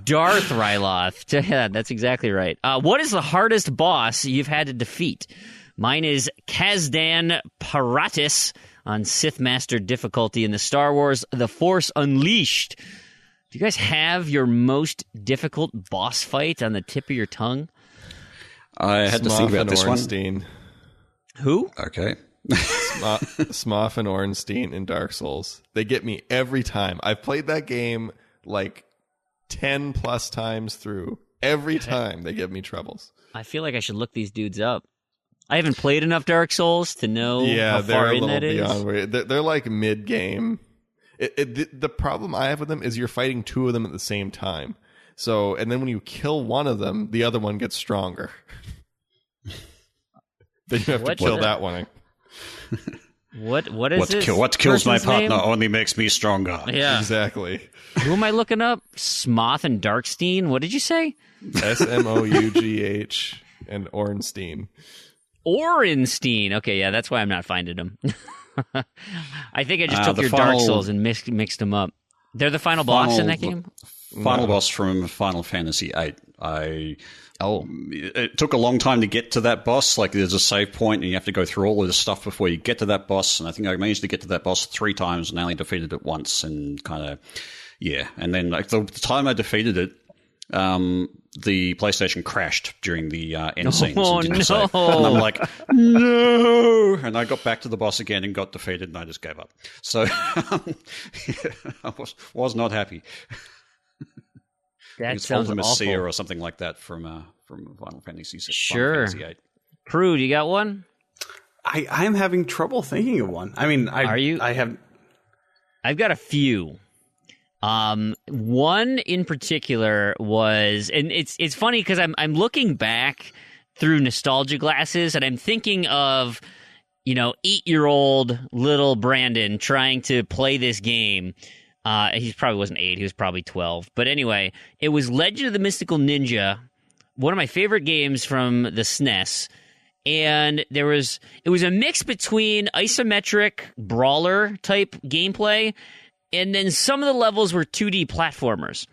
Darth Ryloth. Yeah, that's exactly right. What is the hardest boss you've had to defeat? Mine is Kazdan Paratus on Sith Master difficulty in the Star Wars The Force Unleashed. Do you guys have your most difficult boss fight on the tip of your tongue? I had to think about this one. Who? Okay. Smough and Ornstein in Dark Souls. They get me every time. I've played that game 10 plus times through. Every time they give me troubles. I feel like I should look these dudes up. I haven't played enough Dark Souls to know how they're far a in little that beyond is. They're mid-game. The problem I have with them is you're fighting 2 of them at the same time. So, and then when you kill one of them, the other one gets stronger. Then you have to kill that one. What is this? What kills my partner name? only makes me stronger. Yeah, exactly. Who am I looking up? Smough and Darkstein. What did you say? Smough and Ornstein. Orenstein. Okay, yeah, that's why I'm not finding them. I think I just took your final, Dark Souls and mixed them up. They're the final boss in that game? Final boss from Final Fantasy VIII. It took a long time to get to that boss. Like, there's a save point, and you have to go through all of this stuff before you get to that boss. And I think I managed to get to that boss 3 times and only defeated it once. And kind of, yeah. And then like the time I defeated it, the PlayStation crashed during the end scenes. And didn't save. And I'm like, no! And I got back to the boss again and got defeated, and I just gave up. So I was not happy. That it's sounds Ultimate awful. Seer or something like that from Final Fantasy VI. Sure. Final Fantasy VIII. Proulx, you got one? I am having trouble thinking of one. I mean, Are you? I've got a few. One in particular was, and it's funny because I'm looking back through nostalgia glasses, and I'm thinking of, 8-year-old little Brandon trying to play this game. He probably wasn't 8, he was probably 12. But anyway, it was Legend of the Mystical Ninja, one of my favorite games from the SNES. And it was a mix between isometric brawler type gameplay, and then some of the levels were 2D platformers.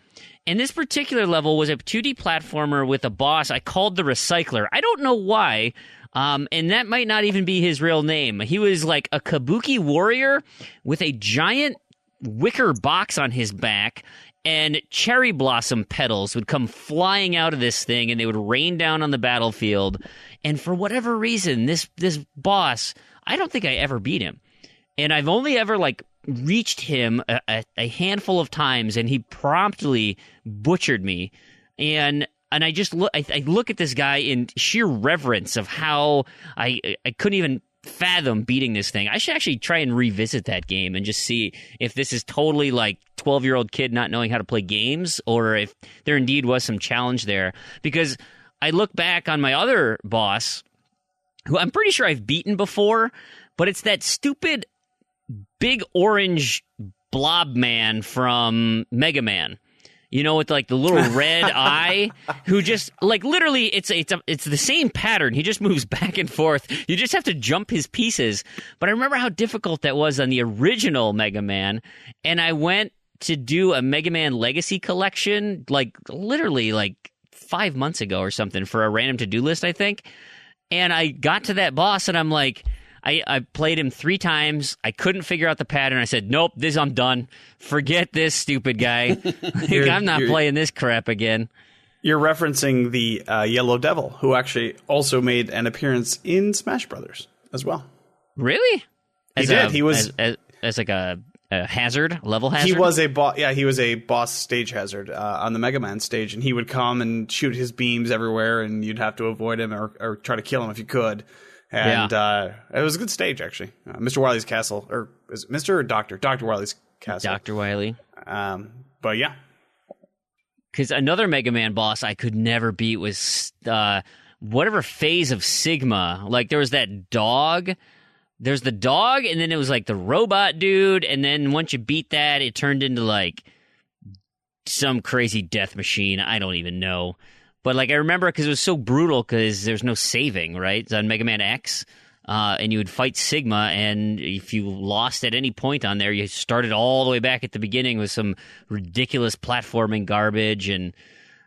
And this particular level was a 2D platformer with a boss I called the Recycler. I don't know why, and that might not even be his real name. He was like a kabuki warrior with a giant wicker box on his back, and cherry blossom petals would come flying out of this thing, and they would rain down on the battlefield. And for whatever reason, this boss, I don't think I ever beat him. And I've only ever reached him a handful of times, and he promptly butchered me. And I just look at this guy in sheer reverence of how I couldn't even fathom beating this thing. I should actually try and revisit that game and just see if this is totally 12-year-old kid not knowing how to play games, or if there indeed was some challenge there. Because I look back on my other boss, who I'm pretty sure I've beaten before, but it's that stupid big orange blob man from Mega Man. With the little red eye, who just literally it's the same pattern. He just moves back and forth. You just have to jump his pieces. But I remember how difficult that was on the original Mega Man, and I went to do a Mega Man Legacy collection literally 5 months ago or something for a random to-do list, I think. And I got to that boss, and I'm like, I played him 3 times. I couldn't figure out the pattern. I said, nope, I'm done. Forget this stupid guy. I'm not playing this crap again. You're referencing the Yellow Devil, who actually also made an appearance in Smash Brothers as well. Really? He did. He was as a hazard, level hazard? He was a boss. Yeah, he was a boss stage hazard on the Mega Man stage, and he would come and shoot his beams everywhere, and you'd have to avoid him or try to kill him if you could. And it was a good stage, actually. Mr. Wily's Castle, or is it Mr. or Dr.? Dr. Wily's Castle. Dr. Wily. But yeah. Because another Mega Man boss I could never beat was whatever phase of Sigma. There was that dog. There's the dog, and then it was the robot dude, and then once you beat that, it turned into some crazy death machine. I don't even know. But I remember because it was so brutal because there's no saving, right? It's on Mega Man X, and you would fight Sigma, and if you lost at any point on there, you started all the way back at the beginning with some ridiculous platforming garbage. And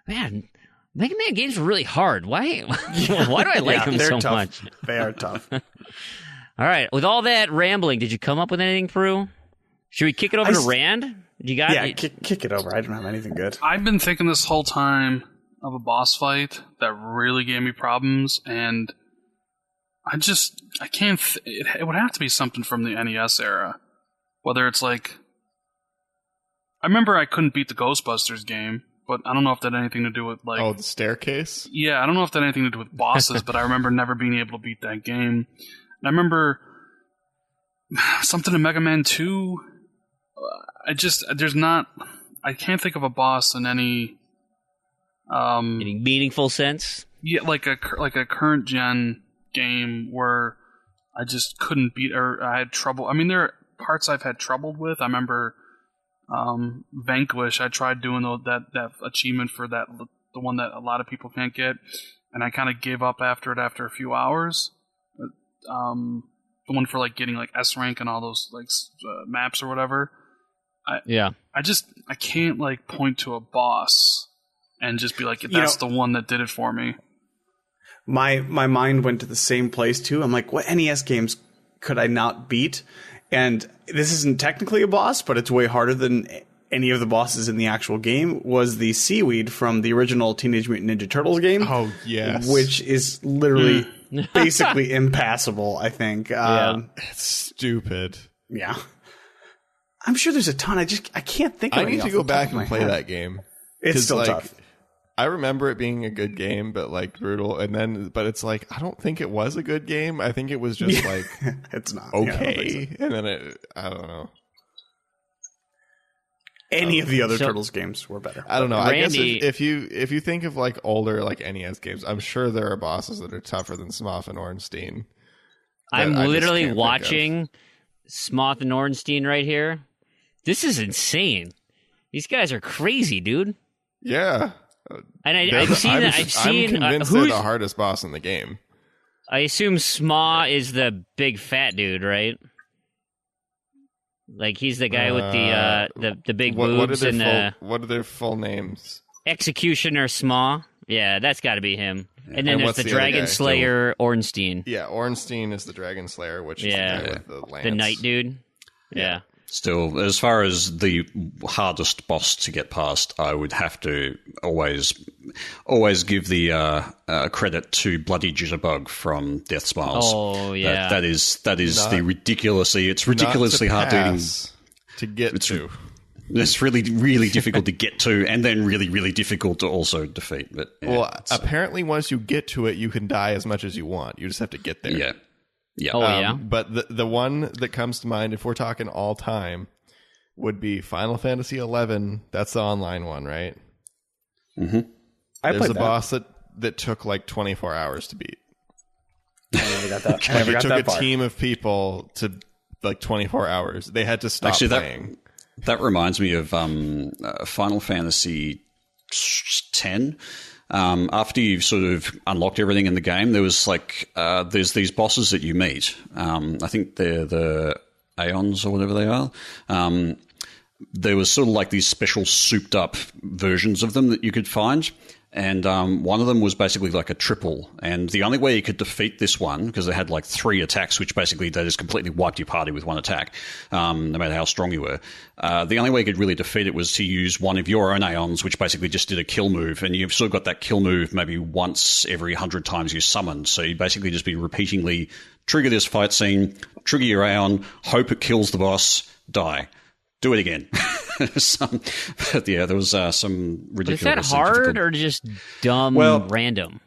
man, Mega Man games were really hard. Why? Why do I like them so tough. much? They are tough. All right, with all that rambling, did you come up with anything, Proulx? Should we kick it over to Rand? You got it? Kick it over. I don't have anything good. I've been thinking this whole time of a boss fight that really gave me problems, and I can't. It would have to be something from the NES era. Whether it's I remember I couldn't beat the Ghostbusters game, but I don't know if that had anything to do with the staircase? Yeah, I don't know if that had anything to do with bosses, but I remember never being able to beat that game. And I remember something in Mega Man 2. I can't think of a boss in any meaningful sense. Yeah, like a current gen game where I just couldn't beat, or I had trouble. I mean, there are parts I've had trouble with. I remember Vanquish. I tried doing that achievement for the one that a lot of people can't get, and I kind of gave up after a few hours. The one for getting S rank and all those maps or whatever. I can't point to a boss and just be like, that's the one that did it for me. My mind went to the same place too. I'm like, what NES games could I not beat? And this isn't technically a boss, but it's way harder than any of the bosses in the actual game. Was the seaweed from the original Teenage Mutant Ninja Turtles game? Oh yes, which is literally basically impassable. I think. It's stupid. Yeah, I'm sure there's a ton. I can't think of I any need to off go the top back of my and play head. that game. It's still like, tough. I remember it being a good game, but like brutal. But it's like, I don't think it was a good game. I think it was just like, it's not okay. Yeah, I don't think so. And then I don't know. Any of the other Turtles games were better. I don't know. Randy, I guess if you think of like older like NES games, I'm sure there are bosses that are tougher than Smough and Ornstein. I'm literally watching Smough and Ornstein right here. This is insane. These guys are crazy, dude. Yeah. And I've seen that. I'm convinced they're the hardest boss in the game. I assume Smough is the big fat dude, right? Like he's the guy with the big boobs and what are their full names? Executioner Smough. Yeah, that's got to be him. And then there's what's the the other Dragon guy? Slayer Ornstein. Yeah, Ornstein is the Dragon Slayer, which is the guy with the lance. The knight dude. Yeah. Still, as far as the hardest boss to get past, I would have to always give the credit to Bloody Jitterbug from Death Smiles. Oh yeah, that is the ridiculously hard to get to. It's really, really difficult to get to, and then really, really difficult to also defeat. But apparently, once you get to it, you can die as much as you want. You just have to get there. Yeah. Yeah. Oh, yeah. But the one that comes to mind, if we're talking all time, would be Final Fantasy XI. That's the online one, right? Mm-hmm. There's a boss that took like 24 hours to beat. I never got that. I never It got took that a far. team of people to like 24 hours. They had to stop playing. That reminds me of Final Fantasy X. After you've sort of unlocked everything in the game, there was like there's these bosses that you meet. I think they're the Aeons or whatever they are. There was sort of like these special souped up versions of them that you could find. And one of them was basically like a triple. And the only way you could defeat this one, because they had like 3 attacks, which basically they just completely wiped your party with one attack, no matter how strong you were. The only way you could really defeat it was to use one of your own Aeons, which basically just did a kill move. And you've sort of got that kill move maybe once every 100 times you summon. So you basically just be repeatedly trigger this fight scene, trigger your Aeon, hope it kills the boss, die. Do it again. But yeah, there was some ridiculous. But is that hard or just dumb random?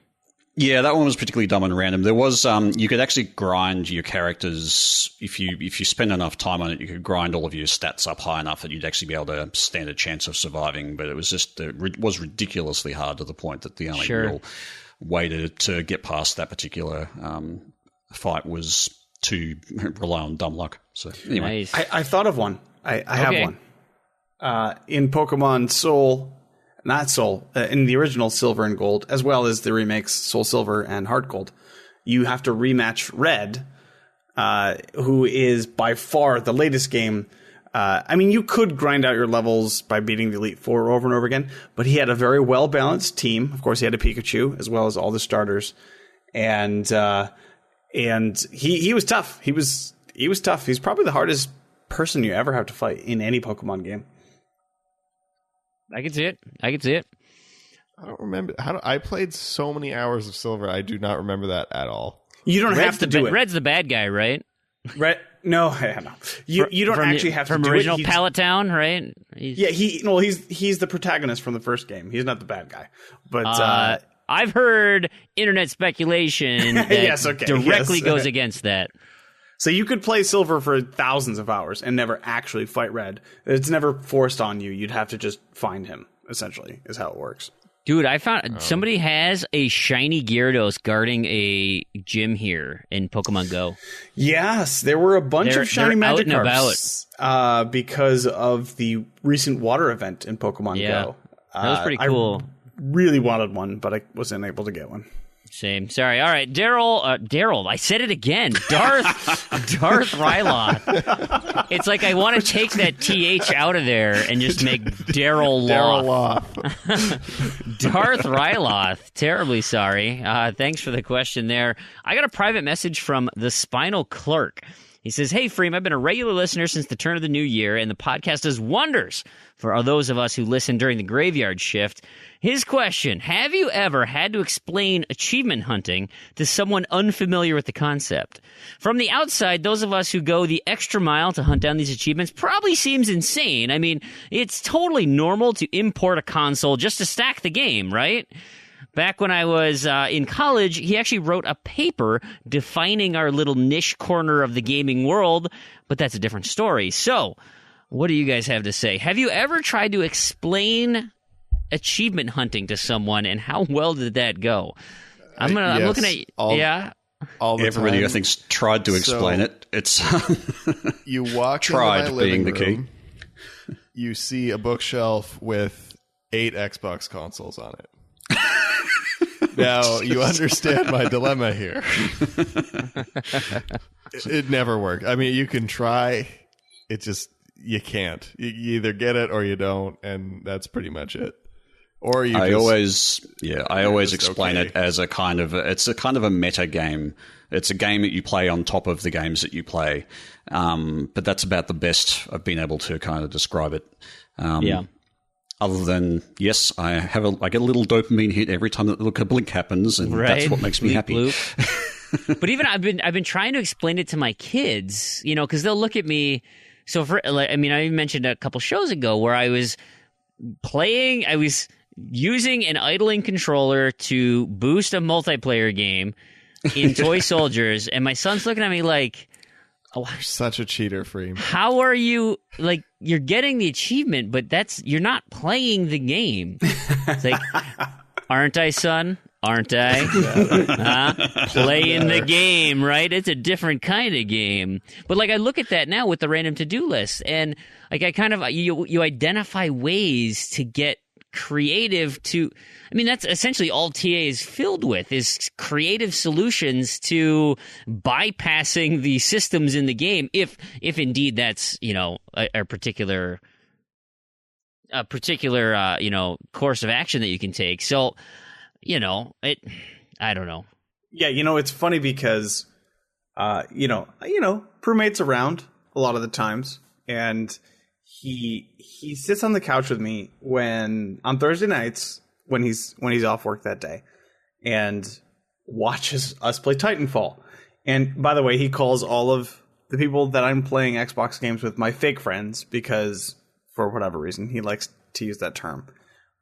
Yeah, that one was particularly dumb and random. There was you could actually grind your characters if you spend enough time on it. You could grind all of your stats up high enough that you'd actually be able to stand a chance of surviving. But it was just it was ridiculously hard to the point that the only real way to get past that particular fight was to rely on dumb luck. So anyway, Nice. I thought of one. I have one. In Pokemon in the original Silver and Gold, as well as the remakes Soul Silver and Heart Gold, you have to rematch Red, who is by far the latest game. I mean, you could grind out your levels by beating the Elite Four over and over again, but he had a very well-balanced team. Of course, he had a Pikachu, as well as all the starters. And he was tough. He was tough. He's probably the hardest person you ever have to fight in any Pokemon game. I can see it. I don't remember. I played so many hours of Silver. I do not remember that at all. You don't have to do it. Red's the bad guy, right? Red? No. You don't actually have to do it. From original Pallet Town, right? He's the protagonist from the first game. He's not the bad guy. But I've heard internet speculation that directly goes against that. So you could play Silver for thousands of hours and never actually fight Red. It's never forced on you. You'd have to just find him, essentially, is how it works. Dude, I found somebody has a shiny Gyarados guarding a gym here in Pokemon Go. Yes, there were a bunch of shiny Magikarps because of the recent water event in Pokemon Go. That was pretty cool. I really wanted one, but I wasn't able to get one. Same. Sorry. All right, Daryl. I said it again. Darth Ryloth. It's like I want to take that TH out of there and just make Daryl Loth. Darth Ryloth. Terribly sorry. Thanks for the question there. I got a private message from the Spinal Clerk. He says, "Hey, Fream, I've been a regular listener since the turn of the new year, and the podcast does wonders for those of us who listen during the graveyard shift." His question, have you ever had to explain achievement hunting to someone unfamiliar with the concept? From the outside, those of us who go the extra mile to hunt down these achievements probably seems insane. I mean, it's totally normal to import a console just to stack the game, right? Back when I was in college, he actually wrote a paper defining our little niche corner of the gaming world, but that's a different story. So, what do you guys have to say? Have you ever tried to explain achievement hunting to someone, and how well did that go? I'm looking at all the everybody time. I think's tried to explain it. It's you walk tried into my being living the key. room, you see a bookshelf with 8 Xbox consoles on it. Now, you understand my dilemma here. It never worked. I mean, you can try. It just, you can't. You either get it or you don't, and that's pretty much it. Or you I always explain okay. it as a kind of a meta game. It's a game that you play on top of the games that you play. But that's about the best I've been able to kind of describe it. Other than, yes, I get a little dopamine hit every time that little blink happens, and that's what makes me happy. But even I've been trying to explain it to my kids, because they'll look at me. So I even mentioned a couple shows ago where I was using an idling controller to boost a multiplayer game in Toy Soldiers, and my son's looking at me like, "Oh, you're such a cheater, Fream. How are you, like, you're getting the achievement, but you're not playing the game." It's like, aren't I, son? Aren't I? Playing the game, right? It's a different kind of game. But, like, I look at that now with the random to-do list, and, like, I kind of, you identify ways to get creative to, I mean, that's essentially all TA is filled with, is creative solutions to bypassing the systems in the game, if indeed that's, a particular course of action that you can take. So, I don't know. Yeah, it's funny because, Proulx's around a lot of the times, and he sits on the couch with me on Thursday nights when he's off work that day, and watches us play Titanfall. And by the way, he calls all of the people that I'm playing Xbox games with my fake friends, because for whatever reason he likes to use that term.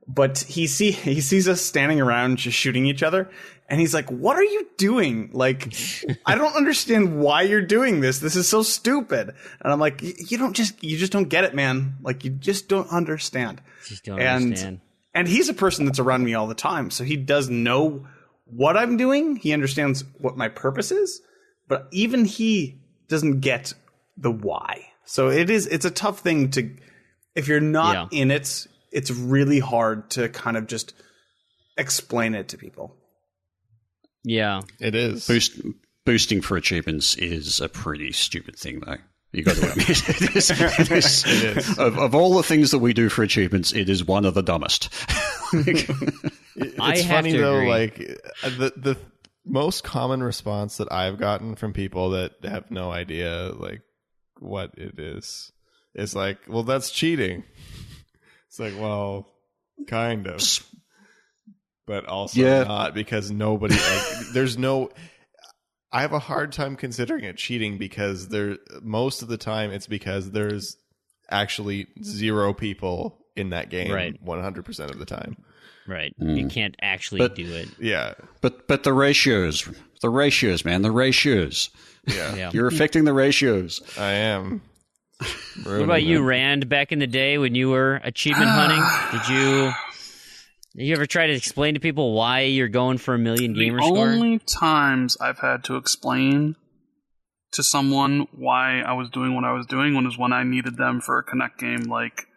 But he sees us standing around just shooting each other, and he's like, "What are you doing? Like, I don't understand why you're doing this. This is so stupid." And I'm like, you just don't get it, man. Like, you just don't understand. Understand. And he's a person that's around me all the time, so he does know what I'm doing. He understands what my purpose is, but even he doesn't get the why. So it's a tough thing if you're not in it. It's really hard to kind of just explain it to people. Yeah, it is. Boosting for achievements is a pretty stupid thing, though. You got to admit it is. Of all the things that we do for achievements, it is one of the dumbest. It's funny though, like the most common response that I've gotten from people that have no idea like what it is like, "Well, that's cheating." It's like, well, kind of, but also not, because nobody. There's no. I have a hard time considering it cheating, because most of the time it's because there's actually 0 people in that game, right? 100% of the time, right? You can't actually do it. Yeah, but the ratios, man, the ratios. Yeah, You're affecting the ratios. I am. What about you, Rand? Back in the day when you were achievement hunting, did you ever try to explain to people why you're going for a million gamer score? The only times I've had to explain to someone why I was doing what I was doing was when I needed them for a Connect game like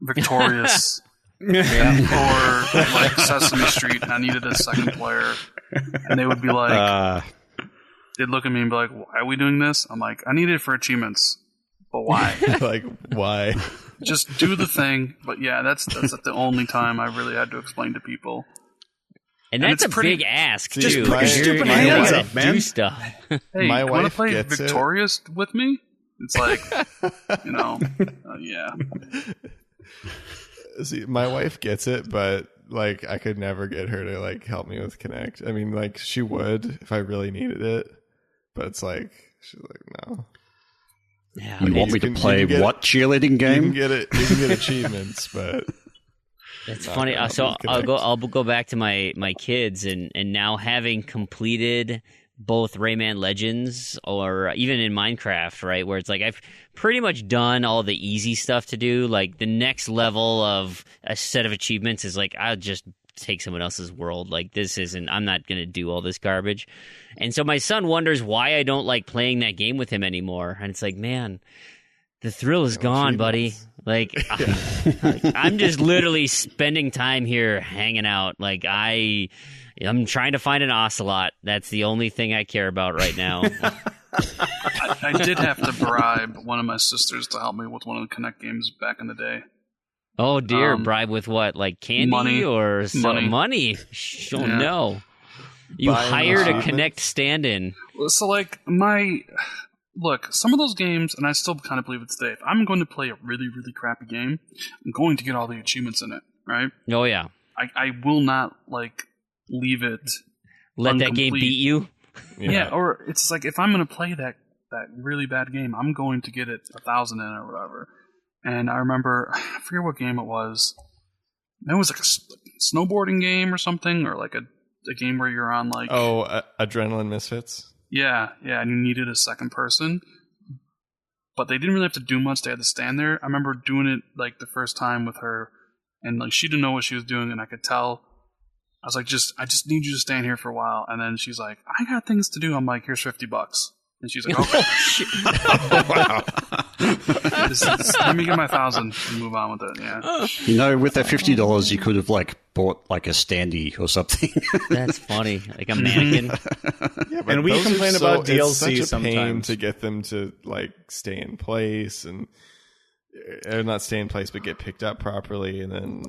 Victorious or like Sesame Street, and I needed a second player, and they would be like, they'd look at me and be like, "Why are we doing this?" I'm like, "I need it for achievements, but why?" Like, why? Just do the thing. But yeah, that's the only time I really had to explain to people. And that's it's a big ask, too. Just put your stupid my hands wife- up, man. Do stuff. Hey, My you want to wife play gets it. Victorious with me? It's like, yeah. See, my wife gets it, but like I could never get her to like help me with Connect. I mean, like she would if I really needed it, but it's like she's like, no. Yeah, You want me to play what cheerleading You game? can get it. You can get achievements, but It's not funny. gonna help So me with I'll Connect. go back to my kids and now having completed both Rayman Legends or even in Minecraft, right, where it's like I've pretty much done all the easy stuff to do. Like the next level of a set of achievements is like I'll just take someone else's world. Like this isn't. I'm not gonna do all this garbage. And so my son wonders why I don't like playing that game with him anymore. And it's like, man, the thrill is gone, buddy. Like, I'm just literally spending time here hanging out. Like, I'm trying to find an ocelot. That's the only thing I care about right now. I did have to bribe one of my sisters to help me with one of the Connect games back in the day. Oh, dear. Bribe with what? Like candy money. or Money. money? Oh, Yeah. no. You Buying hired a achievements? Connect stand-in. So, like, look, some of those games, and I still kind of believe it today, if I'm going to play a really, really crappy game, I'm going to get all the achievements in it, right? Oh, yeah. I will not, like, leave it Let that game incomplete. beat you? Yeah, or it's like, if I'm going to play that really bad game, I'm going to get it 1,000 in or whatever. And I remember, I forget what game it was. It was like a snowboarding game or something, or like a game where you're on, like... Adrenaline Misfits. Yeah, and you needed a second person. But they didn't really have to do much. They had to stand there. I remember doing it, like, the first time with her, and, like, she didn't know what she was doing, and I could tell. I was like, I just need you to stand here for a while. And then she's like, I got things to do. I'm like, here's $50. And she's like, okay. Let me get my 1,000 and move on with it. Yeah. You know, with that $50, you could have like bought like a standee or something. That's funny. Like a mannequin. Yeah, but And we those are complain about it's DLC such a pain sometimes. to get them to like stay in place and not stay in place, but get picked up properly, and then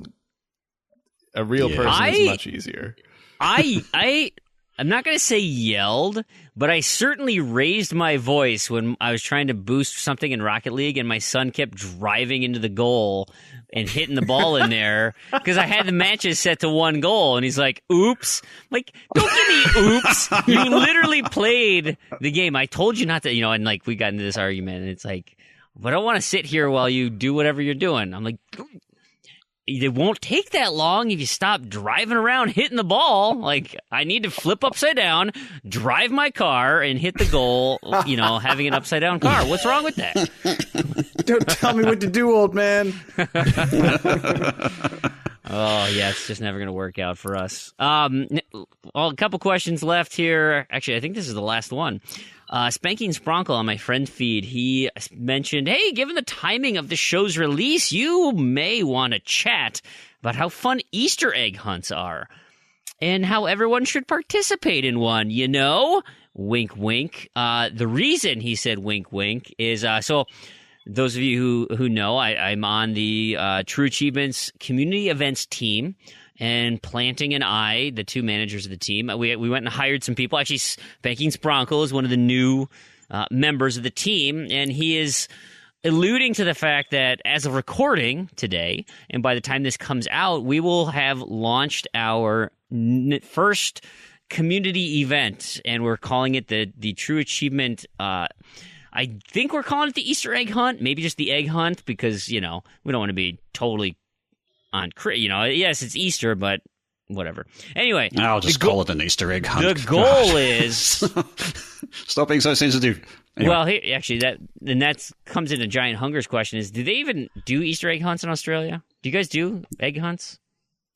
a real person is much easier. I'm not going to say yelled, but I certainly raised my voice when I was trying to boost something in Rocket League, and my son kept driving into the goal and hitting the ball in there because I had the matches set to one goal, and he's like, oops. I'm like, don't give me oops. You literally played the game. I told you not to, and like we got into this argument, and it's like, but I don't want to sit here while you do whatever you're doing. I'm like, it won't take that long if you stop driving around hitting the ball. Like, I need to flip upside down, drive my car, and hit the goal, having an upside down car. What's wrong with that? Don't tell me what to do, old man. Oh, yeah, it's just never going to work out for us. A couple questions left here. Actually, I think this is the last one. Spanking Spronkle on my friend feed, he mentioned, hey, given the timing of the show's release, you may want to chat about how fun Easter egg hunts are and how everyone should participate in one, Wink, wink. The reason he said wink, wink is, so those of you who know, I'm on the True Achievements community events team. And Planting and I, the two managers of the team, we went and hired some people. Actually, Spanking Spronkle is one of the new members of the team, and he is alluding to the fact that as of recording today, and by the time this comes out, we will have launched our first community event, and we're calling it the True Achievement. I think we're calling it the Easter egg hunt, maybe just the egg hunt, because we don't want to be totally on, yes, it's Easter, but whatever. Anyway, I'll just call it an Easter egg hunt. The goal is stop being so sensitive. Anyway. Well, actually, that comes into Giant Hunger's question: is do they even do Easter egg hunts in Australia? Do you guys do egg hunts?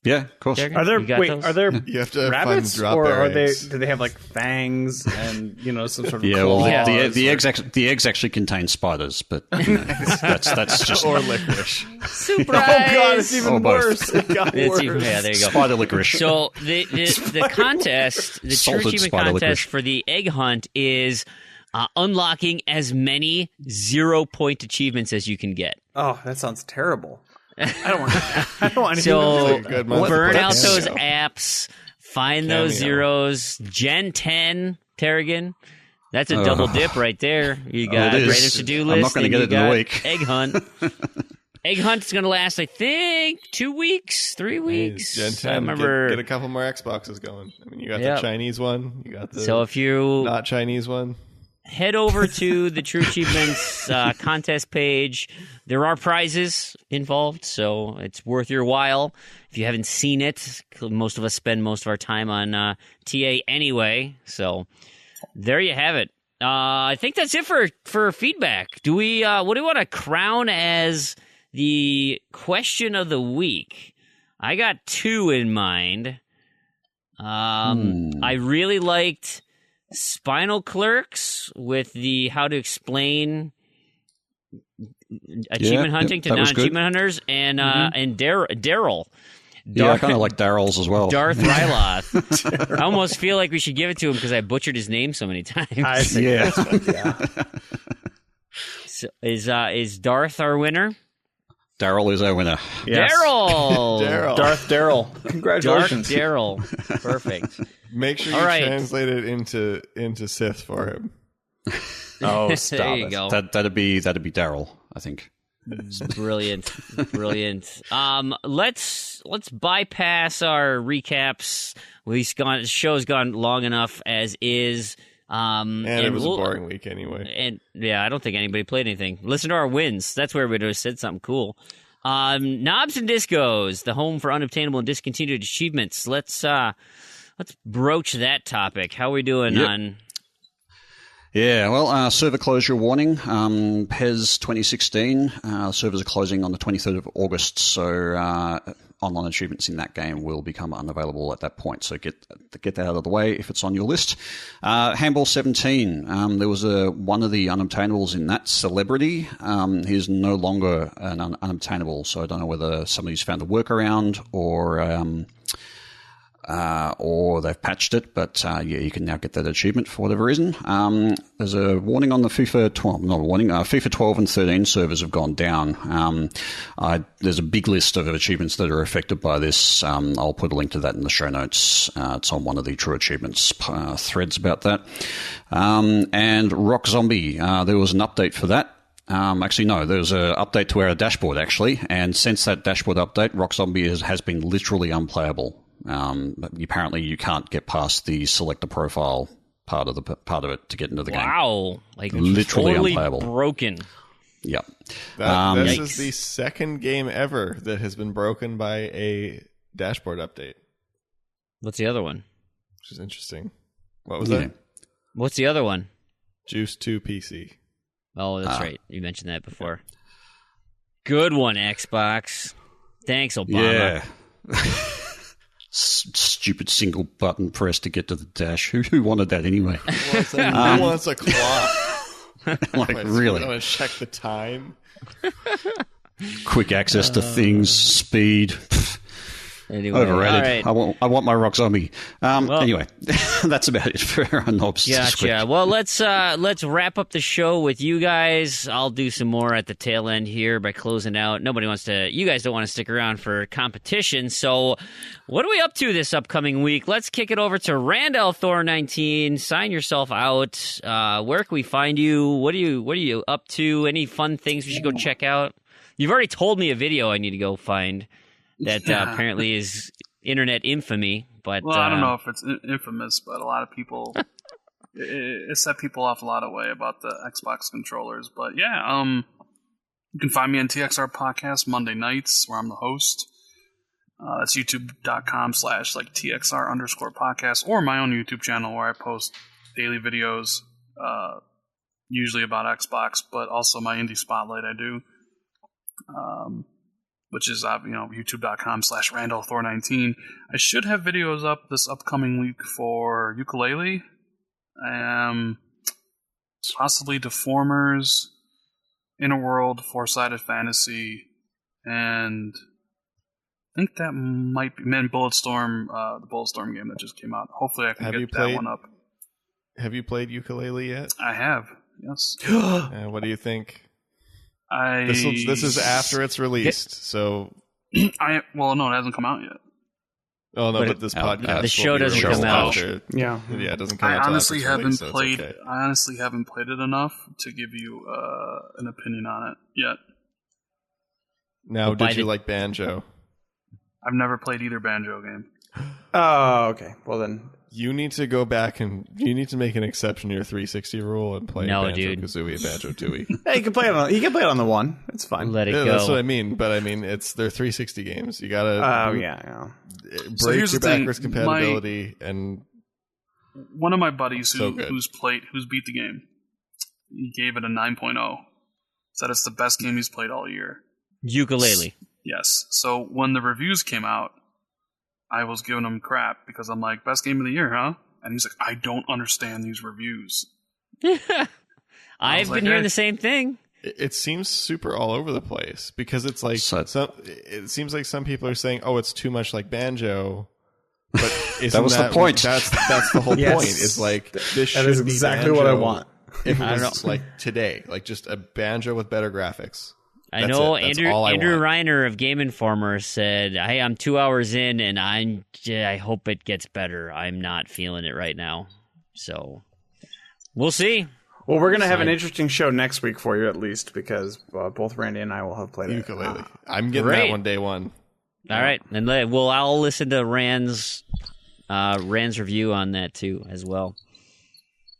Yeah, of course. Tarragon? Are there You got those? are there You have to rabbits, find drop or are they? eggs. Do they have like fangs and some sort of Yeah, well, claws? the eggs actually contain spiders, but that's just or licorice. Surprise! Oh god, it's even both. worse. It got worse. Yeah, there you go. spider licorice. So the contest, the True Salted Achievement spider contest licorice. for the egg hunt is unlocking as many 0-point achievements as you can get. Oh, that sounds terrible. I don't want. I don't want anything So Like a good month burn to out play those Cameo. apps, find those Cameo. zeros. Gen 10, Tarragon. That's a double dip right there. You got it is. random to-do list. I'm not gonna and get you it in a got week. Egg hunt. Egg hunt is going to last, I think, 2 weeks, 3 weeks. Gen 10, I remember. get a couple more Xboxes going. I mean, you got Yep. the Chinese one. You got the So if you not Chinese one. head over to the True Achievements contest page. There are prizes involved, so it's worth your while. If you haven't seen it, most of us spend most of our time on TA anyway. So there you have it. I think that's it for feedback. Do we? What do we want to crown as the question of the week? I got 2 in mind. I really liked Spinal Clerks with the how to explain achievement hunting to that was good. non-achievement hunters, and Daryl. Yeah, I kind of like Daryl's as well. Darth Ryloth. I almost feel like we should give it to him because I butchered his name so many times. I think Yeah. yeah. So is Darth our winner? Daryl is our winner. Yes. Daryl. Daryl. Darth Daryl. Darth Congratulations. Daryl. Perfect. Make sure you All right. translate it into Sith for him. Oh, stop there you it. go. That'd be Daryl, I think. Brilliant. Let's bypass our recaps. The show's gone long enough as is. And it was a we'll- boring week anyway. And yeah, I don't think anybody played anything. Listen to our wins. That's where we would have said something cool. Knobs and Discos, the home for unobtainable and discontinued achievements. Let's broach that topic. How are we doing Yep. on? Yeah, well, server closure warning. PES 2016, servers are closing on the 23rd of August, so online achievements in that game will become unavailable at that point. So get that out of the way if it's on your list. Handball 17, there was one of the unobtainables in that, Celebrity. He's no longer an unobtainable, so I don't know whether somebody's found a workaround or they've patched it, but yeah, you can now get that achievement for whatever reason. There's a warning on the FIFA 12, not a warning, FIFA 12 and 13 servers have gone down. There's a big list of achievements that are affected by this. I'll put a link to that in the show notes. It's on one of the True Achievements threads about that. And Rock Zombie, there was an update for that. Actually, no, there's an update to our dashboard, actually, and since that dashboard update, Rock Zombie has been literally unplayable. Apparently, you can't get past the selector profile part of it to get into the game. Wow, like Literally totally unplayable. broken. Yep. This Yikes. is the second game ever that has been broken by a dashboard update, What's the other one? which is interesting. What was Yeah. that? What's the other one? Juice 2 PC. Oh, that's right. You mentioned that before. Good one, Xbox. Thanks, Obama. Yeah. Stupid single button press to get to the dash. Who wanted that anyway? Who wants a clock? Like, really? I want to check the time. Quick access to things, speed. Pff, Anyway, overrated. all right. I want my Rock Zombie. Anyway, that's about it for our knobs this week. Gotcha. Well, let's wrap up the show with you guys. I'll do some more at the tail end here by closing out. You guys don't want to stick around for competition. So what are we up to this upcoming week? Let's kick it over to Rand al Thor 19. Sign yourself out. Where can we find you? What are you up to? Any fun things we should go check out? You've already told me a video I need to go find. That apparently is internet infamy, but Well, I don't know if it's infamous, but a lot of people it set people off a lot of way about the Xbox controllers. But yeah, you can find me on TXR Podcast Monday nights, where I'm the host. That's youtube.com/TXR_podcast, or my own YouTube channel where I post daily videos, usually about Xbox, but also my indie spotlight I do. which is youtube.com/Rand al Thor 19. I should have videos up this upcoming week for Ukulele, possibly Deformers, Inner World, Four-Sided Fantasy, and I think that might be Bulletstorm, the Bulletstorm game that just came out. Hopefully I can get that one up. Have you played Ukulele yet? I have, yes. What do you think? This is after it's released, so... Well, no, it hasn't come out yet. Oh, no, but this podcast... The show doesn't come out. Yeah, it doesn't come out. I honestly haven't played it enough to give you an opinion on it yet. Now, did you like Banjo? I've never played either Banjo game. Oh, okay. Well, then... You need to go back and you need to make an exception to your 360 rule and play Banjo-Kazooie and Banjo-Tooie. Hey, you can play it on the one. It's fine. Let it go. That's what I mean. But I mean, they're 360 games. You gotta break your backwards compatibility. And one of my buddies who's beat the game, he gave it a 9.0. Said it's the best game he's played all year. Ukulele. Yes. So when the reviews came out, I was giving him crap because I'm like, best game of the year, huh? And he's like, I don't understand these reviews. I've been hearing the same thing. It seems super all over the place because it's like it seems like some people are saying, "Oh, it's too much like Banjo," but that was the point. That's the whole point. It's like this should is be exactly Banjo what I want. If it was like today, like just a Banjo with better graphics. I know Andrew Reiner of Game Informer said, "Hey, I'm 2 hours in, and I hope it gets better. I'm not feeling it right now." So we'll see. Well, we're gonna have an interesting show next week for you, at least, because both Randy and I will have played Ukulele. I'm getting that one day one. All right, and I'll listen to Rand's review on that too as well.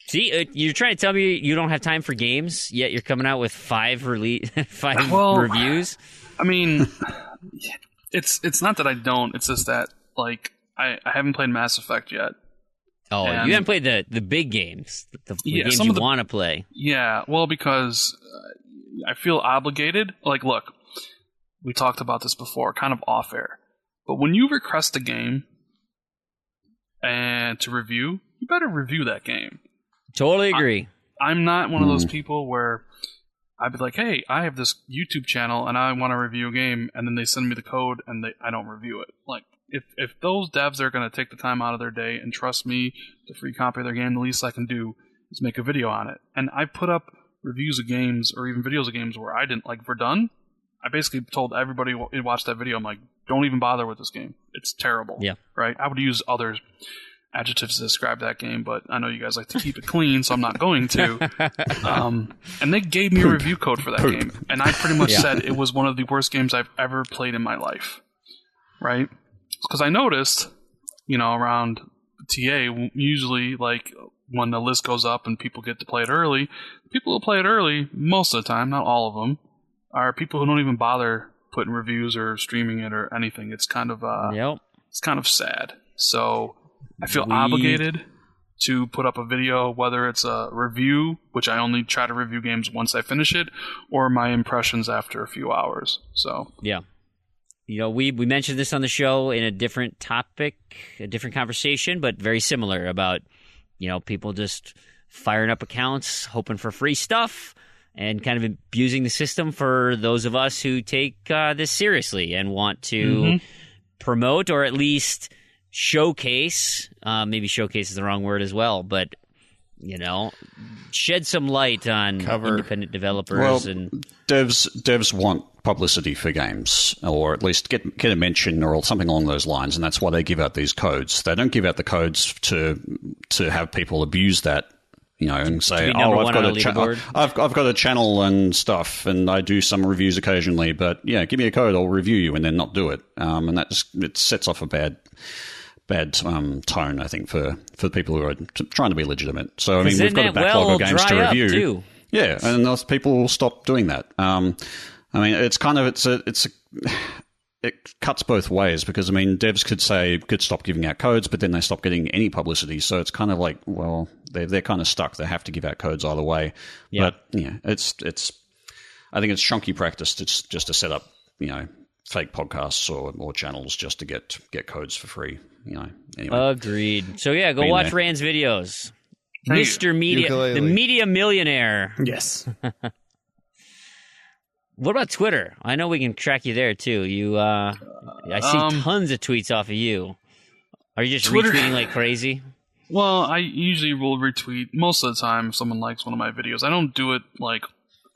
See, you're trying to tell me you don't have time for games, yet you're coming out with five reviews. I mean, it's not that I don't. It's just that I haven't played Mass Effect yet. Oh, you haven't played the big games, the games you want to play. Yeah, well, because I feel obligated. Like, look, we talked about this before, kind of off air. But when you request a game and to review, you better review that game. Totally agree. I'm not one of those people where I'd be like, hey, I have this YouTube channel and I want to review a game, and then they send me the code and I don't review it. Like, if those devs are going to take the time out of their day and trust me to free copy their game, the least I can do is make a video on it. And I put up reviews of games or even videos of games where I didn't, like, if we're done, I basically told everybody who watched that video, I'm like, don't even bother with this game. It's terrible. Yeah. Right? I would use other adjectives to describe that game, but I know you guys like to keep it clean, so I'm not going to. And they gave me a review code for that game, and I pretty much said it was one of the worst games I've ever played in my life. Right? Because I noticed, around TA, usually, like, when the list goes up and people get to play it early, people who play it early, most of the time, not all of them, are people who don't even bother putting reviews or streaming it or anything. It's kind of it's kind of sad. So I feel obligated to put up a video, whether it's a review, which I only try to review games once I finish it, or my impressions after a few hours. So yeah. We mentioned this on the show in a different topic, a different conversation, but very similar about, people just firing up accounts, hoping for free stuff, and kind of abusing the system for those of us who take this seriously and want to promote or at least showcase, maybe showcase is the wrong word as well, but, shed some light on independent developers. And devs want publicity for games, or at least get a mention or something along those lines, and that's why they give out these codes. They don't give out the codes to have people abuse that, and say, "Oh, I've got a channel and stuff, and I do some reviews occasionally, but yeah, give me a code, I'll review you," and then not do it. And it sets off a bad tone, I think, for people who are trying to be legitimate. So I mean, we've got a backlog of games to review. Too. Yeah, and those people will stop doing that. I mean, it's kind of it cuts both ways, because I mean, devs could stop giving out codes, but then they stop getting any publicity. So it's kind of like, well, they're kind of stuck. They have to give out codes either way. Yeah. But yeah, it's I think it's chunky practice just to set up fake podcasts or channels just to get codes for free. Anyway. Agreed. So yeah, go watch Rand's videos. Thank Mr. Media, Ukulele. the media millionaire. Yes. What about Twitter? I know we can track you there too. I see tons of tweets off of you. Are you just Twitter, retweeting like crazy? Well, I usually will retweet most of the time if someone likes one of my videos. I don't do it like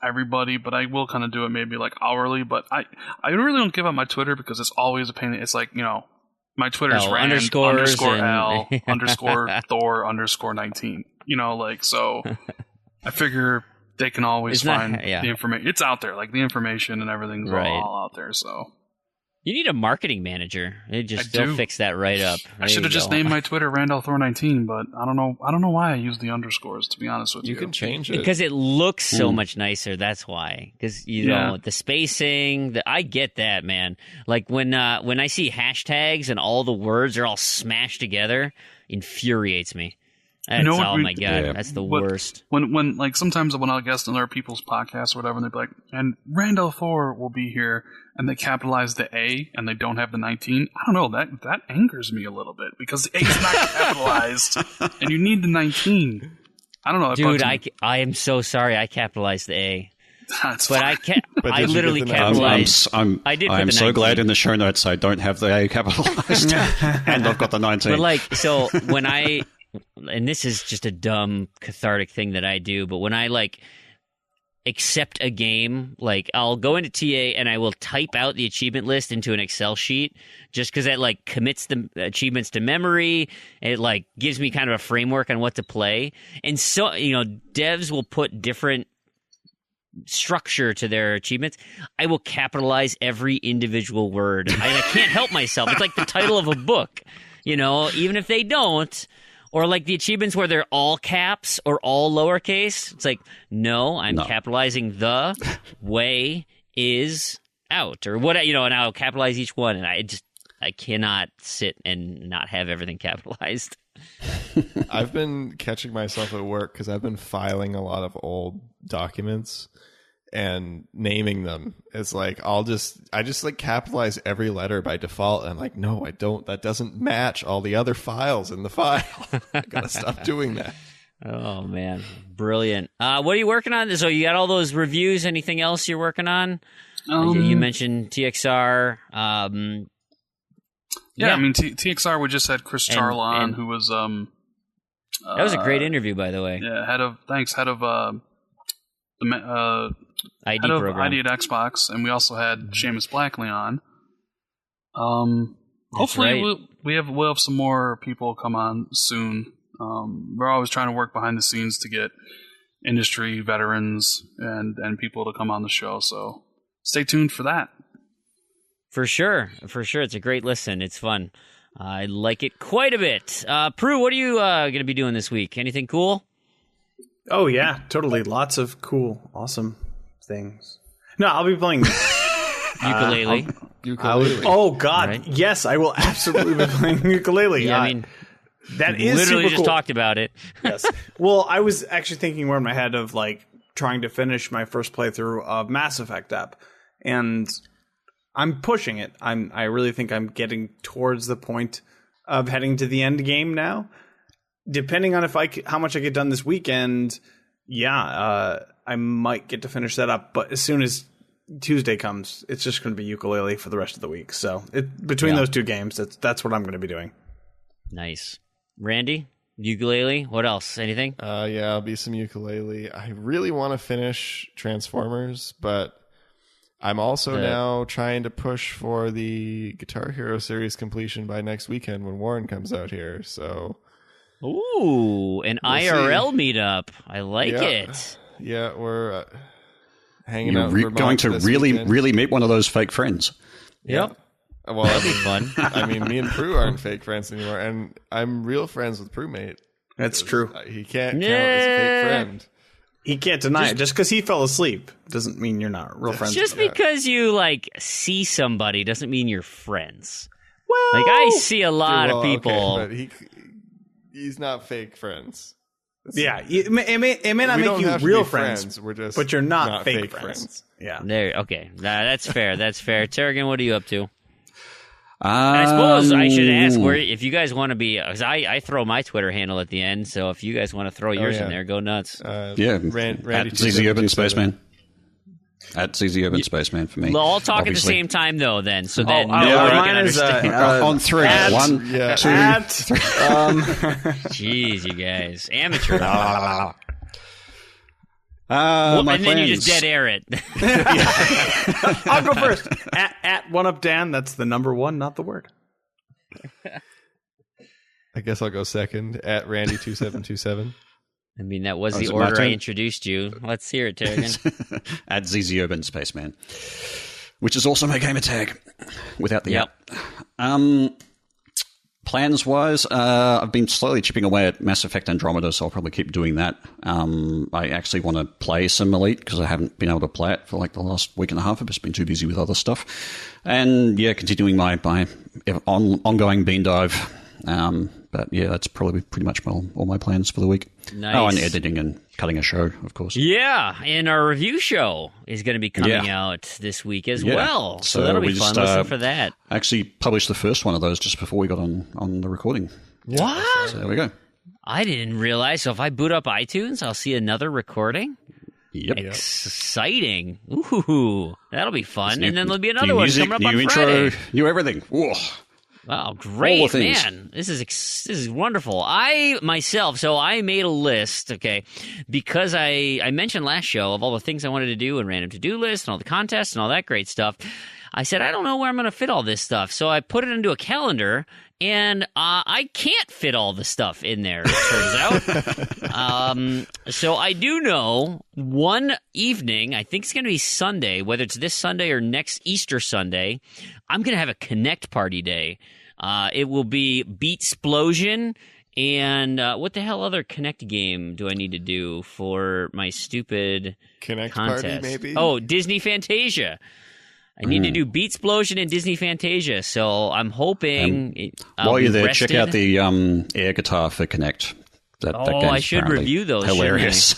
everybody, but I will kind of do it maybe like hourly. But I really don't give up my Twitter because it's always a pain. It's like, my Twitter is Rand _L _Thor _19. So I figure they can always find the information. It's out there, like the information and everything's all out there. So you need a marketing manager. They'll fix that right up. I should have just named my Twitter Rand al Thor 19, but I don't know why I use the underscores, to be honest with you. You can change it because it looks so much nicer. That's why. Because the spacing. I get that, man. Like when I see hashtags and all the words are all smashed together, infuriates me. My God, that's the worst. When like sometimes when I'll guest on other people's podcasts or whatever, and they'll be like, and Rand al Thor will be here, and they capitalize the A and they don't have the 19. I don't know, that angers me a little bit because the A is not capitalized, and you need the 19. I don't know, dude. I am so sorry. I capitalized the A. That's but fine. I can't. I literally capitalized. I'm so glad in the show notes I don't have the A capitalized, and I've got the 19. But like, so when and this is just a dumb cathartic thing that I do, but when I like accept a game, like I'll go into TA and I will type out the achievement list into an Excel sheet just because that like commits the achievements to memory. It like gives me kind of a framework on what to play. And so, devs will put different structure to their achievements. I will capitalize every individual word. I can't help myself. It's like the title of a book, even if they don't. Or like the achievements where they're all caps or all lowercase. It's like, no, I'm capitalizing the way is out or what, and I'll capitalize each one. And I cannot sit and not have everything capitalized. I've been catching myself at work because I've been filing a lot of old documents and naming them. It's like I just like capitalize every letter by default. And I'm like, no, I don't. That doesn't match all the other files in the file. I gotta stop doing that. Oh man, brilliant. What are you working on? So you got all those reviews. Anything else you're working on? You mentioned TXR. I mean TXR. We just had Chris Charla on, who was that was a great interview, by the way. Yeah, head of the ID head of program. ID at Xbox, and we also had Seamus Blackley on. Hopefully we'll have some more people come on soon. We're always trying to work behind the scenes to get industry veterans and people to come on the show, so stay tuned for that. For sure. It's a great listen. It's fun. I like it quite a bit. Proulx, what are you going to be doing this week? Anything cool? Oh, yeah, totally. Lots of cool, awesome things. No, I'll be playing ukulele. Oh, God. Right? Yes, I will absolutely be playing ukulele. Yeah, I mean, that is literally super just cool. Talked about it. Yes. Well, I was actually thinking more in my head of like trying to finish my first playthrough of Mass Effect app. And I'm pushing it. I really think I'm getting towards the point of heading to the end game now. Depending on how much I get done this weekend, I might get to finish that up. But as soon as Tuesday comes, it's just going to be ukulele for the rest of the week. So between those two games, that's what I'm going to be doing. Nice. Randy, ukulele. What else? Anything? I'll be some ukulele. I really want to finish Transformers, but I'm also now trying to push for the Guitar Hero series completion by next weekend when Warren comes out here. So, an IRL meetup. I like it. Yeah, we're hanging out. You're going to really meet one of those fake friends. Yep. Well, that'd be fun. I mean, me and Proulx aren't fake friends anymore, and I'm real friends with Proulx. That's true. He can't count as a fake friend. He can't deny it. Just because he fell asleep doesn't mean you're not real friends. Just because you see somebody doesn't mean you're friends. Well, I see a lot of people. Okay, but he's not fake friends. Yeah, it may not We make don't you have to real be friends. We're just but you're not fake friends. Yeah. There. Okay. Nah, that's fair. That's fair. Tarragon, what are you up to? And I suppose I should ask where if you guys want to be. Cause I throw my Twitter handle at the end, so if you guys want to throw yours in there, go nuts. Yeah, Randy at ZZ Urban Spaceman. At ZZ Urban Spaceman for me. We'll all talk obviously. at the same time, though. Then, so then mine can is understand. On three. At- One, Yeah. two. Jeez, you guys, amateur. My and then plans. you just dead air it. I'll go first. At one up Dan. That's the number one, not the word. I guess I'll go second at Randy2727. I mean, that was Oh, the is it my order I turn? introduced you. Let's hear it, Tarragon. At ZZ Urban Spaceman, which is also my gamer tag, without the Yep. Plans wise, I've been slowly chipping away at Mass Effect Andromeda, so I'll probably keep doing that. I actually want to play some Elite because I haven't been able to play it for like the last week and a half. I've just been too busy with other stuff, and yeah, continuing my ongoing bean dive. But yeah, that's probably pretty much all my plans for the week. Nice. Oh, and editing and cutting a show, of course. Yeah, and our review show is going to be coming out this week as well. So that'll be we fun. just, Listen for that. I actually published the first one of those just before we got on the recording. What? So there we go. I didn't realize. So if I boot up iTunes, I'll see another recording. Yep. Exciting! Ooh, that'll be fun. And then there'll be another new one music, coming up new on intro, Friday. new everything. Whoa. Wow, great, All the things. man. This is wonderful. I made a list, okay, because I mentioned last show of all the things I wanted to do and random to-do list and all the contests and all that great stuff. I said, I don't know where I'm going to fit all this stuff. So I put it into a calendar, and I can't fit all the stuff in there, it turns out. So I do know one evening, I think it's going to be Sunday, whether it's this Sunday or next Easter Sunday, I'm going to have a Connect Party day. It will be Beatsplosion and what the hell other Connect game do I need to do for my stupid Connect contest? Party, maybe? Oh, Disney Fantasia. I need to do Beatsplosion and Disney Fantasia, so I'm hoping I'll While be you're there, rested. check out the air guitar for Connect. That game's I should apparently review those, hilarious.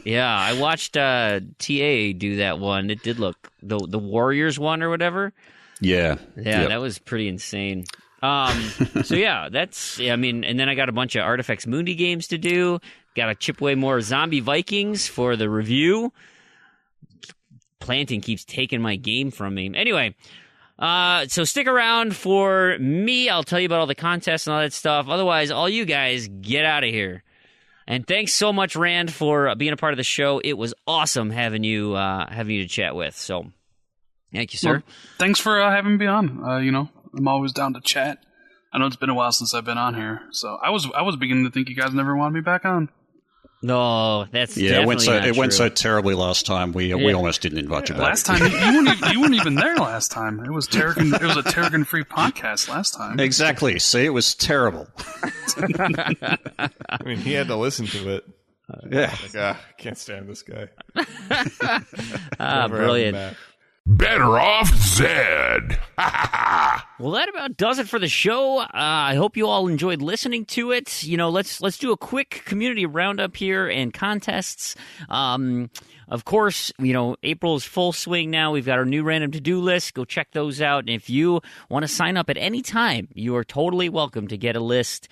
Yeah, I watched TA do that one. It did look the Warriors one or whatever. Yeah. Yep. That was pretty insane. So yeah, I mean, and then I got a bunch of Artifacts Mundi games to do. Got to chip away more Zombie Vikings for the review. Planting keeps taking my game from me. Anyway, so stick around for me. I'll tell you about all the contests and all that stuff. Otherwise, all you guys, get out of here. And thanks so much, Rand, for being a part of the show. It was awesome having you to chat with. So, thank you, sir. Well, thanks for having me on. I'm always down to chat. I know it's been a while since I've been on here, so I was beginning to think you guys never wanted me back on. No, that's it went definitely so not true. terribly last time. We almost didn't invite you back. Last time you weren't even there. Last time it was Tarragon. It was a Tarragon free podcast. Last time, Exactly. See, it was terrible. I mean, he had to listen to it. Yeah. Like, I can't stand this guy. Never have him Brilliant. back. Better off Zed. Well, that about does it for the show. I hope you all enjoyed listening to it. Let's do a quick community roundup here and contests. Of course, April's full swing now. We've got our new random to-do list. Go check those out. And if you want to sign up at any time, you are totally welcome to get a list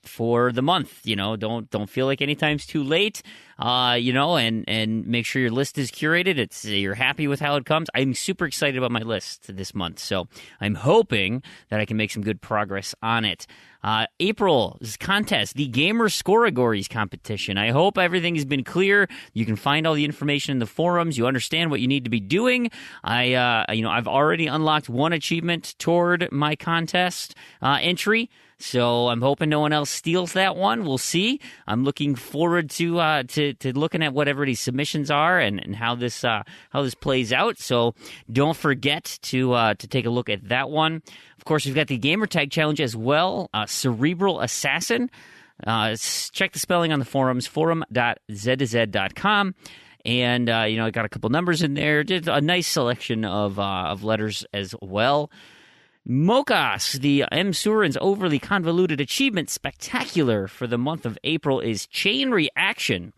for the month. Don't feel like any time's too late. And make sure your list is curated. You're happy with how it comes. I'm super excited about my list this month, so I'm hoping that I can make some good progress on it. April's contest, the Gamer Scoregories competition. I hope everything has been clear. You can find all the information in the forums. You understand what you need to be doing. I've already unlocked one achievement toward my contest entry. So I'm hoping no one else steals that one. We'll see. I'm looking forward to looking at what everybody's submissions are and how this plays out. So don't forget to take a look at that one. Of course, we've got the Gamer Tag Challenge as well. Cerebral Assassin. Check the spelling on the forums, forum.z2z.com. And I got a couple numbers in there. Did a nice selection of letters as well. Mokas, the M. Surin's overly convoluted achievement spectacular for the month of April is Chain Reaction.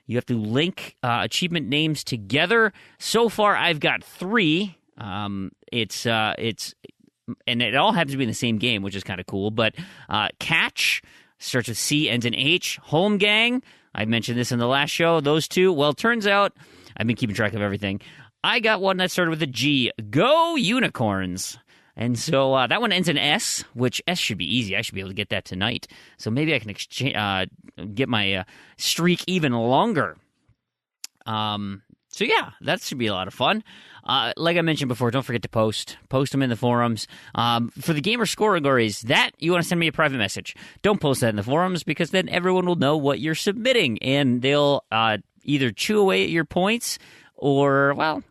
You have to link achievement names together. So far, I've got 3. It's and it all happens to be in the same game, which is kind of cool. But Catch starts with C, ends in H. Home Gang, I mentioned this in the last show. Those 2. Well, turns out I've been keeping track of everything. I got one that started with a G. Go Unicorns. And so that one ends in S, which S should be easy. I should be able to get that tonight. So maybe I can get my streak even longer. So yeah, that should be a lot of fun. Like I mentioned before, don't forget to post them in the forums. For the gamer categories, that you want to send me a private message. Don't post that in the forums because then everyone will know what you're submitting, and they'll either chew away at your points or, well,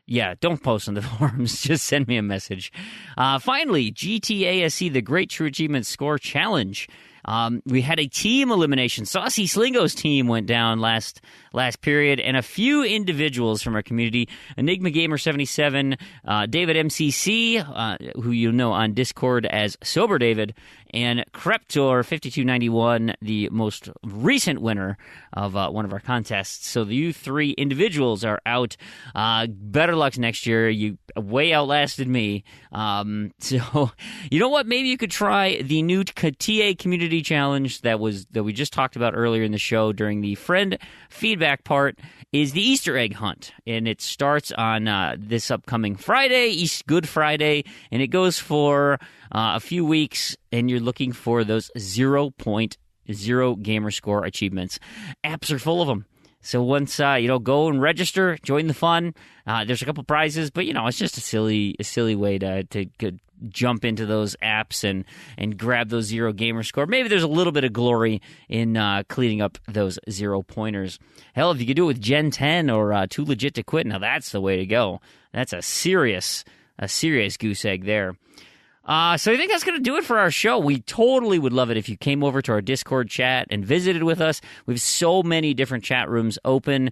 yeah, don't post on the forums. Just send me a message. Finally, GTASC, the Great True Achievement Score Challenge. We had a team elimination. Saucy Slingo's team went down last period, and a few individuals from our community, Enigma Gamer 77, David MCC, who you know on Discord as Sober David, and Kreptor 5291, the most recent winner of one of our contests. So you 3 individuals are out. Better luck next year. You way outlasted me. So you know what? Maybe you could try the new TA Community Challenge that we just talked about earlier in the show during the friend feedback part. Is the Easter egg hunt, and it starts on this upcoming Friday, Good Friday, and it goes for a few weeks, and you're looking for those 0.0 gamer score achievements. Apps are full of them. So once go and register, join the fun. There's a couple prizes, but it's just a silly way to jump into those apps and grab those 0 gamer score. Maybe there's a little bit of glory in cleaning up those 0 pointers. Hell, if you could do it with Gen 10 or Too Legit to Quit, now that's the way to go. That's a serious goose egg there. So I think that's going to do it for our show. We totally would love it if you came over to our Discord chat and visited with us. We have so many different chat rooms open,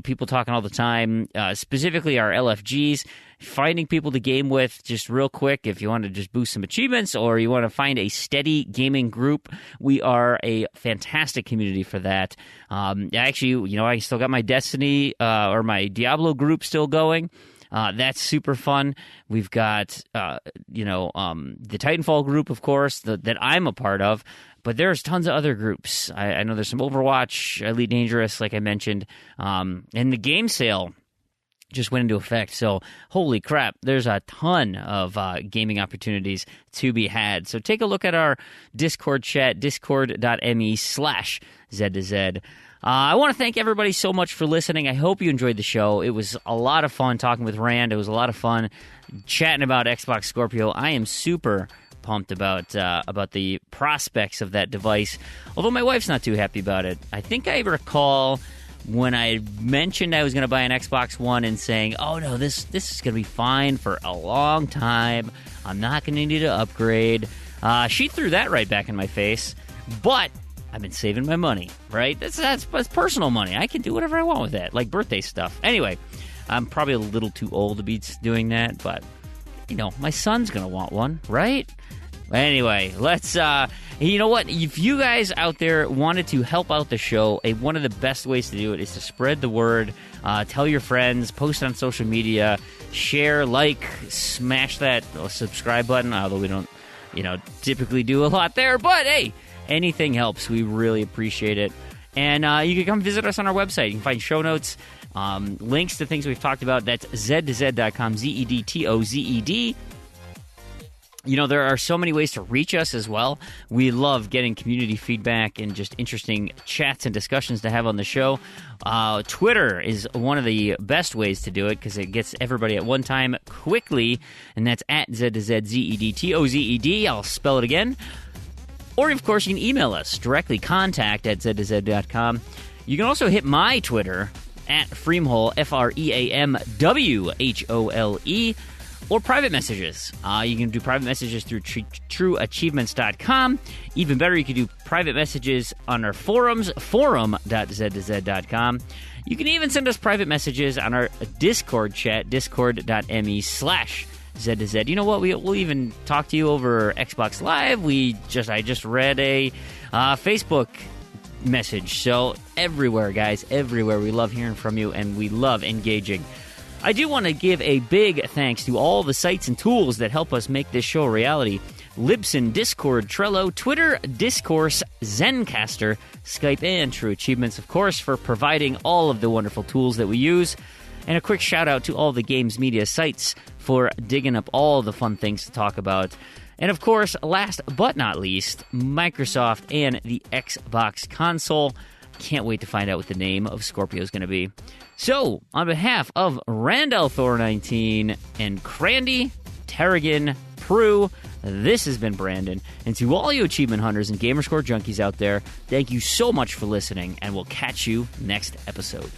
people talking all the time, specifically our LFGs, finding people to game with just real quick if you want to just boost some achievements or you want to find a steady gaming group. We are a fantastic community for that. Actually, I still got my Destiny or my Diablo group still going. That's super fun. We've got, the Titanfall group, of course, that I'm a part of. But there's tons of other groups. I know there's some Overwatch, Elite Dangerous, like I mentioned. And the game sale just went into effect. So, holy crap, there's a ton of gaming opportunities to be had. So take a look at our Discord chat, discord.me/Z2Z. I want to thank everybody so much for listening. I hope you enjoyed the show. It was a lot of fun talking with Rand. It was a lot of fun chatting about Xbox Scorpio. I am super pumped about the prospects of that device, although my wife's not too happy about it. I think I recall when I mentioned I was going to buy an Xbox One and saying, oh no, this is going to be fine for a long time. I'm not going to need to upgrade. She threw that right back in my face, but I've been saving my money, right? That's personal money. I can do whatever I want with that, like birthday stuff. Anyway, I'm probably a little too old to be doing that, but, my son's going to want one, right? Anyway, let's, you know what? If you guys out there wanted to help out the show, one of the best ways to do it is to spread the word, tell your friends, post on social media, share, smash that subscribe button, although we don't, typically do a lot there, but hey, anything helps. We really appreciate it. And you can come visit us on our website. You can find show notes, links to things we've talked about. That's Z2Z.com, ZEDTOZED. There are so many ways to reach us as well. We love getting community feedback and just interesting chats and discussions to have on the show. Twitter is one of the best ways to do it because it gets everybody at one time quickly, and that's at Z2Z, ZEDTOZED. I'll spell it again. Or, of course, you can email us directly, contact@Z2Z.com. You can also hit my Twitter, at Freamhole, FREAMWHOLE, or private messages. You can do private messages through trueachievements.com. Even better, you can do private messages on our forums, forum.Z2Z.com. You can even send us private messages on our Discord chat, discord.me/Z2Z. Zed to Zed. You know what? We'll even talk to you over Xbox Live. I just read a Facebook message. So everywhere, guys, everywhere. We love hearing from you, and we love engaging. I do want to give a big thanks to all the sites and tools that help us make this show a reality. Libsyn, Discord, Trello, Twitter, Discourse, Zencaster, Skype, and True Achievements, of course, for providing all of the wonderful tools that we use. And a quick shout out to all the games media sites for digging up all the fun things to talk about. And of course, last but not least, Microsoft and the Xbox console. Can't wait to find out what the name of Scorpio is going to be. So, on behalf of Rand al Thor 19 and Crandy, Tarragon, Proulx, this has been Brandon. And to all you achievement hunters and gamerscore junkies out there, thank you so much for listening, and we'll catch you next episode.